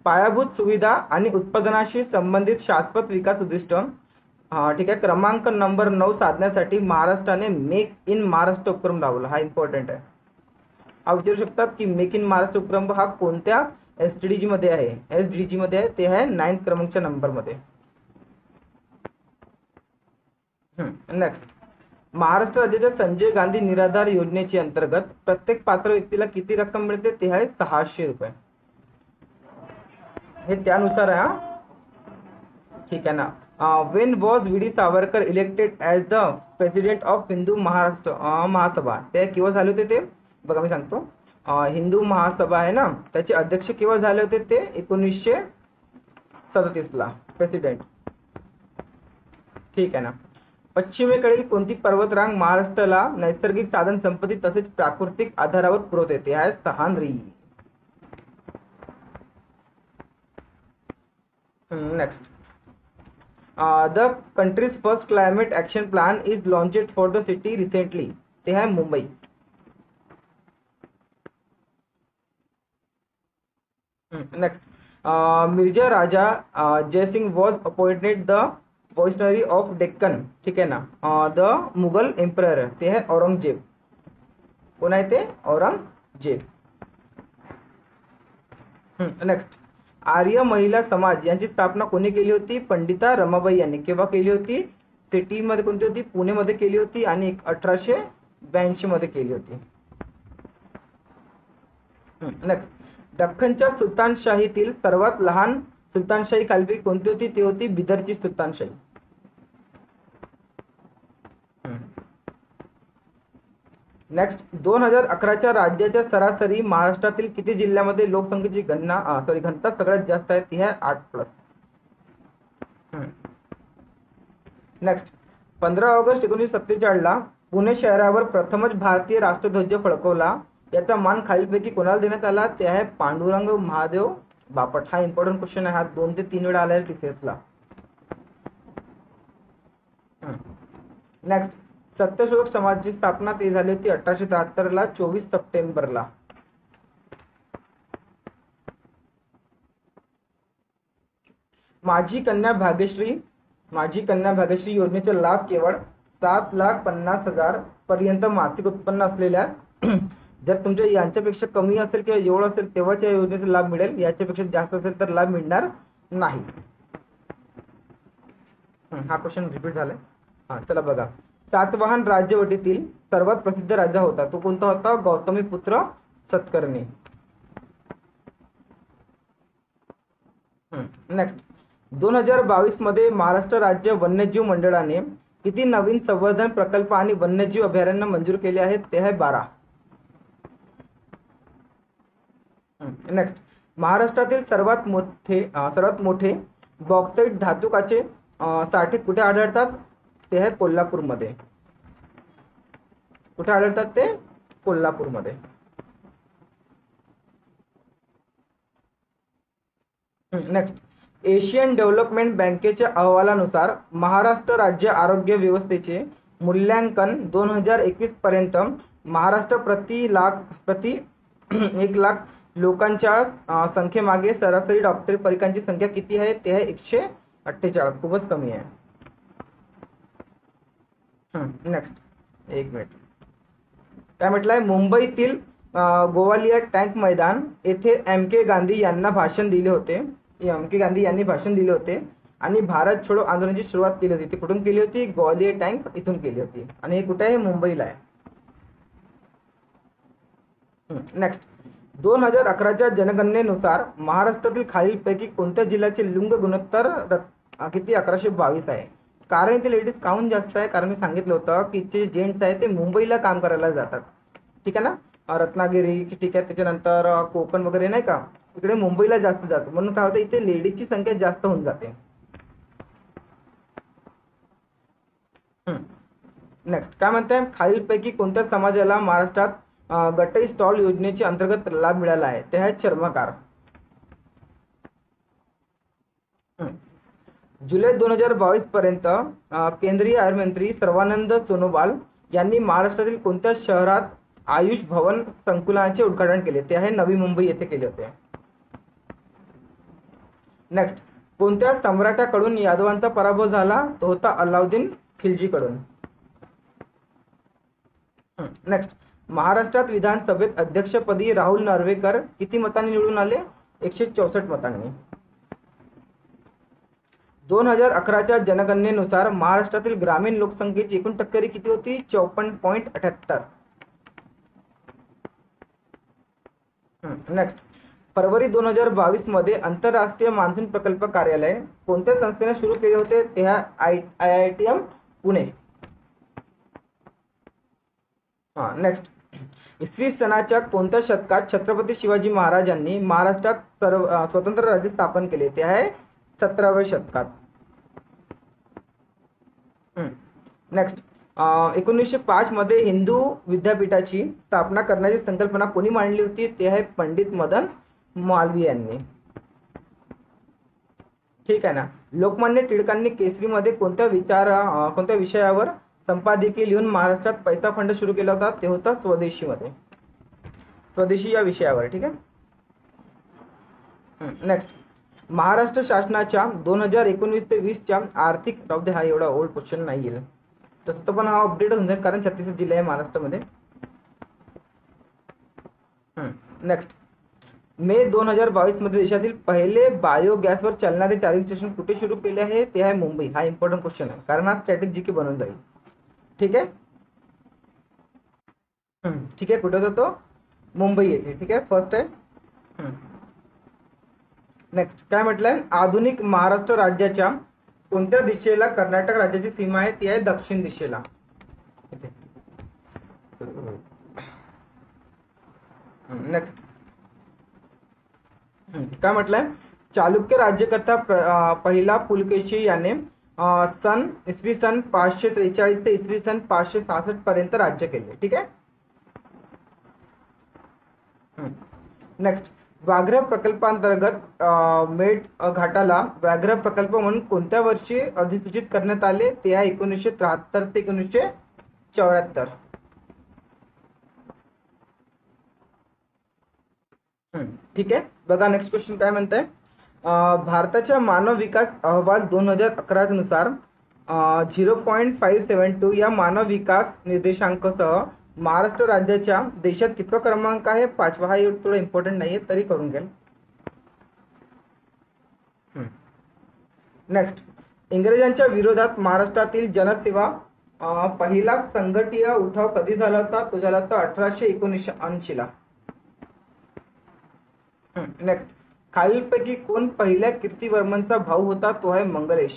पायाभूत सुविधा आणि उत्पादनाशी संबंधित शाश्वत विकास उद्दिष्ट ठीक आहे क्रमांक नंबर 9 साधण्यासाठी महाराष्ट्राने मेक इन महाराष्ट्र उपक्रम राबवला. हा इम्पॉर्टंट आहे. हा विचारू शकतात की मेक इन महाराष्ट्र उपक्रम हा कोणत्या SDG मध्ये आहे? SDG मध्ये आहे, ते आहे 9 क्रमांकच्या नंबर मध्ये. नेक्स्ट, महाराष्ट्र राज्याच्या संजय गांधी निराधार योजनेची अंतर्गत प्रत्येक पात्र व्यक्तीला किती रक्कम मिळते? ते आहे 600 रुपये. हे त्यानुसार आहे. ठीक आहे ना. Wien was VD Savarkar elected as the president of Hindu Maharashtra महासभा? ते केव्हा झाले होते? ते बघा मी सांगतो. हिंदू महासभा आहे ना, त्याचे अध्यक्ष केव्हा झाले होते? ते 1937 ला प्रेसिडेंट. ठीक आहे ना. पश्चिमेकडील कोणती पर्वतरांग महाराष्ट्राला नैसर्गिक साधन संपत्ती तसेच प्राकृतिक आधारावर पुरवते? ते आहे Sahyadri. Next, the country's first climate action plan is launched for the city recently? ते आहे Mumbai. Next, Mirza Raja Jaisingh was appointed the viceroy of Deccan. ठीक आहे ना. The Mughal emperor? ते आहे औरंगजेब. कोण आहे ते? औरंगजेब. नेक्स्ट, आर्य महिला समाज यांची स्थापना कोणी केली होती? पंडिता रमाबाई यांनी. केव्हा केली होती? सिटी मध्ये कोणती होती? पुणे मध्ये केली होती आणि 1882 मध्ये केली होती. नेक्स्ट, दख्खनच्या सुलतानशाहीतील सर्वात लहान सुलतानशाही कालवी कोणती होती? ती होती बिदरची सुलतानशाही. नेक्स्ट 2011च्या राज्याच्या सरासरी महाराष्ट्रातील किती जिल्ह्यामध्ये लोकसंख्येची घनता सगळ्यात जास्त आहे? ती आहे 8+. नेक्स्ट 15 ऑगस्ट 1947ला पुणे शहरावर प्रथमच भारतीय राष्ट्रध्वज फडकवला. याचा मान खालीलपैकी कोणाला देण्यात आला? ते आहे पांडुरंग महादेव बापट. हा इम्पॉर्टंट क्वेश्चन आहे. हा 2 ते 3 वेळा आला आहे टीसीएसला. नेक्स्ट सत्यशोधक समाजाची स्थापना ती झाली होती 1873ला 24 सप्टेंबरला. माझी कन्या भाग्यश्री योजनेचा लाभ केवळ 7,50,000 पर्यंत मासिक उत्पन्न असलेल्या जर तुमच्या यांच्यापेक्षा कमी असेल किंवा एवढं असेल तेव्हाच या योजनेचा लाभ मिळेल. याच्यापेक्षा जास्त असेल तर लाभ मिळणार नाही. हा क्वेश्चन रिपीट झालाय. चला बघा. सातवाहन राज्यवटीतील सर्वात प्रसिद्ध राजा होता तो कोणता होता? गौतमीपुत्र सतकर्णी. नेक्स्ट 2022 मध्ये महाराष्ट्र राज्य वन्यजीव मंडळाने किती नवीन संवर्धन प्रकल्प आणि वन्यजीव अभयारण्य मंजूर केले आहेत? ते आहे 12. नेक्स्ट महाराष्ट्रातील सर्वात मोठे बॉक्साइट धातुकाचे साठे कुठे आढळतात? ते आहे कोल्हापूरमध्ये. कुठे आढळतात ते? कोल्हापूरमध्ये. नेक्स्ट एशियन डेव्हलपमेंट बँकेच्या अहवालानुसार महाराष्ट्र राज्य आरोग्य व्यवस्थेचे मूल्यांकन 2021 पर्यंत महाराष्ट्र प्रति 1 लाख लोकांच्या संख्येमागे सरासरी डॉक्टरी परीक्षांची संख्या किती आहे? ते आहे 148. खूपच कमी आहे. नेक्स्ट एक मिनिट. काय म्हटलंय? मुंबईतील गोवालिया टँक मैदान येथे M.K. गांधी यांनी भाषण दिले होते आणि भारत छोडो आंदोलनाची सुरुवात केली होती. ती कुठून केली होती? गोवालिया टँक इथून केली होती. आणि हे कुठे आहे? मुंबईला आहे. नेक्स्ट 2011च्या जनगणनेनुसार महाराष्ट्रातील खालीलपैकी कोणत्या जिल्ह्याचे लिंग गुणोत्तर किती? 1122 आहे. कारण इथे लेडीज काउंट जास्त आहे. कारण मी सांगितलं होतं की जे जेंट्स आहे ते मुंबईला काम करायला जातात. ठीक आहे ना. रत्नागिरी ठीक आहे, त्याच्यानंतर कोकण वगैरे नाही का, इकडे मुंबईला जास्त जातो. म्हणून काय होतं इथे लेडीजची संख्या जास्त होऊन जाते. नेक्स्ट काय म्हणते? खालीलपैकी कोणत्या समाजाला महाराष्ट्रात गटई स्टॉल योजनेच्या अंतर्गत लाभ मिळाला आहे? ते आहेत चर्मकार. जुलै 2022 पर्यंत केंद्रीय आयुर्मंत्री सर्वानंद सोनोवाल यांनी महाराष्ट्रातील कोणत्या शहरात आयुष भवन संकुलाचे उद्घाटन केले? ते आहे नवी मुंबई येथे केले होते. नेक्स्ट कोणत्या सम्राटाकडून यादवांचा पराभव झाला? तो होता अलाउद्दीन खिलजीकडून. नेक्स्ट महाराष्ट्रात विधानसभेत अध्यक्षपदी राहुल नार्वेकर किती मतांनी निवडून आले? 164 मतांनी. 2011च्या जनगणनेनुसार महाराष्ट्रातील ग्रामीण लोकसंख्येची एकूण टक्केवारी किती होती? 54.78. नेक्स्ट फरवरी 2022 मध्ये आंतरराष्ट्रीय मान्सून प्रकल्प कार्यालय कोणत्या संस्थेने सुरू केले होते? ते IITM पुणे. नेक्स्ट इसवी सनाच्या कोणत्या शतकात छत्रपती शिवाजी महाराजांनी महाराष्ट्रात स्वतंत्र राज्य स्थापन केले? ते आहे 17व्या शतकात. नेक्स्ट 1905 मध्ये हिंदू विद्यापीठाची स्थापना करण्याची संकल्पना कोणी मांडली होती? ते आहे पंडित मदन मालवीय यांनी. ठीक आहे ना. लोकमान्य टिळकांनी केसरीमध्ये कोणत्या विषयावर संपादकीय लिहून महाराष्ट्रात पैसा फंड सुरू केला होता? ते होता स्वदेशीमध्ये. स्वदेशी या विषयावर. ठीक आहे. नेक्स्ट महाराष्ट्र शासनाच्या 2019 ते 20च्या आर्थिक हा एवढा ओल्ड क्वेश्चन नाही येईल तसं तो पण हा अपडेट होऊन जाईल कारण 36 जिल्हे आहे महाराष्ट्रामध्ये. नेक्स्ट मे 2022 मध्ये देशातील पहिले बायोगॅसवर चालणारे चार्जिंग स्टेशन कुठे सुरू केले आहे? ते आहे मुंबई. हा इम्पॉर्टंट क्वेश्चन आहे कारण हा स्टॅटिक जीके बनून जाईल. ठीक आहे. ठीक आहे. कुठे जातो? मुंबई येथे. ठीक आहे. फर्स्ट आहे. नेक्स्ट काय म्हटलंय? आधुनिक महाराष्ट्र राज्याच्या कोणत्या दिशेला कर्नाटक राज्याची सीमा आहे? ती आहे दक्षिण दिशेला. नेक्स्ट काय म्हटलंय, चालुक्य राज्यकर्ता पहिला पुलकेशी याने इसवी सन 543 ते इसवी सन 566 पर्यंत राज्य केले. ठीक आहे. नेक्स्ट, व्याघ्र प्रकल्पांतर्गत मेट घाटाला व्याघ्र प्रकल्प म्हणून कोणत्या वर्षी अधिसूचित करण्यात आले, ते आहे 1973 ते 1974. ठीक आहे. बघा नेक्स्ट क्वेश्चन काय म्हणतंय, भारताच्या मानव विकास अहवाल 2011 नुसार 0.572 या मानव विकास निर्देशांकासह महाराष्ट्र राज्याच्या देशात कितवा क्रमांक आहे? 5वा. हा थोडं इम्पॉर्टंट नाहीये तरी करून घ्या. नेक्स्ट, इंग्रजांच्या विरोधात महाराष्ट्रातील जनसेवा पहिला संघटीय उठाव कधी झाला होता? तो झाला होता 1879 ला. नेक्स्ट, खालीलपैकी कोण पहिल्या कीर्तिवर्मनचा भाऊ होता? तो आहे मंगलेश.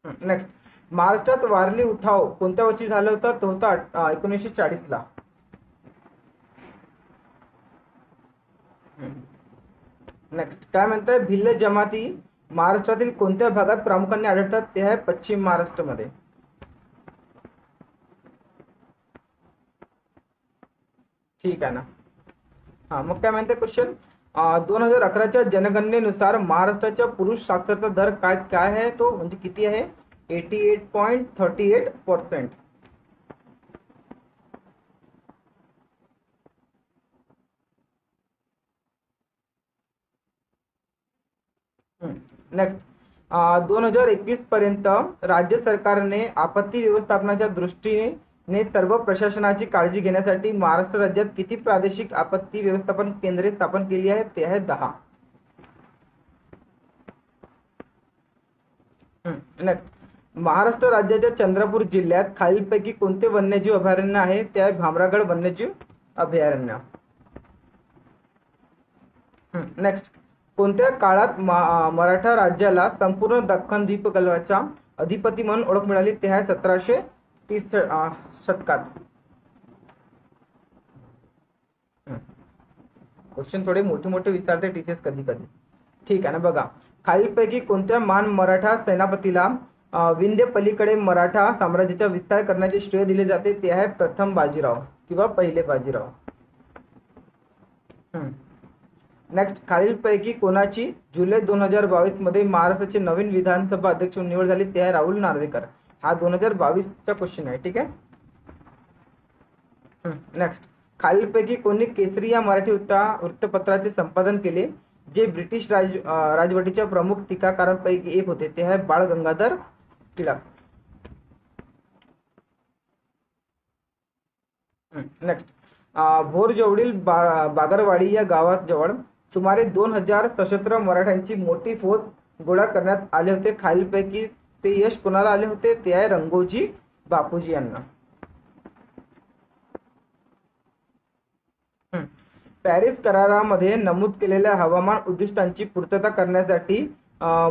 नेक्स्ट, महाराष्ट्रात वारली उठाव कोणत्या वर्षी झाला होता? तो होता 1940 ला. नेक्स्ट, काय म्हणताय, भिल्ल जमाती महाराष्ट्रातील कोणत्या भागात प्रामुख्याने आढळतात? ते आहे पश्चिम महाराष्ट्रामध्ये. ठीक आहे ना. मग काय म्हणते क्वेश्चन, 2011च्या जनगणनेनुसार महाराष्ट्राच्या पुरुष साक्षरता दर काय आहे? तो म्हणजे किती आहे? 88.38%. नेक्स्ट, 2021 पर्यंत राज्य सरकारने आपत्ती व्यवस्थापनाच्या दृष्टीने सर्व प्रशासनाची काळजी घेण्यासाठी महाराष्ट्र राज्यात किती प्रादेशिक आपत्ती व्यवस्थापन केंद्रे स्थापन केली आहेत? ते आहे 10. नेक्स्ट, महाराष्ट्र राज्याच्या चंद्रपूर जिल्ह्यात खालीलपैकी कोणते वन्यजीव अभयारण्य आहे? ते आहे भामरागड वन्यजीव अभयारण्य. नेक्स्ट, कोणत्या काळात मराठा राज्याला संपूर्ण दख्खन द्वीपकल्पाचा अधिपती म्हणून ओळख मिळाली? ते आहे 1730 शतकात. क्वेश्चन थोडे मोठे मोठे विचारते टीचर्स कधी कधी. ठीक आहे ना. बघा, खालीलपैकी कोणत्या मान मराठा सेनापतीला विंध्य पलीकडे मराठा साम्राज्याचा विस्तार करण्याचे श्रेय दिले जाते? ते आहे प्रथम बाजीराव किंवा पहिले बाजीराव. नेक्स्ट, खालीलपैकी कोणाची जुलै 2022 मध्ये महाराष्ट्राचे नवीन विधानसभा अध्यक्ष निवड झाली? ते आहे राहुल नार्वेकर. हा 2022 चा क्वेश्चन आहे. ठीक आहे. नेक्स्ट, खालीलपैकी कोणी केसरी या मराठी वृत्तपत्राचे संपादन केले, जे ब्रिटिश राजवटीच्या प्रमुख टीकाकारांपैकी एक होते? ते आहे बाळ गंगाधर टिळक. नेक्स्ट, भोरजवळील बागरवाडी या गावाजवळ सुमारे 2000 सशस्त्र मराठ्यांची मोठी फौज गोळा करण्यात आले होते. खालीलपैकी ते यश कोणाला आले होते? ते आहे रंगोजी बापूजी यांना. पॅरिस करारामध्ये नमूद केलेल्या हवामान उद्दिष्टांची पूर्तता करण्यासाठी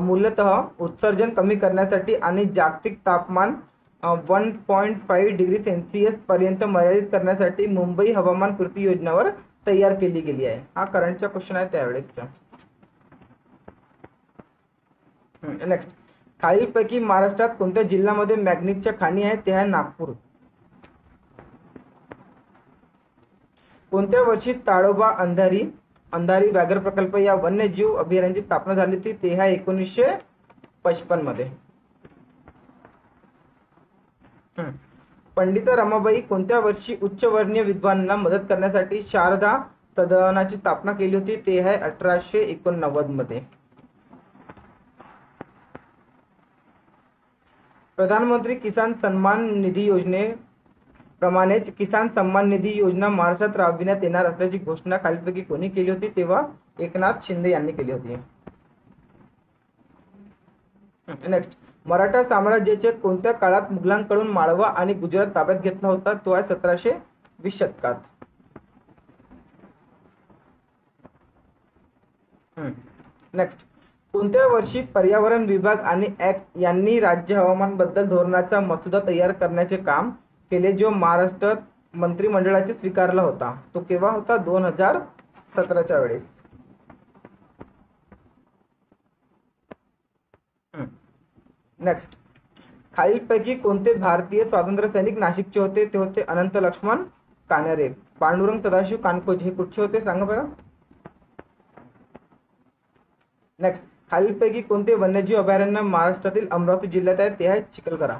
मूलतः उत्सर्जन कमी करण्यासाठी आणि जागतिक तापमान 1.5 डिग्री सेल्सिअस पर्यंत मर्यादित करण्यासाठी मुंबई हवामान कृती योजनेवर तयार केली गेली आहे. हा करंटचा क्वेश्चन आहे त्यावेळेसचा. नेक्स्ट, खालीलपैकी महाराष्ट्रात कोणत्या जिल्ह्यामध्ये मॅग्नीजच्या खाणी आहेत? ते आहे नागपूर. कोणत्या वर्षी ताडोबा अंधारी व्याघ्र प्रकल्प या वन्यजीव अभयारण्याची स्थापना झाली होती? ते आहे 1955 मध्ये. पंडिता रमाबाई कोणत्या वर्षी उच्चवर्णीय विद्वानांना मदत करण्यासाठी शारदा सदनाची स्थापना केली होती? ते आहे 1889 मध्ये. प्रधानमंत्री किसान सन्मान निधी योजनेप्रमाणेच किसान सन्मान निधी योजना महाराष्ट्रात राबविण्यात येणार असल्याची घोषणा खालीलपैकी कोणी केली होती? तेव्हा एकनाथ शिंदे यांनी केली होती. नेक्स्ट, मराठा साम्राज्याचे कोणत्या काळात मुघलांकडून माळवा आणि गुजरात ताब्यात घेतला होता? तो आहे 1720 शतकात. नेक्स्ट, कोणत्या वर्षी पर्यावरण विभाग आणि ऍक्ट यांनी राज्य हवामान बद्दल धोरणाचा मसुदा तयार करण्याचे काम केले जो महाराष्ट्रात मंत्रिमंडळाचे स्वीकारला होता तो केव्हा होता? 2017च्या वेळेस. नेक्स्ट, खालीलपैकी कोणते भारतीय स्वातंत्र्य सैनिक नाशिकचे होते? ते होते अनंत लक्ष्मण कानडे. पांडुरंग सदाशिव कानकोज हे कुठचे होते सांगा बरं. नेक्स्ट, खालीलपैकी कोणते वन्यजीव अभयारण्य महाराष्ट्रातील अमरावती जिल्ह्यात आहे? ते आहे चिखलदरा.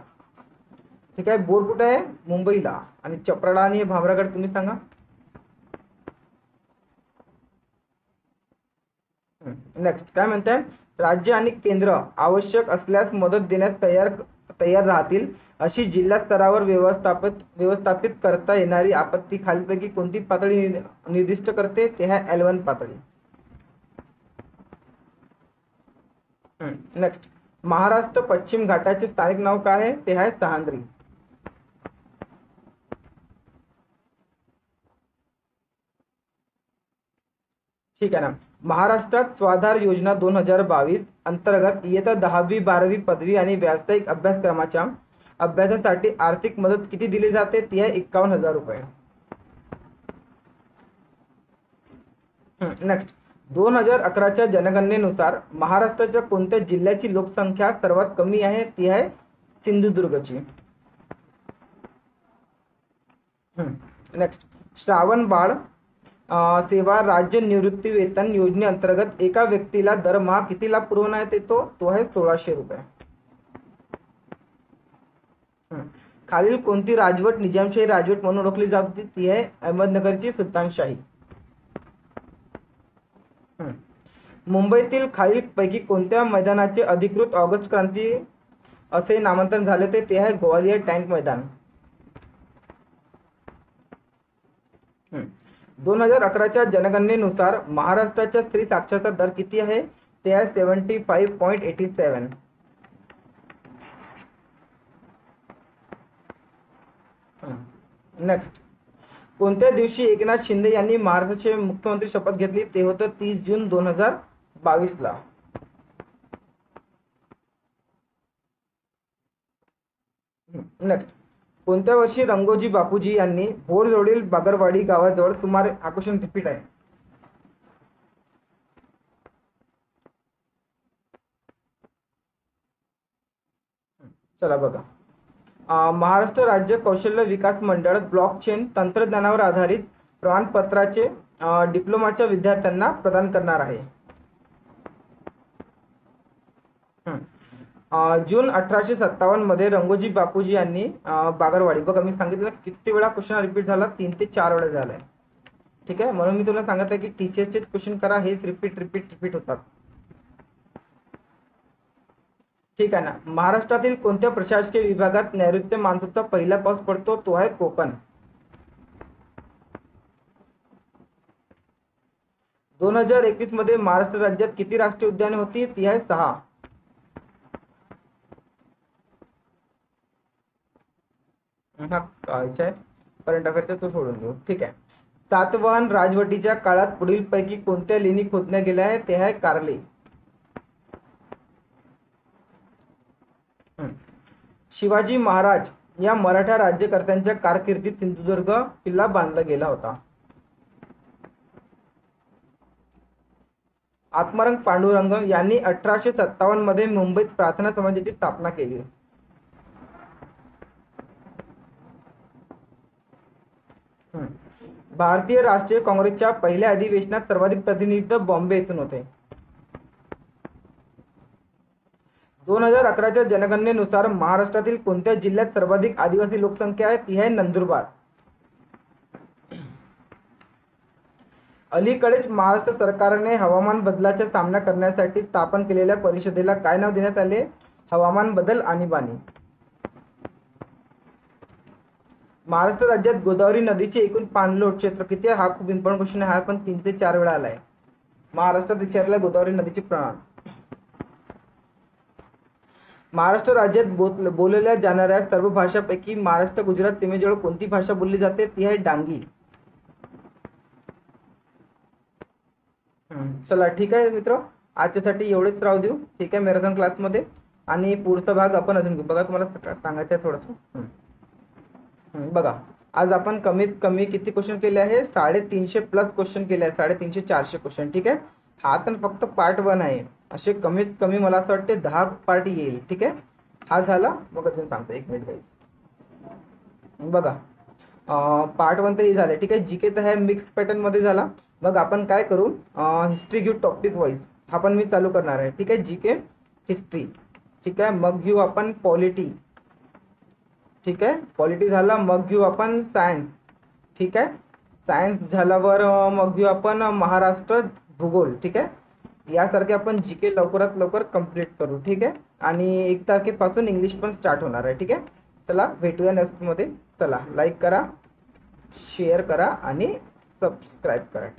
ठीक आहे. बोर कुठे आहे? मुंबईला. आणि चपराळा आणि भामरागड तुम्ही सांगा. नेक्स्ट, काय म्हणताय? राज्य आणि केंद्र आवश्यक असल्यास मदत देण्यास तयार राहतील अशी जिल्हा स्तरावर व्यवस्थापित करता येणारी आपत्ती खालीलपैकी कोणती पातळी निर्दिष्ट करते? ते आहे L1 पातळी. नेक्स्ट, महाराष्ट्र पश्चिम घाटाचे स्थानिक नाव काय आहे? ते आहे सह्याद्री. ठीक आहे ना. महाराष्ट्रात स्वाधार योजना 2022 अंतर्गत इयत्ता 10वी 12वी पदवी आणि व्यावसायिक अभ्यासक्रमाच्या अभ्यासासाठी आर्थिक मदत किती दिली जाते? ती आहे 51,000 रुपये. नेक्स्ट, 2011च्या जनगणनेनुसार महाराष्ट्राच्या कोणत्या जिल्ह्याची लोकसंख्या सर्वात कमी आहे? ती आहे सिंधुदुर्गची. नेक्स्ट, श्रावण बाळ सेवा राज्य निवृत्ती वेतन योजनेअंतर्गत एका व्यक्तीला दरमहा किती लाभ पुरवण्यात येतो? तो आहे 1600 रुपये. खालील कोणती राजवट निजामशाही राजवट म्हणून ओळखली जात होती? ती आहे अहमदनगरची सुलतानशाही. मुंबईतील खालील पैकी कोणत्या मैदानाचे अधिकृत ऑगस्ट क्रांती असे नामांकन झाले? ते आहे ग्वालियर टँक मैदान. 2011च्या जनगणनेनुसार महाराष्ट्राच्या स्त्री साक्षरता दर किती आहे? ते आहे 75.87. नेक्स्ट, कोणत्या दिवशी एकनाथ शिंदे यांनी महाराष्ट्राचे मुख्यमंत्री शपथ घेतली? ते होतं 30 जून 2022 ला. नेक्स्ट, कोणत्या वर्षी रंगोजी बापूजी यांनी भोरजवळील बागरवाडी गावाजवळ सुमारे आकुशन रिपीट आहे? चला बघा. महाराष्ट्र राज्य कौशल्य विकास मंडळ ब्लॉकचेन तंत्रज्ञानावर आधारित प्रमाणपत्राचे डिप्लोमाच्या विद्यार्थ्यांना प्रदान करणार आहे. जून 1857 मध्ये रंगोजी बापूजी यांनी बागरवाडी, बघा मी सांगितलं किती वेळा क्वेश्चन रिपीट झाला? 3 ते 4 वेळा झालाय. ठीक आहे. म्हणून मी तुला सांगत आहे की टीचरचे क्वेश्चन करा, हेच रिपीट होतात. ठीक आहे ना. महाराष्ट्रातील कोणत्या प्रशासकीय विभागात नैऋत्य मान्सूनचा पहिला पाऊस पडतो? तो आहे कोकण. 2021 मध्ये महाराष्ट्र राज्यात किती राष्ट्रीय उद्याने होती? ती आहे 6. करंट अफेअरचा तो सोडून देऊ. ठीक आहे. सातवाहन राजवटीच्या काळात पुढील पैकी कोणत्या लेणी खोदण्यात गेल्या आहेत? ते आहे कार्ले. शिवाजी महाराज या मराठा राज्यकर्त्यांच्या कारकिर्दीत सिंधुदुर्ग किल्ला बांधला गेला होता. आत्माराम पांडुरंग यांनी 1857 मध्ये मुंबईत प्रार्थना समाजाची स्थापना केली. भारतीय राष्ट्रीय काँग्रेसच्या पहिल्या अधिवेशनात सर्वाधिक प्रतिनिधित्व बॉम्बे येथून होते. 2011च्या जनगणनेनुसार महाराष्ट्रातील कोणत्या जिल्ह्यात सर्वाधिक आदिवासी लोकसंख्या आहे? ती आहे नंदुरबार. अलीकडेच महाराष्ट्र सरकारने हवामान बदलाचा सामना करण्यासाठी स्थापन केलेल्या परिषदेला काय नाव देण्यात आले? हवामान बदल आणीबाणी. महाराष्ट्र राज्यात गोदावरी नदीचे एकूण पाणलोट क्षेत्र किती आहे? हा खूप इम्पॉर्टंट क्वेश्चन आहे. हा पण 3 ते 4 वेळा आलाय. महाराष्ट्रात विचारला गोदावरी नदीचे प्रमाण. महाराष्ट्र राज्यात बोलल्या जाणाऱ्या सर्व भाषांपैकी महाराष्ट्र गुजरात सीमेजवळ कोणती भाषा बोलली जाते? ती आहे डांगी. चला ठीक आहे मित्र, आजच्यासाठी एवढेच राहू देऊ. ठीक आहे मॅरेथॉन क्लासमध्ये, आणि पुढचा भाग आपण अजून बघा. तुम्हाला सांगायचं आहे थोडंसं. बघा आज आपण कमीत कमी किती क्वेश्चन केले आहे 350 प्लस क्वेश्चन केले आहे 350 400 क्वेश्चन ठीक आहे. हा तर फक्त पार्ट 1 आहे. असे कमीत कमी मला असं वाटते 10 पार्ट येईल ठीक आहे. हा झाला मग अजून सांगतो 1 मिनिट गाईज. बघा पार्ट 1 तरी झाले ठीक आहे. जीके तर आहे मिक्स पॅटर्न मध्ये झाला. मग आपण काय करू हिस्ट्री घेऊ टॉपिक वाईज. हा पण मी चालू करणार आहे ठीक आहे. जीके हिस्ट्री ठीक आहे. मग घेऊ आपण पॉलिटी ठीक आहे. पॉलिटी झाला मग घेऊ आपण सायन्स ठीक आहे. सायन्स झाल्यावर मग घेऊ आपण महाराष्ट्र भूगोल ठीक आहे. यासारखे आपण जीके लवकरात लवकर कंप्लीट करू ठीक आहे. आणि 1 तारखेपासून इंग्लिश पण स्टार्ट होणार आहे ठीक आहे. चला भेटूया नेक्स्ट मध्ये. चला लाईक करा, शेअर करा आणि सबस्क्राईब करा.